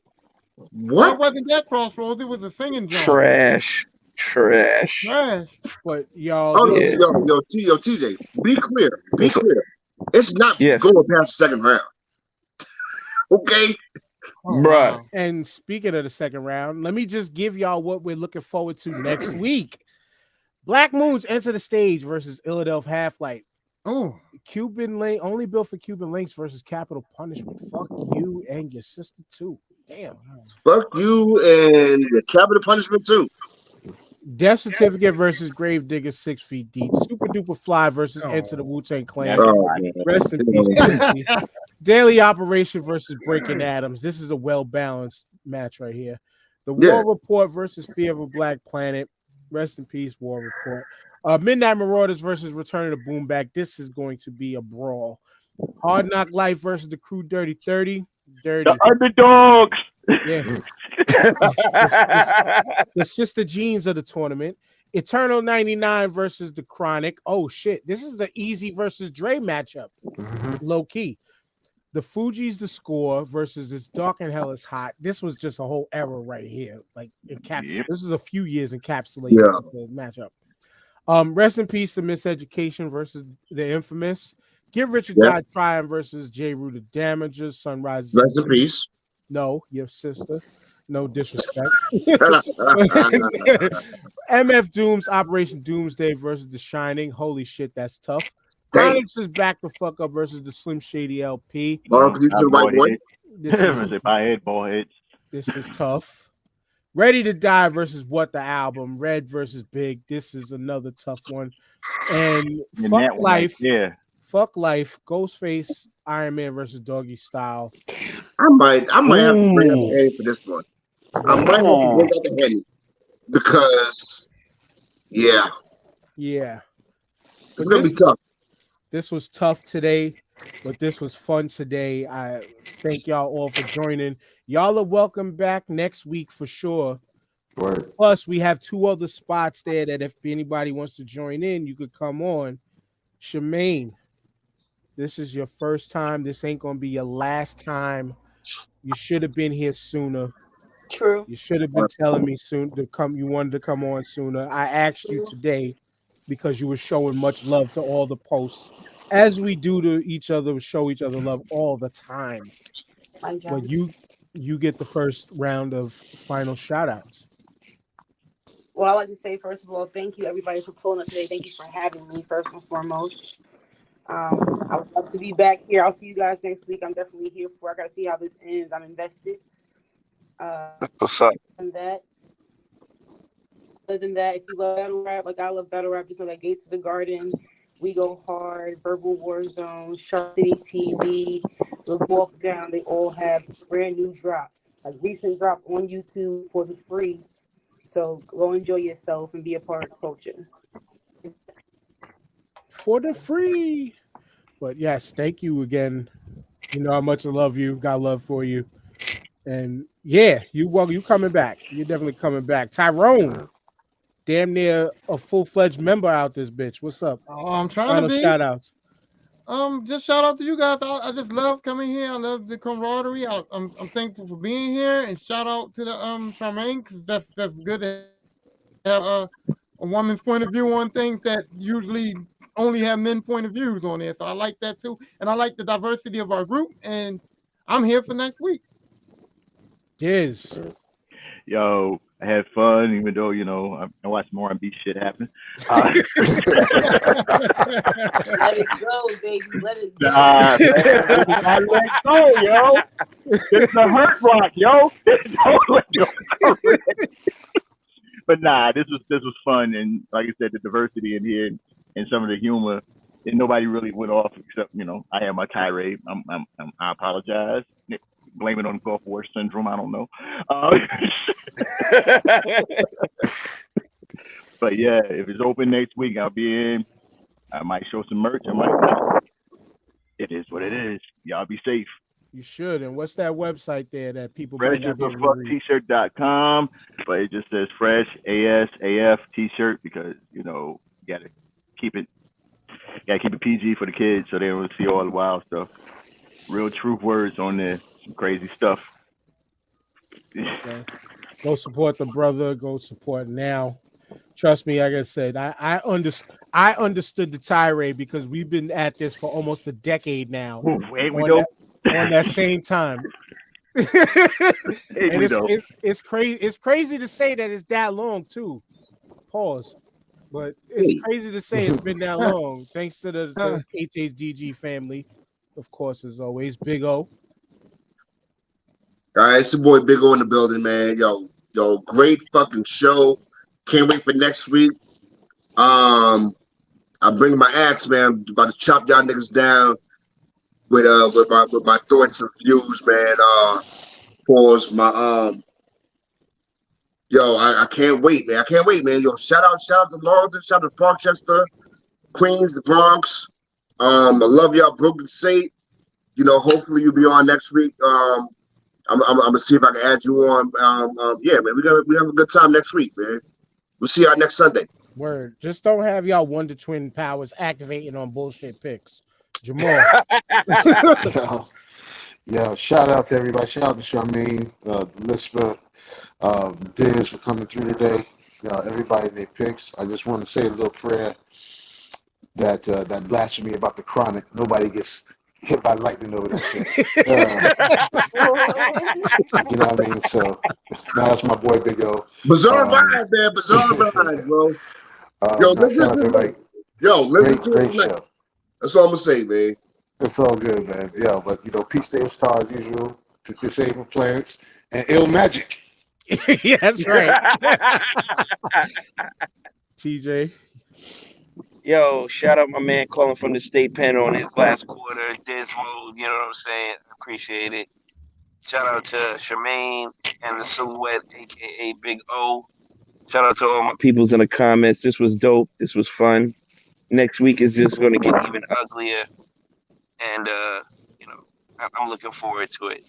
What? wasn't that Crossroads. It was a singing joint. Trash. Trash. Trash. But y'all, Oh, this- Yeah. yo, TJ, be clear. Be clear. It's not Yeah. going past the second round. Okay? Oh, Bruh. wow. and speaking of the second round, let me just give y'all what we're looking forward to next week. Black Moons Enter the Stage versus Philadelphia Half-Light. Oh, Cuban Link, only built for Cuban Links versus Capital Punishment. Fuck you and your sister too. Damn. Fuck you and the capital punishment too. Death Certificate versus Gravedigger 6 Feet Deep. Super Duper Fly versus Enter the Wu-Tang Clan. Oh, man. Rest in peace. Quincy. Daily Operation versus Breaking Adams. This is a well-balanced match right here. The Yeah. War Report versus Fear of a Black Planet. Rest in peace, War Report. Midnight Marauders versus Return of the Boom Back. This is going to be a brawl. Hard Knock Life versus the Crew Dirty 30. Dirty. The underdogs. Yeah. The Sister Jeans of the tournament. Eternal 99 versus the Chronic. Oh shit. This is the Easy versus Dre matchup. Low key. The Fugees the Score versus This Dark and Hell is Hot. This was just a whole era right here. Like Yep. this is a few years encapsulated Yeah. the matchup. Rest in peace to Miseducation versus the Infamous. Give Richard Yep. Die Trying versus J. Rooted Damages. Sunrise. Rest in peace. No, your sister. No disrespect. MF Dooms Operation Doomsday versus The Shining. Holy shit, that's tough. Dang. Chronix is back the fuck up versus the Slim Shady LP. These are the white boy. This is If I hit ball hits. this is tough. Ready to Die versus What the Album. Red versus Big. This is another tough one. And And Fuck that one, Life. yeah. Fuck Life. Ghostface Iron Man versus Doggy Style. I might have to bring up the Henny for this one. I might have to bring up the Henny because, yeah, Yeah. it's gonna be tough. This was tough today, but this was fun today. I thank y'all all for joining. Y'all are welcome back next week for sure. Word. Plus, we have 2 other spots there that if anybody wants to join in, you could come on. Shemaine, this is your first time. This ain't gonna be your last time. You should have been here sooner. True. You should have been telling me soon to come. You wanted to come on sooner. I asked you today because you were showing much love to all the posts, as we do to each other. We show each other love all the time. But you get the first round of final shout outs. Well, I'd like to say, first of all, thank you, everybody, for pulling up today. Thank you for having me, first and foremost. I would love to be back here. I'll see you guys next week. I'm definitely here for. I got to see how this ends. I'm invested. What's up? Other than that, if you love battle rap, like I love battle rap, just know that Gates of the Garden, We Go Hard, Verbal War Zone, Shark City TV, The Walk Down, they all have brand new drops, like recent drop on YouTube for the free. So go enjoy yourself and be a part of the culture. For the free. But yes, thank you again. You know how much I love you. Got love for you. And yeah, you coming back. You're definitely coming back. Tyrone, damn near a full-fledged member out this bitch. What's up? Oh, I'm trying Final to be. shout outs. Just shout out to you guys. I just love coming here. I love the camaraderie. I'm thankful for being here, and shout out to the Charmaine, because that's good to have a woman's point of view on things that usually only have men point of views on there. So I like that too, and I like the diversity of our group. And I'm here for next week. Diz. Yo, I had fun, even though, you know, I watched more R&B shit happen. Let it go, baby. Let it go. I let go, yo. It's the hurt rock, yo. Don't let go. But nah, this was fun, and like I said, the diversity in here and some of the humor, and nobody really went off except, you know, I had my tirade. I apologize. Blame it on Gulf War syndrome. I don't know. But yeah, if it's open next week, I'll be in. I might show some merch. I might not. It is what it is. Y'all be safe. You should. And what's that website there that people might not be able to read? Freshasfuckt-shirt.com, but it just says fresh ASAF t-shirt because, you know, you gotta keep it PG for the kids so they don't see all the wild stuff. Real truth words on there. Some crazy stuff. Okay. Go support the brother. Go support now. Trust me, like I said, I understood the tirade because we've been at this for almost a decade now. On that same time. And it's crazy. It's crazy to say that it's that long too. Pause. But it's crazy to say it's been that long. Thanks to the HHGG family, of course, as always. Big O. All right, it's your boy Big O in the building, man. Yo, great fucking show. Can't wait for next week. I'm bringing my axe, man. I'm about to chop y'all niggas down with my thoughts and views, man. Pause my Yo, I can't wait, man. I can't wait, man. Yo, shout out to Lawrence, shout out to Parkchester, Queens, the Bronx. I love y'all, Brooklyn State. You know, hopefully you'll be on next week. I'm gonna see if I can add you on. Yeah, man, we have a good time next week, man. We'll see y'all next Sunday. Word. Just don't have y'all Wonder Twin powers activating on bullshit picks. Jamal. Yeah, shout out to everybody. Shout out to Charmaine, Lisper, Diz for coming through today. Everybody in their picks. I just want to say a little prayer that that blasphemy about the chronic. Nobody gets hit by lightning over that shit. You know what I mean? So now that's my boy Big O. Bizarre vibes, man. Bizarre vibes, bro. Yo, listen to everybody. Yo, listen great to show. That's all I'm gonna say, man. It's all good, man. Yeah, but peace to Star as usual, to disabled planets, and ill magic. Yeah, that's right. TJ. Yo, shout out my man calling from the state pen on his last quarter dismal. You know what I'm saying? Appreciate it. Shout out to Charmaine and the Silhouette, aka Big O. Shout out to all my peoples in the comments. This was dope. This was fun. Next week is just going to get even uglier, and I'm looking forward to it.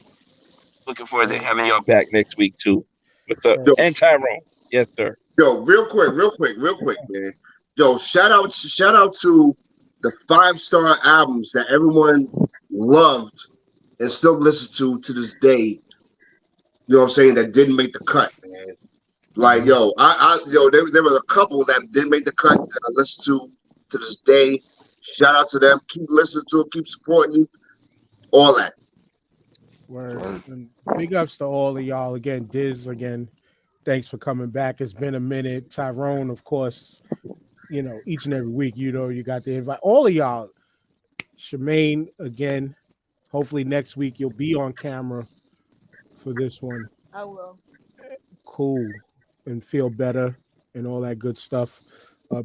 Looking forward to having y'all back next week too, with the and Tyrone. Yes, sir. Yo, real quick, man. Yo, shout out to the 5-star albums that everyone loved and still listen to this day. You know what I'm saying? That didn't make the cut, man. Like, yo, there were a couple that didn't make the cut that I listen to this day. Shout out to them. Keep listening to it. Keep supporting you. All that. Word. And big ups to all of y'all again. Diz again. Thanks for coming back. It's been a minute. Tyrone, of course. Each and every week, you got the invite. All of y'all. Charmaine again. Hopefully next week you'll be on camera for this one. I will. Cool. And feel better and all that good stuff.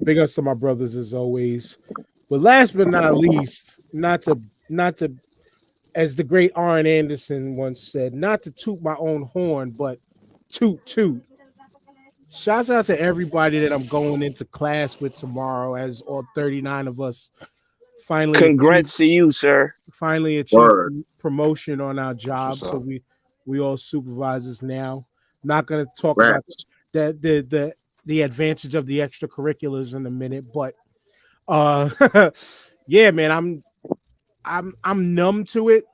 Big ups to my brothers as always. But last but not least, not to as the great Arn Anderson once said, not to toot my own horn, but toot. Shouts out to everybody that I'm going into class with tomorrow, as all 39 of us finally. Congrats to you, sir. Finally achieved promotion on our job. So we all supervisors now. Not going to talk about the advantage of the extracurriculars in a minute, but yeah, man, I'm numb to it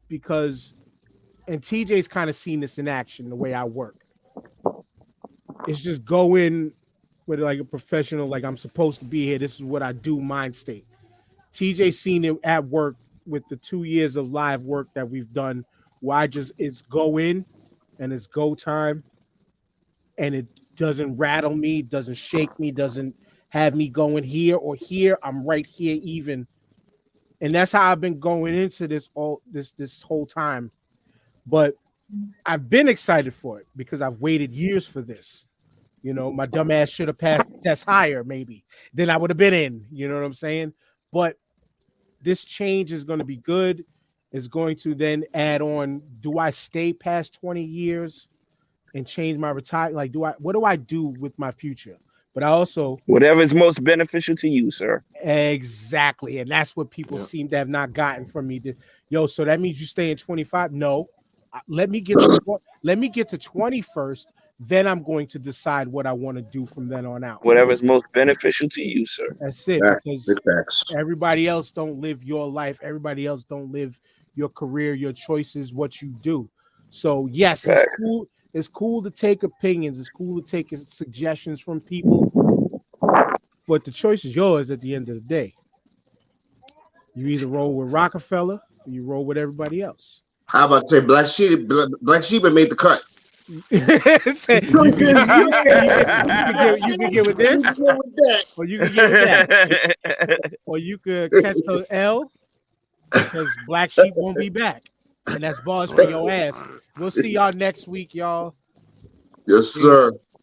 because, and TJ's kind of seen this in action the way I work. It's just go in with like a professional, like I'm supposed to be here. This is what I do, mind state. TJ's seen it at work with the 2 years of live work that we've done, where it's go in and it's go time, and it doesn't rattle me, doesn't shake me, doesn't have me going here or here. I'm right here even. And that's how I've been going into this whole time. But I've been excited for it because I've waited years for this. My dumb ass should have passed the test higher, maybe. Then I would have been in. You know what I'm saying? But this change is going to be good. It's going to then add on, do I stay past 20 years and change my retire? Like, what do I do with my future? But I also, whatever is most beneficial to you, sir. Exactly. And that's what people seem to have not gotten from me. So that means you stay in 25? No. Let me get to 20 first. Then I'm going to decide what I want to do from then on out. Whatever is most beneficial to you, sir. That's it. Because everybody else don't live your life. Everybody else don't live your career, your choices, what you do. So yes, it's cool. It's cool to take opinions. It's cool to take suggestions from people. But the choice is yours at the end of the day. You either roll with Rockefeller or you roll with everybody else. How about to say Black Sheep made the cut? You can get with this, or you can get with that, or you could catch the L because Black Sheep won't be back, and that's bars for your ass. We'll see y'all next week, y'all. Yes, sir.